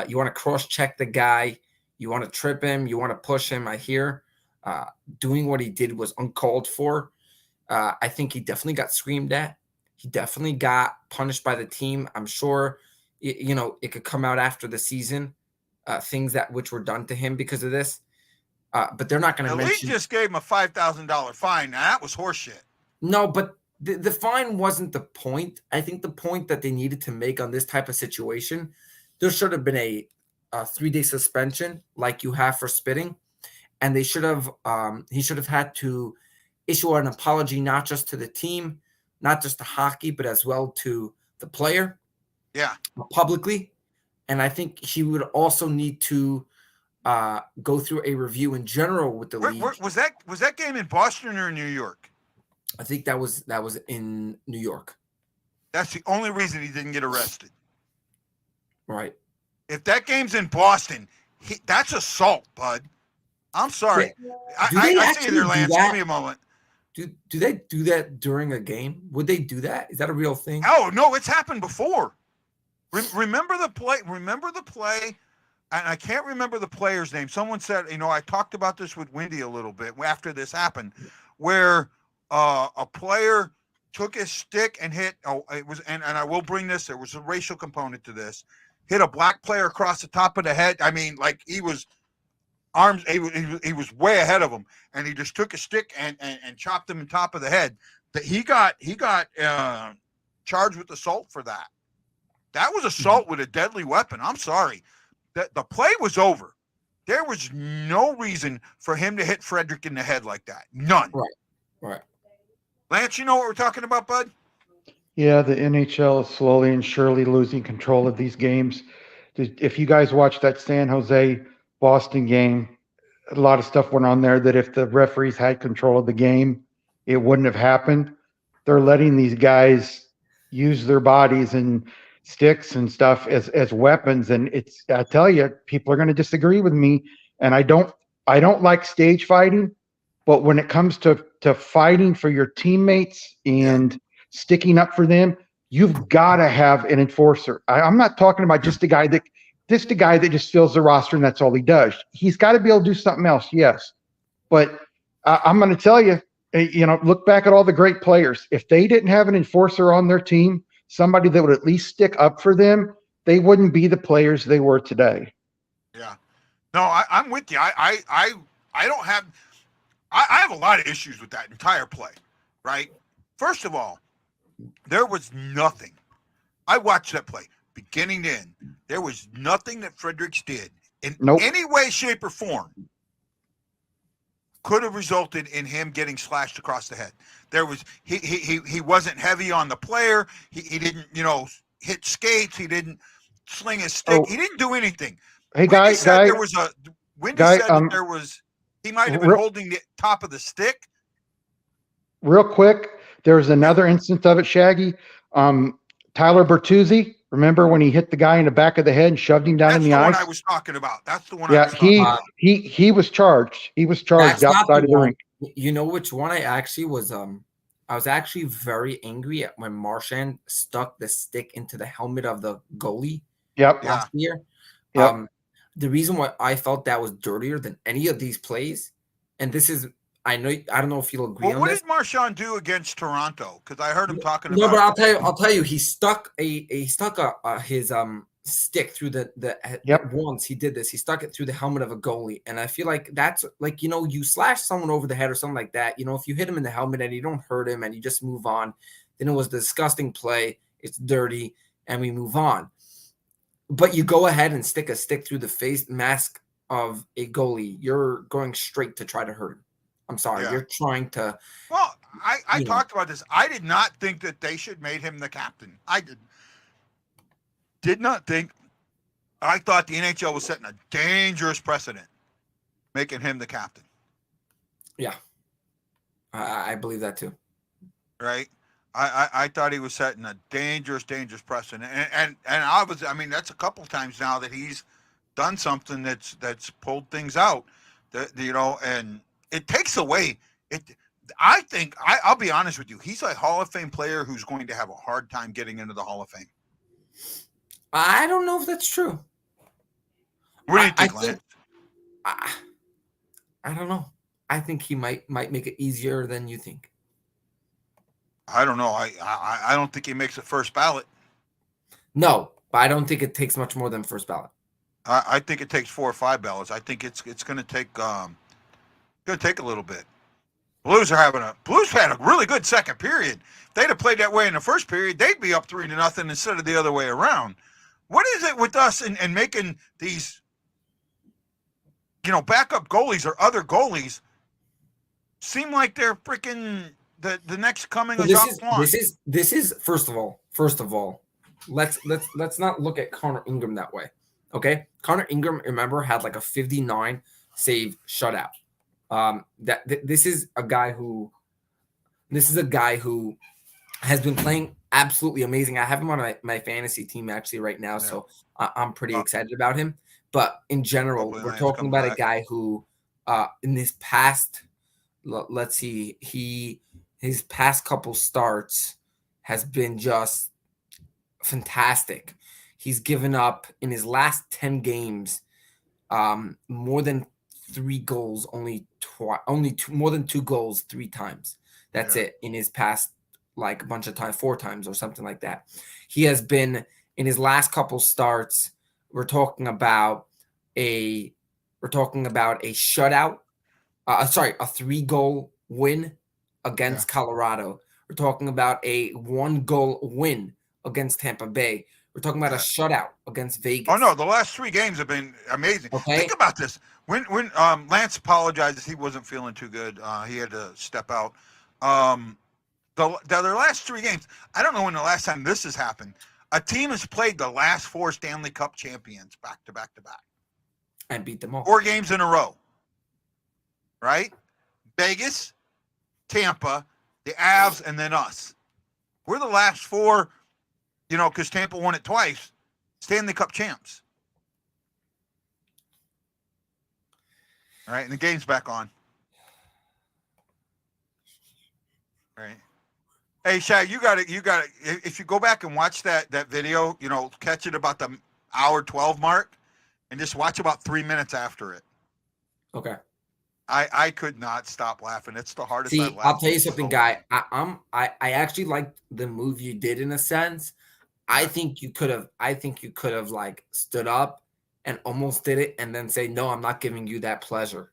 You want to cross-check the guy. You want to trip him. You want to push him. I hear doing what he did was uncalled for. I think he definitely got screamed at. He definitely got punished by the team. I'm sure, it could come out after the season, things which were done to him because of this. But they're not going to mention. The league just gave him a $5,000 fine. Now, that was horseshit. No, but the fine wasn't the point. I think the point that they needed to make on this type of situation, there should have been a 3-day suspension like you have for spitting, and they should have. He should have had to issue an apology, not just to the team, not just to hockey, but as well to the player. Yeah, publicly. And I think he would also need to go through a review in general with the league. Was that game in Boston or in New York? I think that was in New York. That's the only reason he didn't get arrested. Right. If that game's in Boston, that's assault, bud. I'm sorry. I see you there, Lance. Give me a moment. Do they do that during a game? Would they do that? Is that a real thing? Oh no, it's happened before. Remember the play, and I can't remember the player's name. Someone said, I talked about this with Wendy a little bit after this happened, where a player took his stick and hit. Oh, it was, and I will bring this. There was a racial component to this. Hit a black player across the top of the head. I mean, like he was arms. He was way ahead of him, and he just took a stick and chopped him on top of the head. That he got charged with assault for that. That was assault with a deadly weapon. I'm sorry. The play was over. There was no reason for him to hit Frederick in the head like that. None. Right. Lance, you know what we're talking about, bud? Yeah, the NHL is slowly and surely losing control of these games. If you guys watched that San Jose Boston game, a lot of stuff went on there that if the referees had control of the game, it wouldn't have happened. They're letting these guys use their bodies and sticks and stuff as weapons, and I tell you, people are going to disagree with me, and I don't like stage fighting, but when it comes to fighting for your teammates and sticking up for them, you've got to have an enforcer. I'm not talking about just a guy that just fills the roster and that's all he does. He's got to be able to do something else, yes, but I'm going to tell you, look back at all the great players. If they didn't have an enforcer on their team, somebody that would at least stick up for them, they wouldn't be the players they were today. Yeah. No, I'm with you. I don't have I have a lot of issues with that entire play, right? First of all, there was nothing. I watched that play beginning to end. There was nothing that Fredericks did in any way, shape, or form could have resulted in him getting slashed across the head. There was he wasn't heavy on the player. He didn't hit skates. He didn't sling his stick. He didn't do anything. Hey, Wendy said that there was he might have been holding the top of the stick. Real quick, there was another instance of it, Shaggy. Tyler Bertuzzi, remember when he hit the guy in the back of the head and shoved him down in the ice? That's the one I was talking about. That's the one I was talking about. He was charged. He was charged outside of the rink. You know which one I actually was I was actually very angry at when Marchand stuck the stick into the helmet of the goalie last year. the reason why I felt that was dirtier than any of these plays, and this is, I don't know if you'll agree Well, on what this. did Marshawn do against Toronto? Because I heard him talking No, about. but I'll tell you, he stuck his stick through Yep. once he did this, he stuck it through the helmet of a goalie, and I feel like that's like, you slash someone over the head or something like that. If you hit him in the helmet and you don't hurt him and you just move on, then it was a disgusting play. It's dirty, and we move on. But you go ahead and stick a stick through the face mask of a goalie, you're going straight to try to hurt him. I'm sorry, Yeah. you're trying to. Well, I talked about this. I did not think that they should made him the captain. I did not think. I thought the NHL was setting a dangerous precedent, making him the captain. Yeah, I believe that too. Right. I thought he was setting a dangerous precedent, and I mean, that's a couple times now that he's done something that's pulled things out, and it takes away it. I think I'll be honest with you. He's a Hall of Fame player who's going to have a hard time getting into the Hall of Fame. I don't know if that's true. What do you think, Lance? I don't know. I think he might make it easier than you think. I don't know. I don't think he makes it first ballot. No, but I don't think it takes much more than first ballot. I think it takes 4 or 5 ballots. I think it's going to take a little bit. Blues had a really good second period. If they'd have played that way in the first period, they'd be up 3-0 instead of the other way around. What is it with us and making these, backup goalies or other goalies seem like they're freaking the next coming of Jacques Vaughn? This is first of all, let's not look at Connor Ingram that way. Okay, Connor Ingram, remember, had like a 59 save shutout. This is a guy who has been playing absolutely amazing. I have him on my fantasy team actually right now, so I'm pretty excited about him. But in general, we're talking about a guy who, in this past, let's see, his past couple starts has been just fantastic. He's given up in his last 10 games more than 3 goals, more than 2 goals 3 times. That's it in his past, like a bunch of time, 4 times or something like that. He has been in his last couple starts. We're talking about a shutout. A 3-goal win against Colorado. We're talking about a 1-goal win against Tampa Bay. We're talking about a shutout against Vegas. Oh no, the last 3 games have been amazing. Okay. Think about this. When Lance apologizes, he wasn't feeling too good. He had to step out. The other last 3 games, I don't know when the last time this has happened. A team has played the last 4 Stanley Cup champions back to back to back. And beat them all. 4 games in a row. Right? Vegas, Tampa, the Avs, and then us. We're the last 4, because Tampa won it twice, Stanley Cup champs. All right, and the game's back on. All right. Hey, Shaq, you got to. If you go back and watch that video, catch it about the hour 12 mark, and just watch about 3 minutes after it. Okay. I could not stop laughing. It's the hardest I've laughed. I'll tell you something, Guy. I actually liked the move you did in a sense. I think you could have like stood up and almost did it and then say, no, I'm not giving you that pleasure.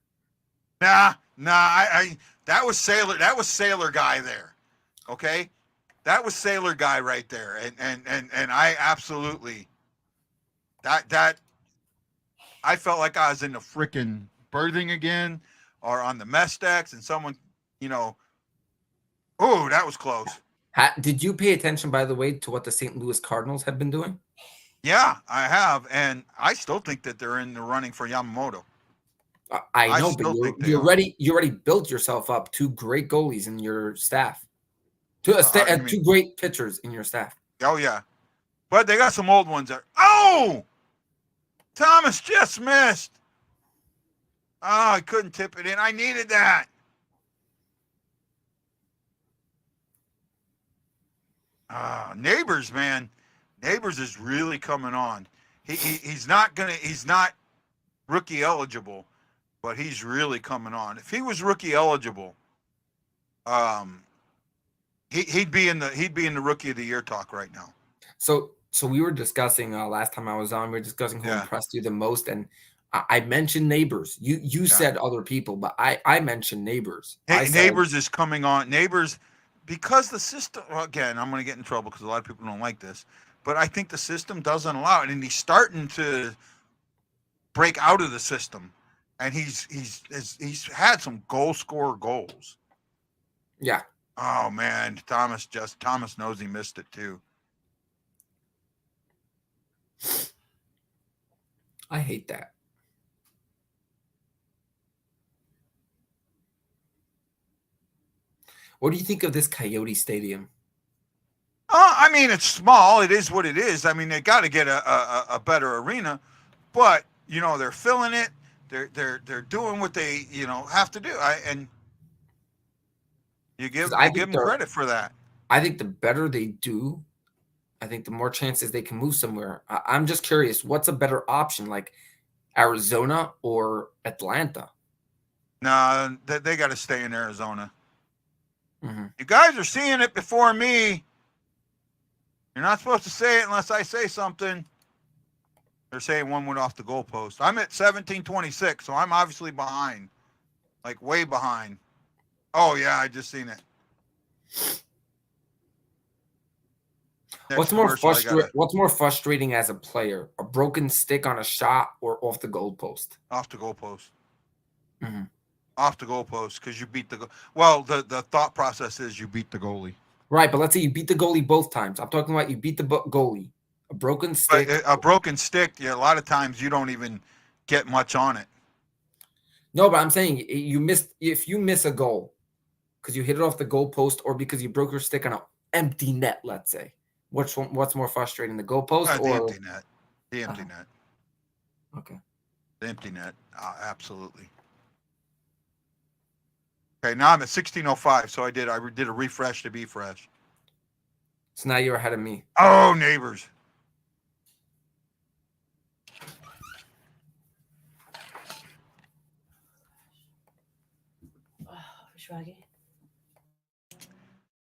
Nah. That was Sailor Guy there. Okay? That was Sailor Guy right there. And I absolutely that I felt like I was in the freaking berthing again or on the mess decks and someone, oh, that was close. Did you pay attention, by the way, to what the St. Louis Cardinals have been doing? Yeah, I have, and I still think that they're in the running for Yamamoto. I know, but you already built yourself up 2 great goalies in your staff, 2 great pitchers in your staff. Oh yeah, but they got some old ones there. Oh, Thomas just missed. Oh, I couldn't tip it in. I needed that. Neighbours, man. Neighbours is really coming on. He's not rookie eligible, but he's really coming on. If he was rookie eligible, he'd be in the rookie of the year talk right now. So we were discussing last time I was on. We were discussing who impressed you the most, and I mentioned Neighbours. You said other people, but I mentioned Neighbours. Neighbours is coming on. Neighbours, because the system. Again, I'm going to get in trouble because a lot of people don't like this, but I think the system doesn't allow it, and he's starting to break out of the system, and he's had some goal scorer goals. Yeah. Oh man, Thomas knows he missed it too. I hate that. What do you think of this Coyote Stadium? I mean, it's small. It is what it is. I mean, they got to get a better arena, but you know they're filling it. They're doing what they have to do. And you give them credit for that. I think the better they do, I think the more chances they can move somewhere. I'm just curious, what's a better option, like Arizona or Atlanta? No, they got to stay in Arizona. Mm-hmm. You guys are seeing it before me. You're not supposed to say it unless I say something. They're saying one went off the goalpost. I'm at 17:26, so I'm obviously behind, like way behind. Oh yeah, I just seen it. What's more frustrating as a player? A broken stick on a shot or off the goalpost? Off the goalpost. Mm-hmm. Off the goalpost because you beat the well. The thought process is you beat the goalie. Right, but let's say you beat the goalie both times. I'm talking about you beat the goalie. A broken stick. But a broken stick. Yeah, a lot of times you don't even get much on it. No, but I'm saying if you miss a goal because you hit it off the goalpost or because you broke your stick on an empty net, let's say. What's more frustrating, the goalpost or the empty net? The empty net. Okay. The empty net. Absolutely. Okay, now I'm at 16:05, so I did a refresh to be fresh. So now you're ahead of me. Oh, Neighbours.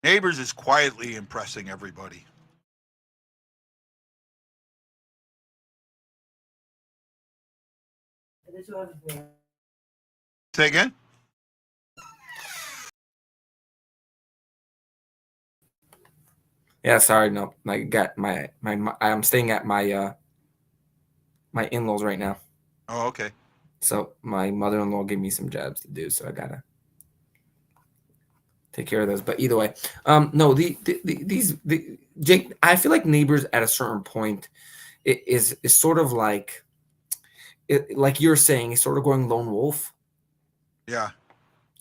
Neighbours is quietly impressing everybody. Say again? Yeah, sorry, no. I got my I'm staying at my my in-laws right now. Oh, okay. So my mother-in-law gave me some jobs to do, so I gotta take care of those. But either way, no, Jake, I feel like Neighbours at a certain point is sort of like you're saying, is sort of going lone wolf. Yeah.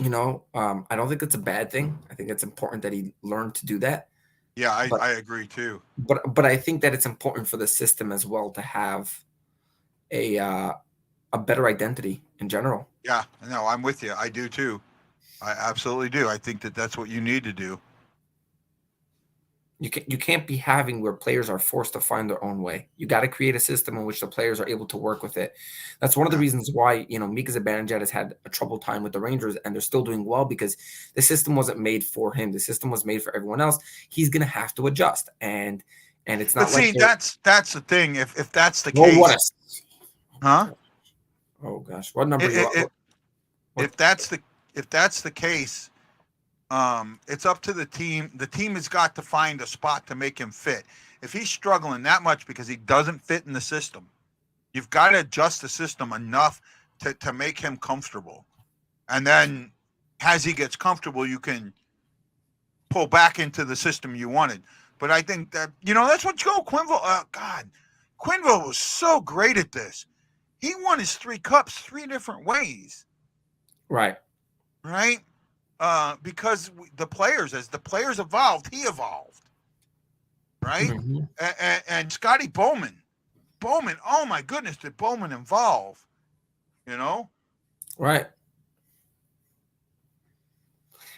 I don't think it's a bad thing. I think it's important that he learned to do that. Yeah, I agree too. But I think that it's important for the system as well to have a better identity in general. Yeah, no, I'm with you. I do too. I absolutely do. I think that's what you need to do. You can't be having where players are forced to find their own way. You got to create a system in which the players are able to work with it. That's one of the reasons why Mika Zibanejad has had a trouble time with the Rangers, and they're still doing well because the system wasn't made for him. The system was made for everyone else. He's gonna have to adjust, and it's not. But see, that's the thing. If that's the case, huh? Oh gosh, what number? If that's the case. It's up to the team. The team has got to find a spot to make him fit. If he's struggling that much because he doesn't fit in the system, you've got to adjust the system enough to make him comfortable. And then as he gets comfortable, you can pull back into the system you wanted. But I think that, that's what Joe Quenneville, Quenneville was so great at this. He won his 3 cups 3 different ways. Right. Right? Because as the players evolved, he evolved, right? Mm-hmm. And Scotty Bowman, oh my goodness, did Bowman evolve? Right.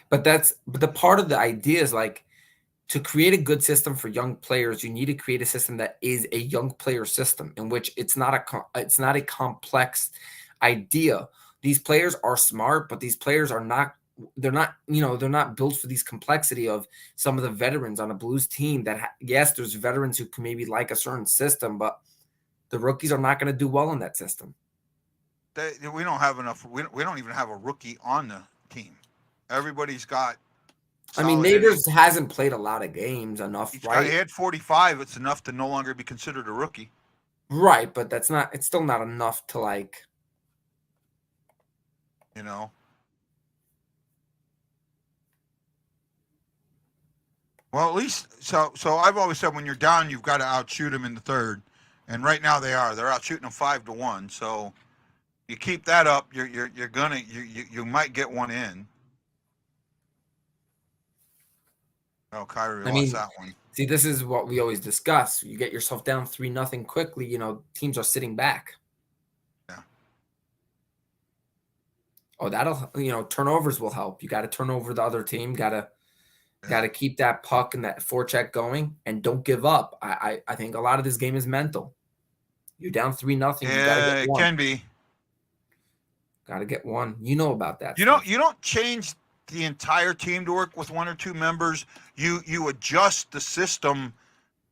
But the part of the idea is like to create a good system for young players, you need to create a system that is a young player system in which it's not a complex idea. These players are smart, but these players are not. They're not built for these complexity of some of the veterans on a Blues team. Yes, there's veterans who can maybe like a certain system, but the rookies are not going to do well in that system. We don't have enough. We don't even have a rookie on the team. Everybody's got. I mean, Neighbours hasn't played a lot of games enough, right? He had 45. It's enough to no longer be considered a rookie. Right, but it's still not enough to like. You know. Well, at least so I've always said when you're down, you've got to outshoot them in the third, and right now they are. They're outshooting them 5-1. So you keep that up, you might get one in. Oh, Kyrie lost that one. See, this is what we always discuss. You get yourself down 3-0 quickly, teams are sitting back. Yeah. Oh, that'll turnovers will help. You got to turn over the other team. Got to keep that puck and that forecheck going, and don't give up. I think a lot of this game is mental. You're down 3-0. Yeah, it can be. Got to get one. You know about that. You don't change the entire team to work with one or two members. You adjust the system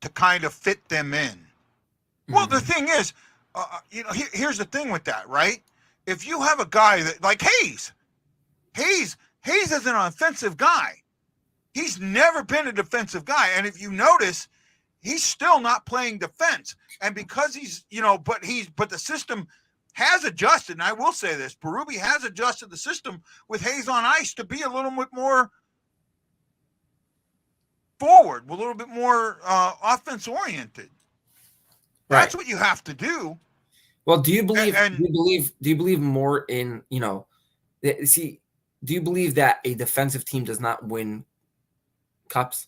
to kind of fit them in. Mm-hmm. Well, the thing is, here's the thing with that, right? If you have a guy that like Hayes is an offensive guy. He's never been a defensive guy, and if you notice, he's still not playing defense. And because he's, but the system has adjusted, and I will say this, Berube has adjusted the system with Hayes on ice to be a little bit more forward, a little bit more offense oriented. Right. That's what you have to do. Well, do you believe do you believe more in, do you believe that a defensive team does not win cups?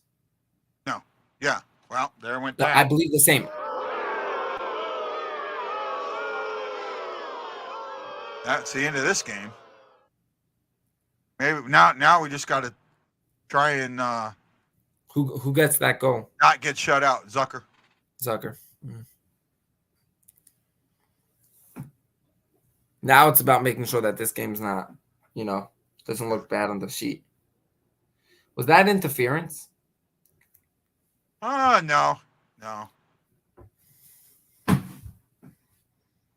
No. Yeah. Well, there went that. I believe the same. That's the end of this game. Maybe now we just got to try and who gets that goal? Not get shut out. Zucker. Mm-hmm. Now it's about making sure that this game's not, doesn't look bad on the sheet. Was that interference? No.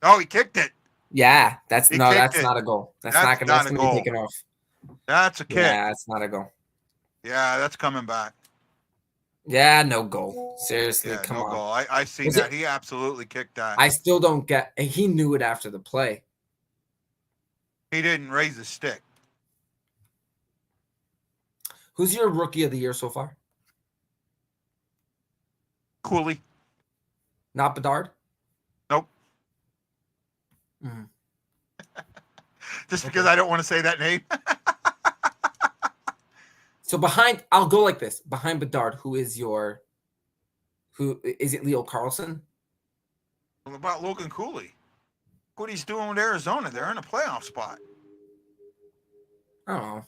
Oh, he kicked it. Yeah, that's not a goal. That's not going to be taken off. That's a kick. Yeah, that's not a goal. Yeah, that's coming back. Yeah, no goal. Seriously, come on. Goal. I seen that. He absolutely kicked that. I still don't get. He knew it after the play. He didn't raise the stick. Who's your rookie of the year so far? Cooley. Not Bedard? Nope. Mm-hmm. Just because I don't want to say that name. So I'll go like this. Behind Bedard, who is it Leo Carlson? What about Logan Cooley? What he's doing with Arizona. They're in a playoff spot. I don't know.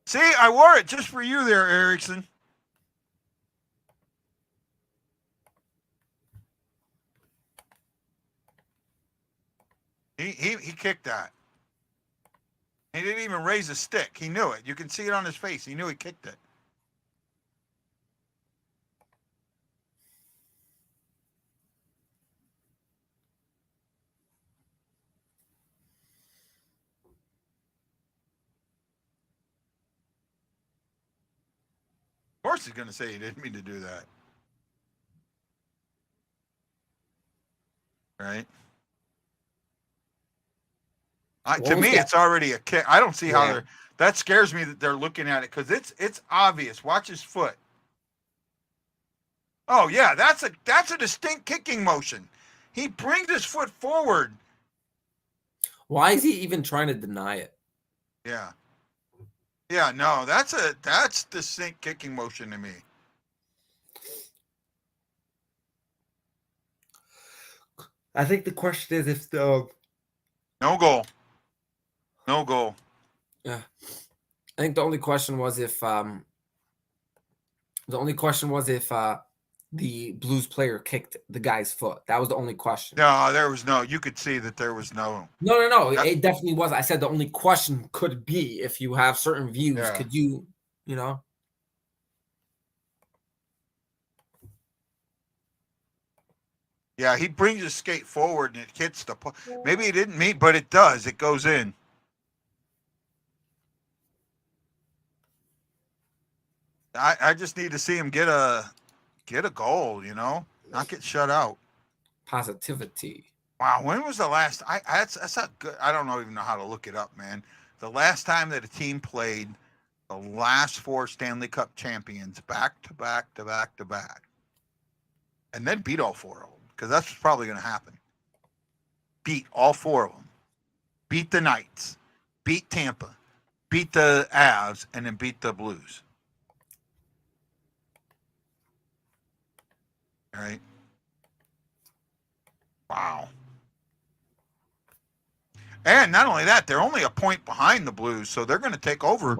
See, I wore it just for you there, Erickson. He kicked that. He didn't even raise a stick. He knew it. You can see it on his face. He knew he kicked it. Of course he's going to say he didn't mean to do that. Right? To me, it's already a kick. I don't see how that scares me that they're looking at it because it's obvious. Watch his foot. Oh yeah, that's a distinct kicking motion. He brings his foot forward. Why is he even trying to deny it? Yeah. Yeah, no, that's distinct kicking motion to me. I think the question is if the no goal. Yeah, I think the only question was if The only question was if the Blues player kicked the guy's foot. That was the only question. No, there was no. You could see that there was no. No. It definitely was. I said the only question could be if you have certain views, Yeah. could you, you know? Yeah, he brings his skate forward and it hits the. Maybe he didn't meet, but it does. It goes in. I just need to see him get a goal. You know, not get shut out. Positivity. Wow, when was the last? That's not good. I don't even know how to look it up, man. The last time that a team played the last 4 Stanley Cup champions back to back to back to back, and then beat all 4 of them, because that's what's probably going to happen. Beat all 4 of them. Beat the Knights. Beat Tampa. Beat the Avs, and then beat the Blues. All right. Wow. And not only that, they're only a point behind the Blues, so they're going to take over in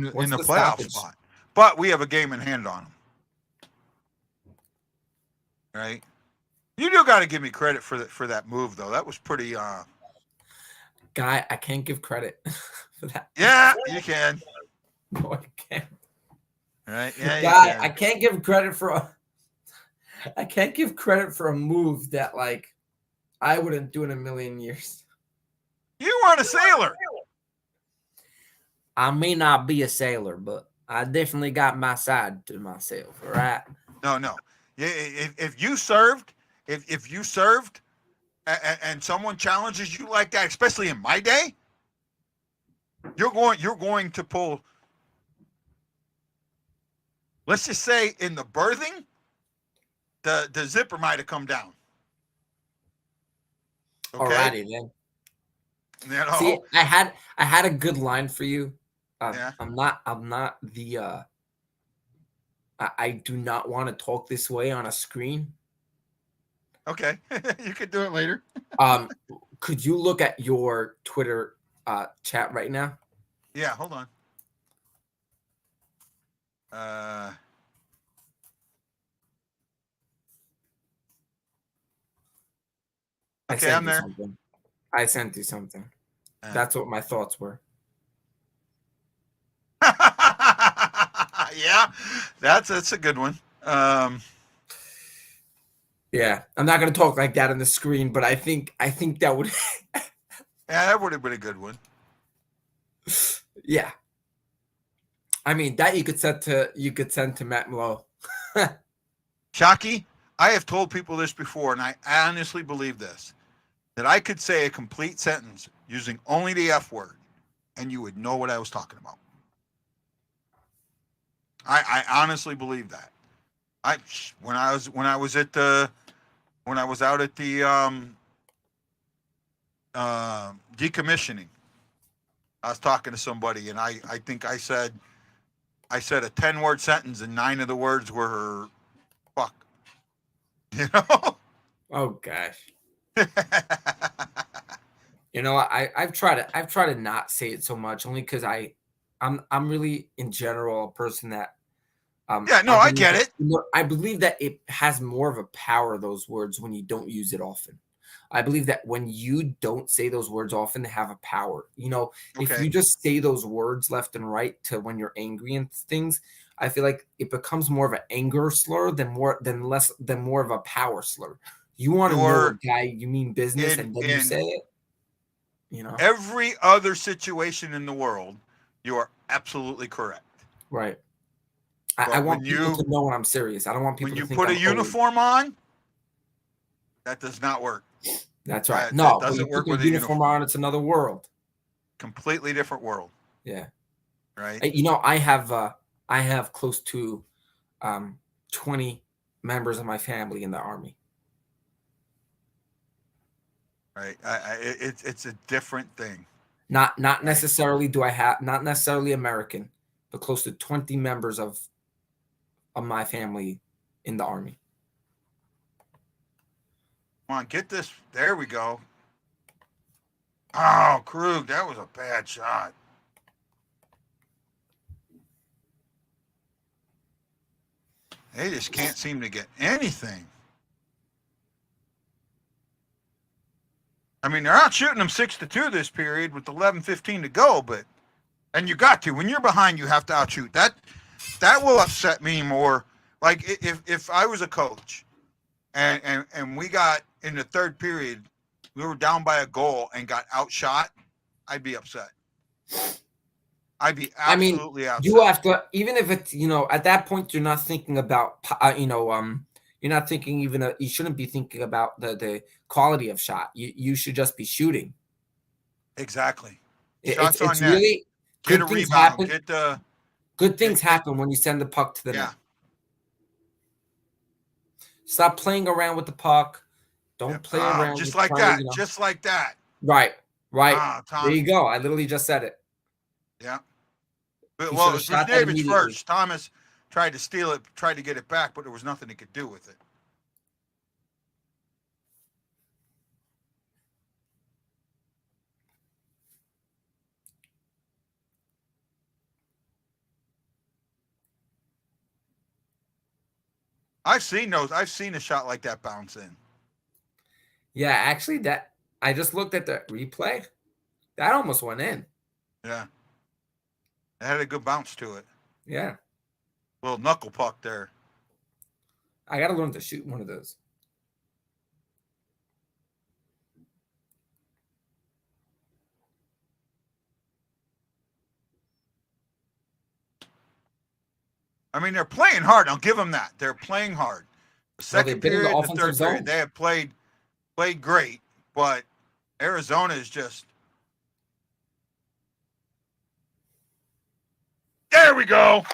the playoff stoppage? spot. But we have a game in hand on them. Right? You do got to give me credit for that move, though. That was pretty. Guy, I can't give credit for that. Yeah, you can. No, I can't. Right? Yeah, Guy, you can. I can't give credit for. I can't give credit for a move that like I wouldn't do in a million years. You weren't a sailor. I may not be a sailor, but I definitely got my side to myself. All right. No. Yeah, if you served, if you served, and someone challenges you like that, especially in my day, you're going to pull. Let's just say in the berthing, the zipper might have come down. Okay? Alrighty then. You know? See, I had a good line for you. Yeah. I'm not the. I do not want to talk this way on a screen. Okay, you could do it later. Could you look at your Twitter chat right now? Yeah, hold on. Okay, I'm there. I sent you something. That's what my thoughts were. Yeah, that's a good one. Yeah, I'm not gonna talk like that on the screen, but I think that would. Yeah, that would have been a good one. Yeah. I mean, that you could send to Matt Moreau. Shockey, I have told people this before, and I honestly believe this, that I could say a complete sentence using only the F word, and you would know what I was talking about. I honestly believe that. When I was out at the decommissioning, I was talking to somebody, and I think I said a 10-word sentence, and 9 of the words were fuck. You know? Oh gosh. You know, I've tried to not say it so much, only because I'm really in general a person that I get it. I believe that it has more of a power, those words, when you don't use it often. I believe that when you don't say those words often, they have a power. You know, if you just say those words left and right to when you're angry and things, I feel like it becomes more of an anger slur than more of a power slur. You want to know a guy, you mean business, and then you say it. You know, every other situation in the world, you are absolutely correct. Right. I want people to know when I'm serious. I don't want people to think when you put a uniform on, that does not work. That's right. That doesn't work with a uniform on. It's another world. Completely different world. Yeah. Right. You know, I have close to 20 members of my family in the Army. Right. It's a different thing. Not necessarily not necessarily American, but close to 20 members of my family in the Army. Come on, get this. There we go. Oh, Krug, that was a bad shot. They just can't seem to get anything. I mean, they're out shooting them 6-2 this period with 11:15 to go, and you got to. When you're behind, you have to outshoot. That will upset me more. Like if I was a coach and we got in the third period, we were down by a goal and got outshot, I'd be upset. I'd be absolutely upset. You have to, even if it's, at that point, you're not thinking about, you're not thinking even, you shouldn't be thinking about the quality of shot. You should just be shooting. Exactly. Shots on it's net. Really get good a things rebound. happen. Good things happen when you send the puck to the net. Stop playing around with the puck. Don't play around. Just like that. Just like that. Right. There you go. I literally just said it. Yeah. But, well, it was Neighbours first. Thomas tried to steal it, tried to get it back, but there was nothing he could do with it. I've seen a shot like that bounce in. Yeah, actually, I just looked at the replay. That almost went in. Yeah. It had a good bounce to it. Yeah. Little knuckle puck there. I got to learn to shoot one of those. I mean, they're playing hard. I'll give them that. They're playing hard. The second period, the third period, they have played great, but Arizona is just. There we go.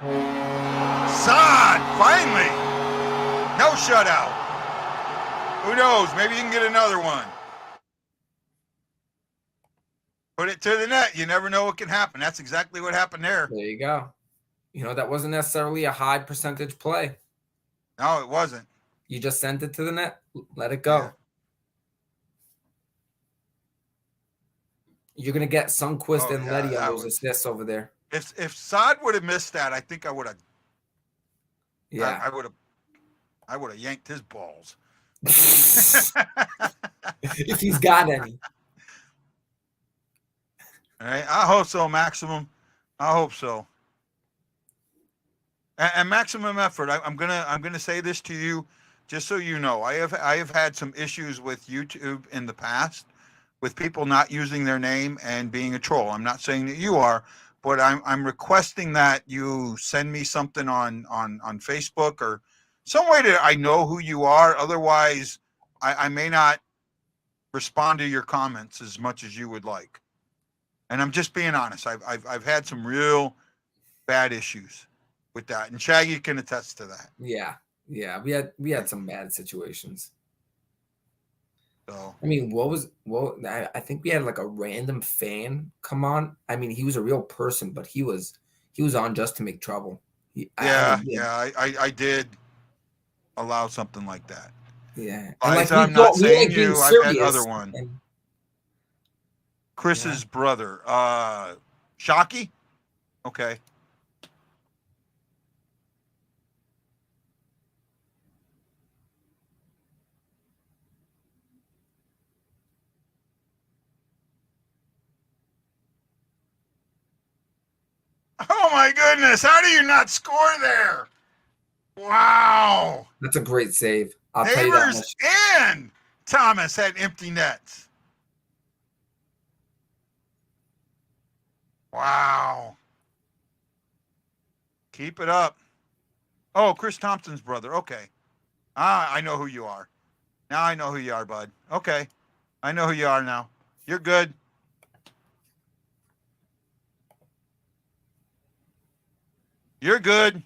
Saad, finally. No shutout. Who knows? Maybe you can get another one. Put it to the net. You never know what can happen. That's exactly what happened there. There you go. That wasn't necessarily a high percentage play. No, it wasn't. You just sent it to the net. Let it go. Yeah. You're going to get Sundqvist and Letty on those assists over there. If Saad would have missed that, I think I would have. Yeah. I would have yanked his balls. If he's got any. All right. I hope so, Maximum. I hope so. And maximum effort. I'm gonna say this to you, just so you know. I have had some issues with YouTube in the past, with people not using their name and being a troll. I'm not saying that you are, but I'm requesting that you send me something on Facebook or some way that I know who you are. Otherwise, I may not respond to your comments as much as you would like. And I'm just being honest. I've had some real bad issues with that, and Shaggy can attest to that. Yeah. We had some bad situations. So I mean, I think we had like a random fan come on. I mean, he was a real person, but he was on just to make trouble. I did allow something like that. Yeah, and like I'm not saying you. I've had other one. Chris's brother, Shockey. Okay. Oh my goodness! How do you not score there? Wow. That's a great save. I'll Neighbours tell you that much. And Thomas had empty nets. Wow. Keep it up. Oh, Chris Thompson's brother. Okay. I know who you are. Now I know who you are, bud. Okay. I know who you are now. You're good. You're good.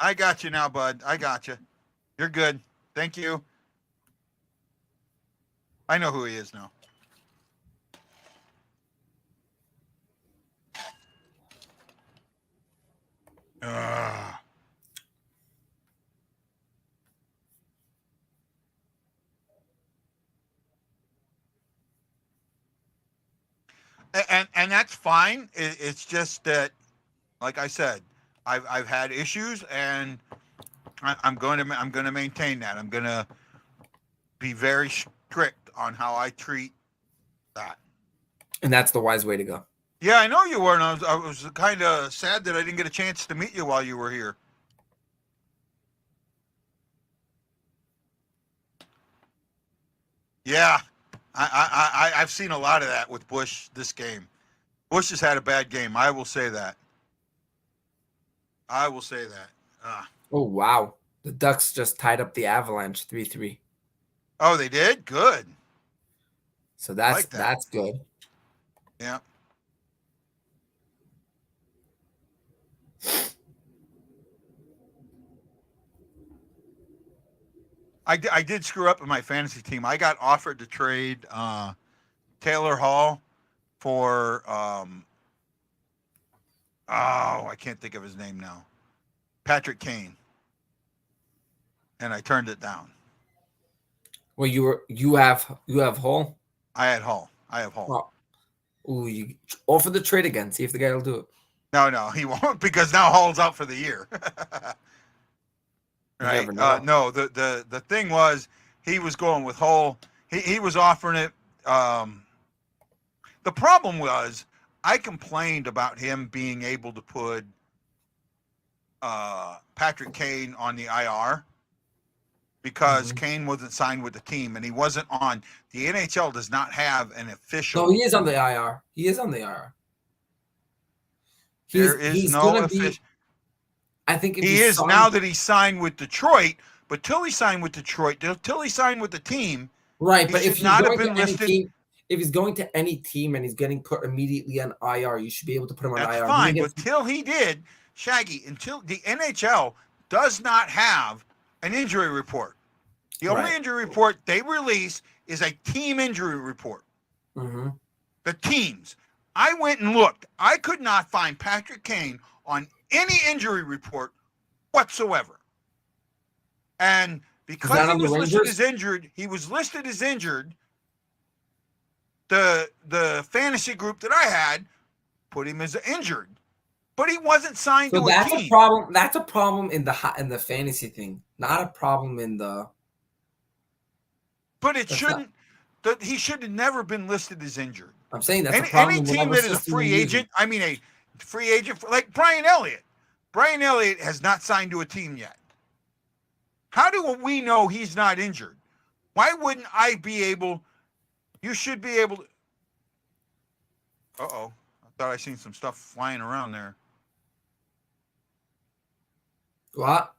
I got you now, bud. I got you. You're good. Thank you. I know who he is now. and that's fine. It's just that, like I said, I've had issues, and I'm going to maintain that. I'm going to be very strict on how I treat that. And that's the wise way to go. Yeah, I know you were, and I was kind of sad that I didn't get a chance to meet you while you were here. Yeah, I've seen a lot of that with Bush this game. Bush has had a bad game. I will say that. I will say that. Oh, wow. The Ducks just tied up the Avalanche 3-3. Oh, they did? Good. So that's like that. That's good. Yeah. I did screw up in my fantasy team. I got offered to trade Taylor Hall for I can't think of his name now. Patrick Kane. And I turned it down. Well, you have Hall? I have Hall. Oh. Ooh, you offer the trade again. See if the guy will do it. No, he won't, because now Hall's out for the year. Right? No, the thing was, he was going with Hull. He was offering it. The problem was, I complained about him being able to put Patrick Kane on the IR because Kane wasn't signed with the team, and he wasn't on. The NHL does not have an official. No, he is on the IR. He is on the IR. There is no official. I think if he is now that he's signed with Detroit, but till he signed with Detroit, till he signed with the team, right? But if he's not going have been to any listed, team, if he's going to any team and he's getting put immediately on IR, you should be able to put him on that's IR. fine. But till he did, Shaggy, until the NHL does not have an injury report. The only injury report they release is a team injury report. Mm-hmm. The teams. I went and looked. I could not find Patrick Kane on any injury report whatsoever. And because he was listed as injured, the fantasy group that I had put him as injured. But he wasn't signed to a team. That's a problem. That's a problem in the fantasy thing, not a problem in the. But it shouldn't. He should have never been listed as injured. I'm saying that's a problem. Any team that is a free agent, a free agent like Brian Elliott. Brian Elliott has not signed to a team yet. How do we know he's not injured? Why wouldn't I be able? You should be able to. Uh-oh. I thought I seen some stuff flying around there. What?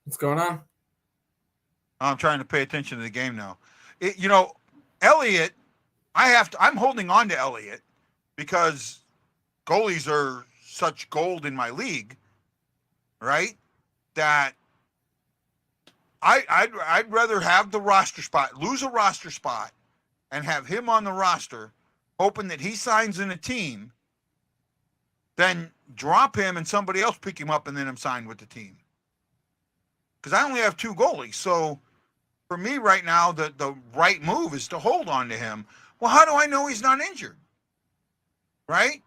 What's going on? I'm trying to pay attention to the game now. Elliott, I'm holding on to Elliott because goalies are such gold in my league, right? That I'd rather have the roster spot, lose a roster spot, and have him on the roster, hoping that he signs in a team, than drop him and somebody else pick him up and then him sign with the team. Because I only have two goalies, so for me right now, the right move is to hold on to him. Well, how do I know he's not injured? Right?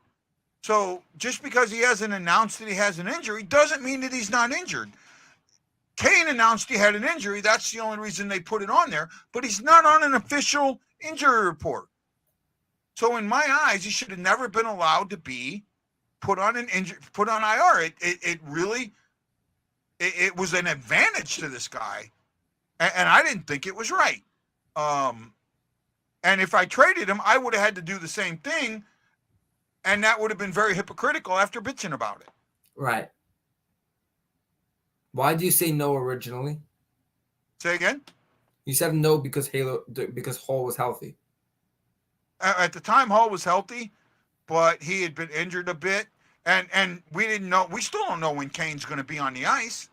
So just because he hasn't announced that he has an injury doesn't mean that he's not injured. Kane announced he had an injury. That's the only reason they put it on there. But he's not on an official injury report. So in my eyes, he should have never been allowed to be put on IR. It really was an advantage to this guy. And I didn't think it was right. And if I traded him, I would have had to do the same thing. And that would have been very hypocritical after bitching about it. Right. Why do you say no originally? Say again? You said no because Hall was healthy. At the time, Hall was healthy, but he had been injured a bit. And we didn't know. We still don't know when Kane's going to be on the ice.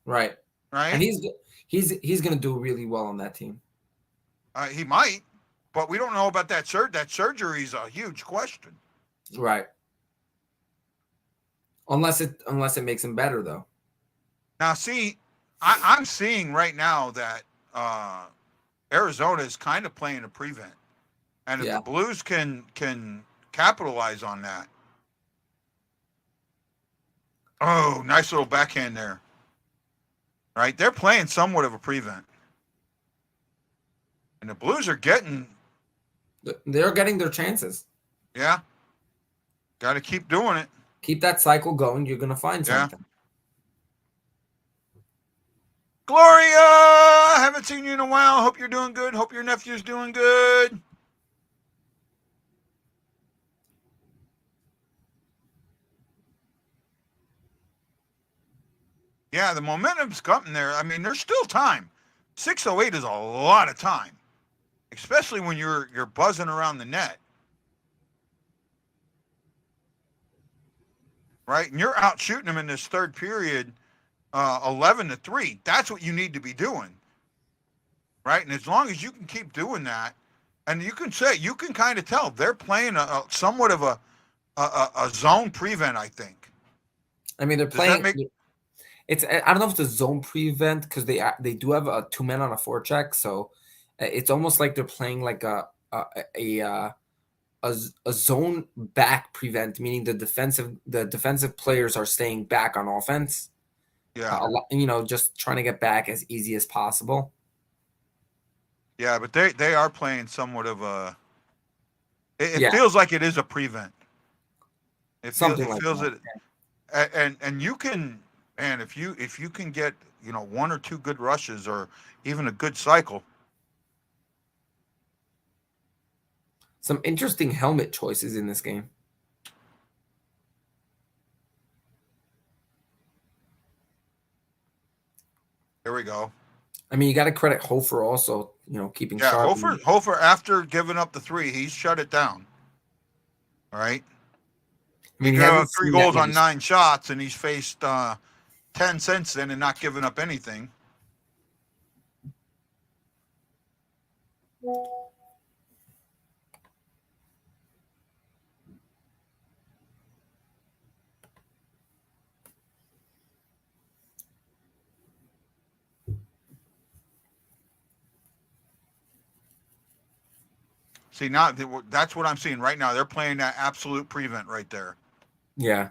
Right. Right. And he's going to do really well on that team. He might, but we don't know about that surgery. That surgery is a huge question. Right. Unless it makes him better, though. Now, see, I'm seeing right now that Arizona is kind of playing a prevent, and if the Blues can capitalize on that. Oh, nice little backhand there. Right, they're playing somewhat of a prevent, and the Blues are getting. They're getting their chances. Yeah, got to keep doing it. Keep that cycle going. You're gonna find something. Gloria, haven't seen you in a while. Hope you're doing good. Hope your nephew's doing good. Yeah, the momentum's coming there. I mean, there's still time. 6:08 is a lot of time, especially when you're buzzing around the net. Right? And you're out shooting them in this third period 11-3. That's what you need to be doing. Right? And as long as you can keep doing that, and you can kind of tell they're playing somewhat of a zone prevent, I think. I mean, they're playing. It's I don't know if it's a zone prevent because they do have a 2 men on a forecheck, so it's almost like they're playing like a zone back prevent, meaning the defensive players are staying back on offense. Yeah, just trying to get back as easy as possible. Yeah, but they are playing somewhat of a. It feels like it is a prevent. It feels it, and you can, and if you can get one or two good rushes or even a good cycle. Some interesting helmet choices in this game. There we go. I mean, you got to credit Hofer also, keeping sharp. Hofer, after giving up the 3, he's shut it down. All right. I mean, he gave up 3 goals on 9 shots, and he's faced 10 since then and not giving up anything. See, now that's what I'm seeing right now. They're playing that absolute prevent right there. Yeah.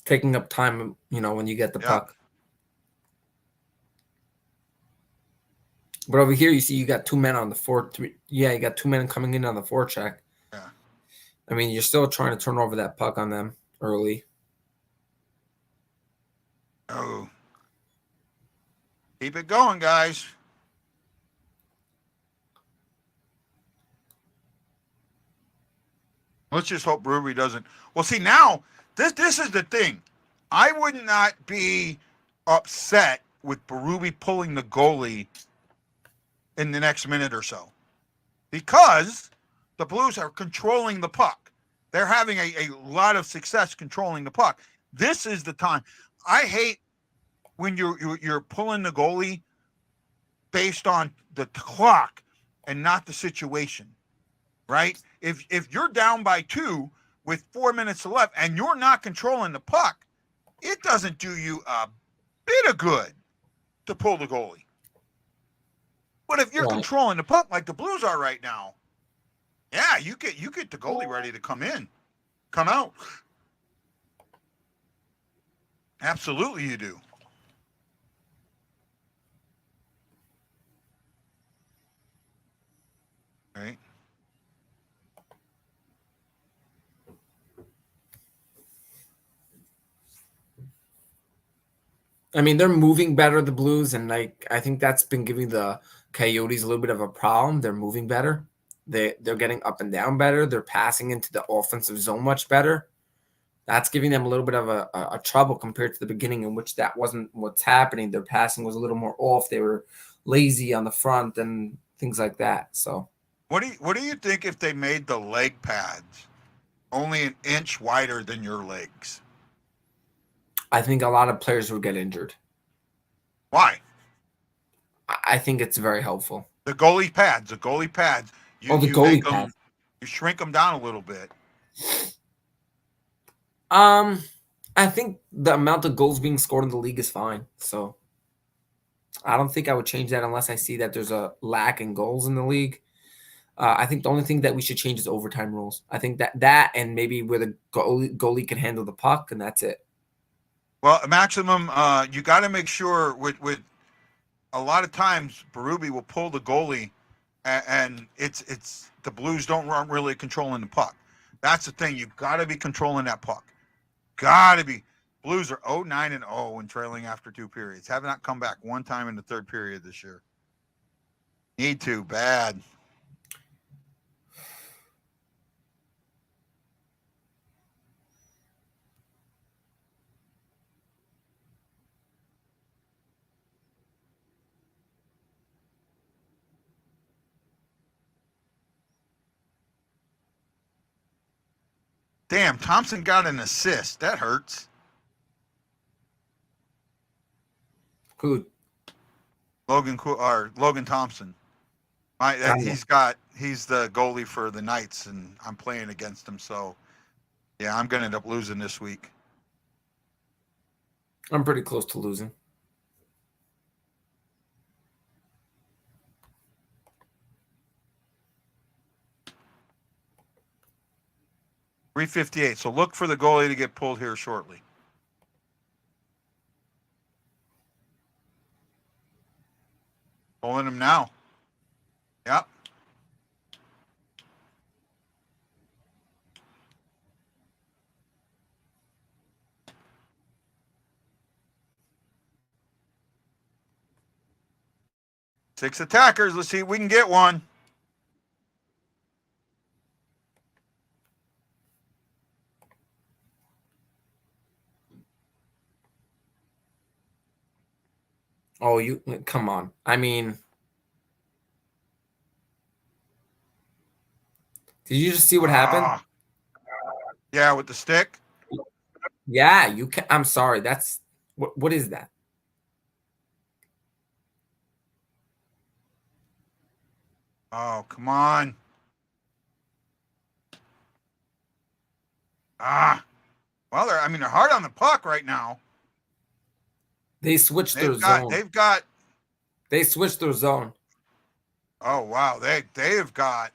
Taking up time, when you get the puck. But over here, you see you got 2 men on the 4. You got 2 men coming in on the forecheck. Yeah. I mean, you're still trying to turn over that puck on them early. Oh. Keep it going, guys. Let's just hope Brewery doesn't. Well, see, now, this is the thing. I would not be upset with Berube pulling the goalie in the next minute or so because the Blues are controlling the puck. They're having a lot of success controlling the puck. This is the time. I hate when you're pulling the goalie based on the clock and not the situation. Right? If you're down by 2 with 4 minutes left and you're not controlling the puck, it doesn't do you a bit of good to pull the goalie. But if you're controlling the puck like the Blues are right now, yeah, you get the goalie ready to come out. Absolutely, you do. Right? I mean, they're moving better, the Blues, and I think that's been giving the Coyotes a little bit of a problem. They're moving better. They're getting up and down better. They're passing into the offensive zone much better. That's giving them a little bit of a trouble compared to the beginning, in which that wasn't what's happening. Their passing was a little more off. They were lazy on the front and things like that. So, what do you think if they made the leg pads only an inch wider than your legs? I think a lot of players would get injured. Why? I think it's very helpful. The goalie pads. The goalie pads. You shrink them down a little bit. I think the amount of goals being scored in the league is fine. So, I don't think I would change that unless I see that there's a lack in goals in the league. I think the only thing that we should change is overtime rules. I think that and maybe where the goalie can handle the puck, and that's it. Well, maximum, you got to make sure with a lot of times Berube will pull the goalie, and it's the Blues aren't really controlling the puck. That's the thing. You've got to be controlling that puck. Got to be. Blues are 0-9-0 and trailing after 2 periods. Have not come back one time in the 3rd period this year. Need to bad. Damn, Thompson got an assist. That hurts. Who? Logan Thompson. He's the goalie for the Knights, and I'm playing against him. So, yeah, I'm gonna end up losing this week. I'm pretty close to losing. $358. So look for the goalie to get pulled here shortly. Pulling him now. Yep. Six attackers. Let's see if we can get one. Oh, you come on. I mean, did you just see what happened? Yeah, with the stick. Yeah, you can. I'm sorry. That's what is that? Oh, come on. Well, they're hard on the puck right now. They switched their zone. They switched their zone. Oh wow, they've got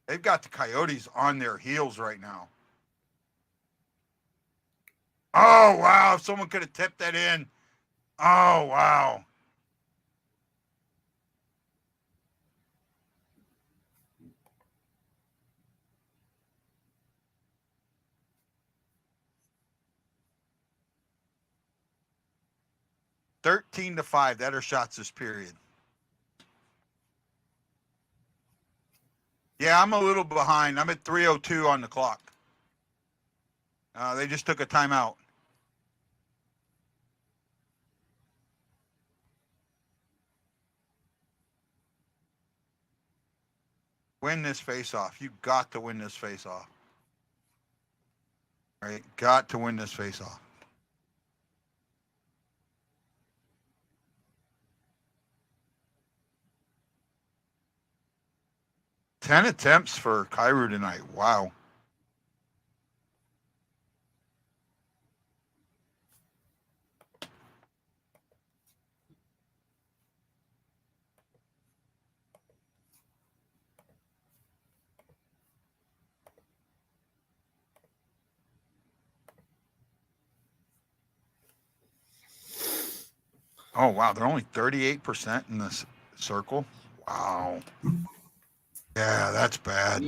the Coyotes on their heels right now. Oh wow, if someone could have tipped that in. Oh wow. $13-5. That are shots this period. Yeah, I'm a little behind. I'm at 3:02 on the clock. They just took a timeout. Win this face-off. You got to win this face-off. All right, got to win this face-off. Ten attempts for Kyrou tonight. Wow. Oh, wow. They're only 38% in this circle. Wow. Yeah, that's bad.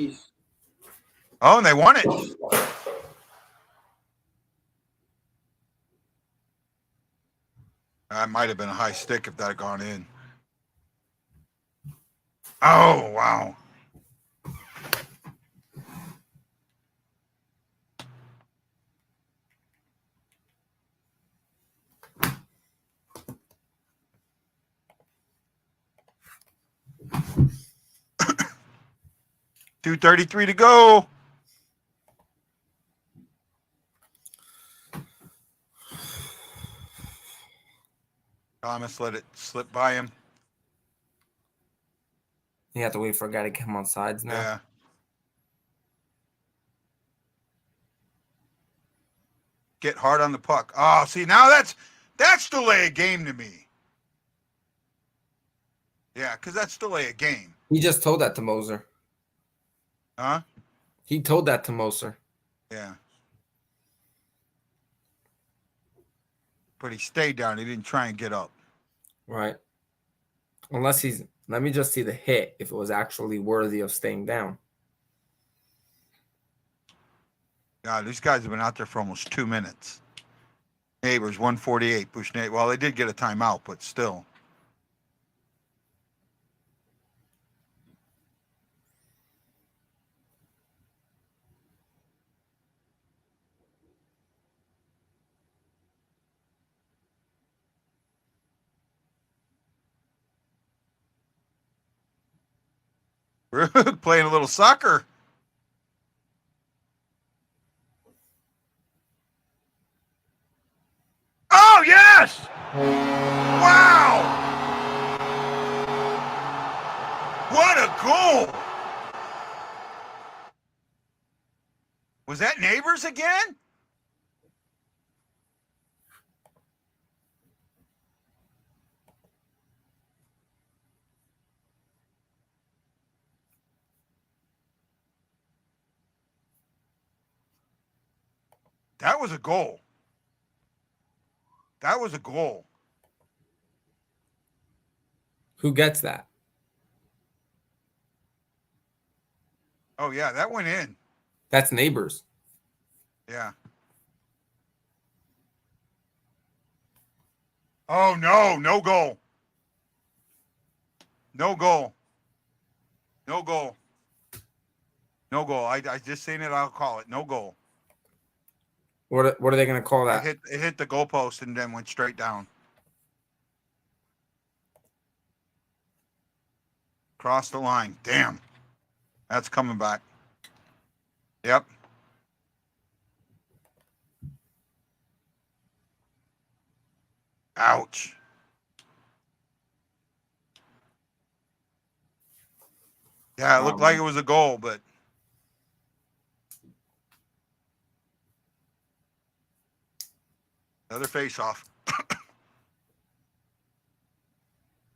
Oh, and they won it. That might have been a high stick if that had gone in. Oh, wow. $2:33 to go. Thomas let it slip by him. You have to wait for a guy to come on sides now. Yeah. Get hard on the puck. Oh, see, now that's delay a game to me. Yeah, because that's delay a game. He just told that to Moser. Huh? He told that to Moser. Yeah. But he stayed down. He didn't try and get up. Right. Unless he's, let me just see the hit if it was actually worthy of staying down. God, these guys have been out there for almost 2 minutes. Neighbours 148. Bush Nate. Well, they did get a timeout, but still. Playing a little soccer. Oh, yes! Wow! What a goal! Was that Neighbours again? That was a goal. That was a goal. Who gets that? Oh, yeah, that went in. That's Neighbours. Yeah. Oh, no, no goal. No goal. No goal. No goal. I just seen it. I'll call it. No goal. What are they going to call that? It hit the goalpost and then went straight down. Cross the line. Damn. That's coming back. Yep. Ouch. Yeah, it looked like it was a goal, but another face-off.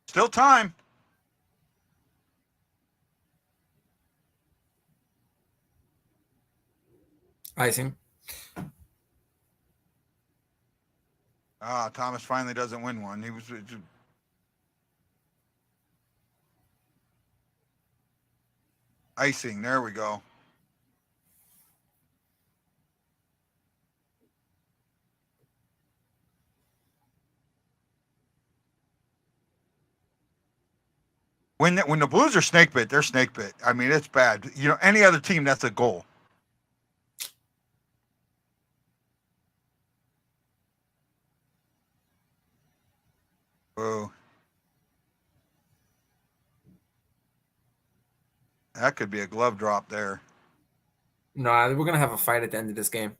Still time. Icing. Thomas finally doesn't win one. He was icing. There we go. When the Blues are snake bit, they're snake bit. I mean, it's bad. You know, any other team, that's a goal. Whoa. That could be a glove drop there. No, we're going to have a fight at the end of this game.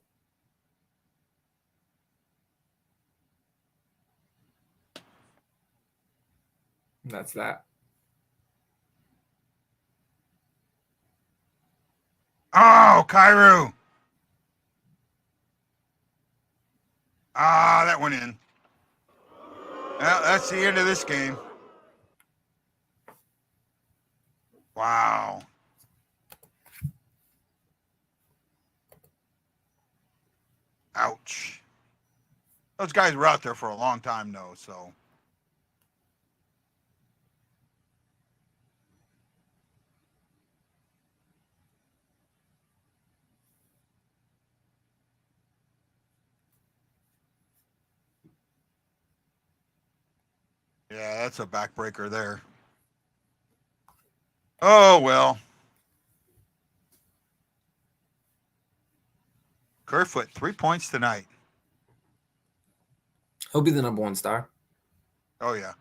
That's that. Oh, Cairo. That went in. Well, that's the end of this game. Wow. Ouch. Those guys were out there for a long time, though, so. Yeah, that's a backbreaker there. Oh, well. Kerfoot, 3 points tonight. He'll be the #1 star. Oh, yeah.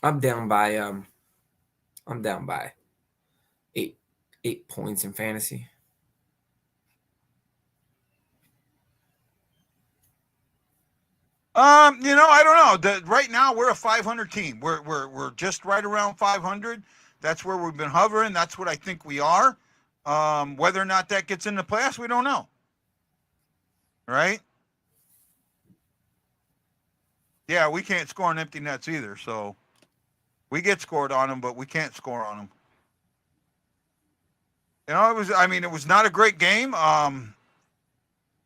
I'm down by 8 points in fantasy. I don't know. Right now we're a 500 team. We're just right around 500. That's where we've been hovering. That's what I think we are. Whether or not that gets in the playoffs, we don't know. Right? Yeah, we can't score on empty nets either. So we get scored on them, but we can't score on them. It was not a great game.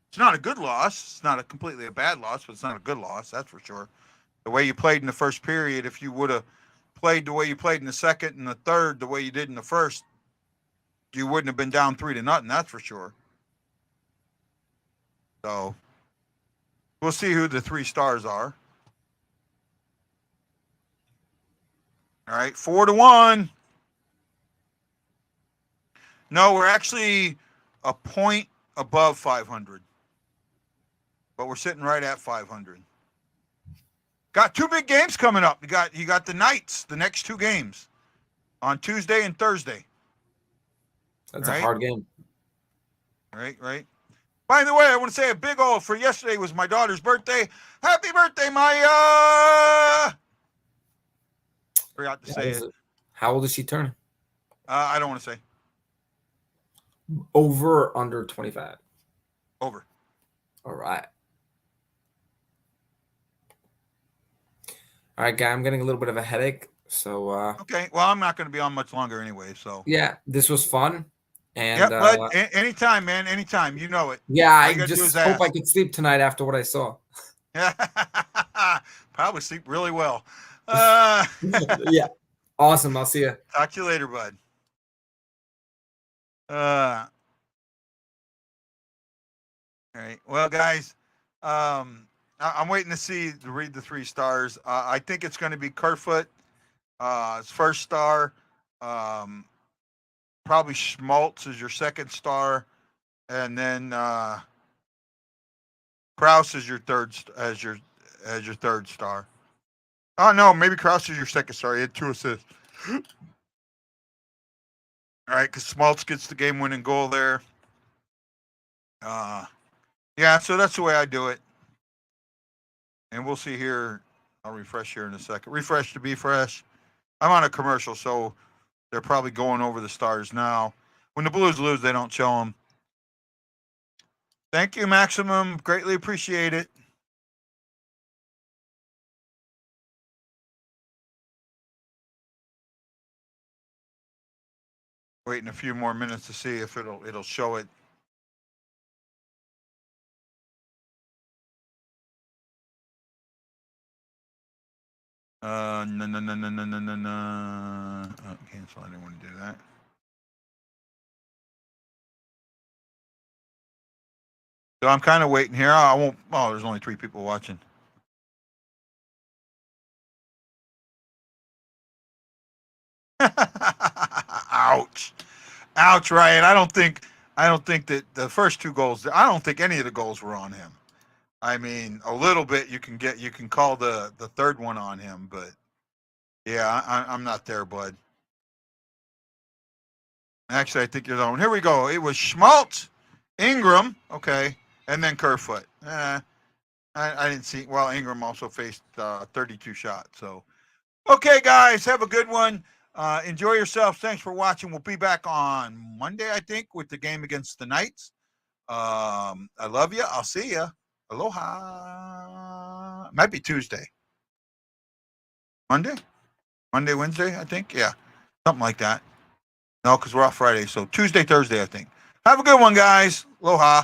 It's not a good loss. It's not completely a bad loss, but it's not a good loss. That's for sure. The way you played in the first period, if you would have played the way you played in the second and the third, the way you did in the first, you wouldn't have been down 3-0. That's for sure. So we'll see who the 3 stars are. All right, 4-1. No, we're actually a point above 500, but we're sitting right at 500. Got 2 big games coming up. You got the Knights, the next 2 games on Tuesday and Thursday. That's a hard game. Right. By the way, I want to say a big ol' for yesterday was my daughter's birthday. Happy birthday, Maya! Forgot to say it. How old is she turning? I don't want to say. Over or under 25? Over. All right. All right, guy, I'm getting a little bit of a headache. So okay. Well, I'm not going to be on much longer anyway. So yeah, this was fun. And yeah, but anytime, man, anytime. You know it. Yeah, I just hope I could sleep tonight after what I saw. Probably sleep really well. Yeah. Awesome. I'll see you. Talk to you later, bud. All right. Well, guys, I'm waiting to read the 3 stars. I think it's going to be Kerfoot, his first star. Probably Schmaltz is your second star, and then Krause is your third star. Oh no, maybe Krause is your second star. He had 2 assists. All right, because Schmaltz gets the game-winning goal there. Yeah, so that's the way I do it. And we'll see here. I'll refresh here in a second. Refresh to be fresh. I'm on a commercial, so they're probably going over the stars now. When the Blues lose, they don't show them. Thank you, Maximum. Greatly appreciate it. Waiting a few more minutes to see if it'll show it. No. Oh, cancel. I didn't want to do that. So I'm kind of waiting here. I won't. Oh, there's only 3 people watching. Ouch. Ouch, Ryan. I don't think that the first 2 goals, I don't think any of the goals were on him. I mean, a little bit you can call the third one on him, but yeah, I'm not there, bud. Actually, I think you're the one. Here we go. It was Schmaltz, Ingram, okay, and then Kerfoot. I didn't see. Well, Ingram also faced 32 shots. So, okay, guys, have a good one. Enjoy yourselves. Thanks for watching. We'll be back on Monday, I think, with the game against the Knights. I love you. I'll see you. Aloha. Might be Tuesday. Monday, Wednesday, I think. Yeah, something like that. No, because we're off Friday. So Tuesday, Thursday, I think. Have a good one, guys. Aloha.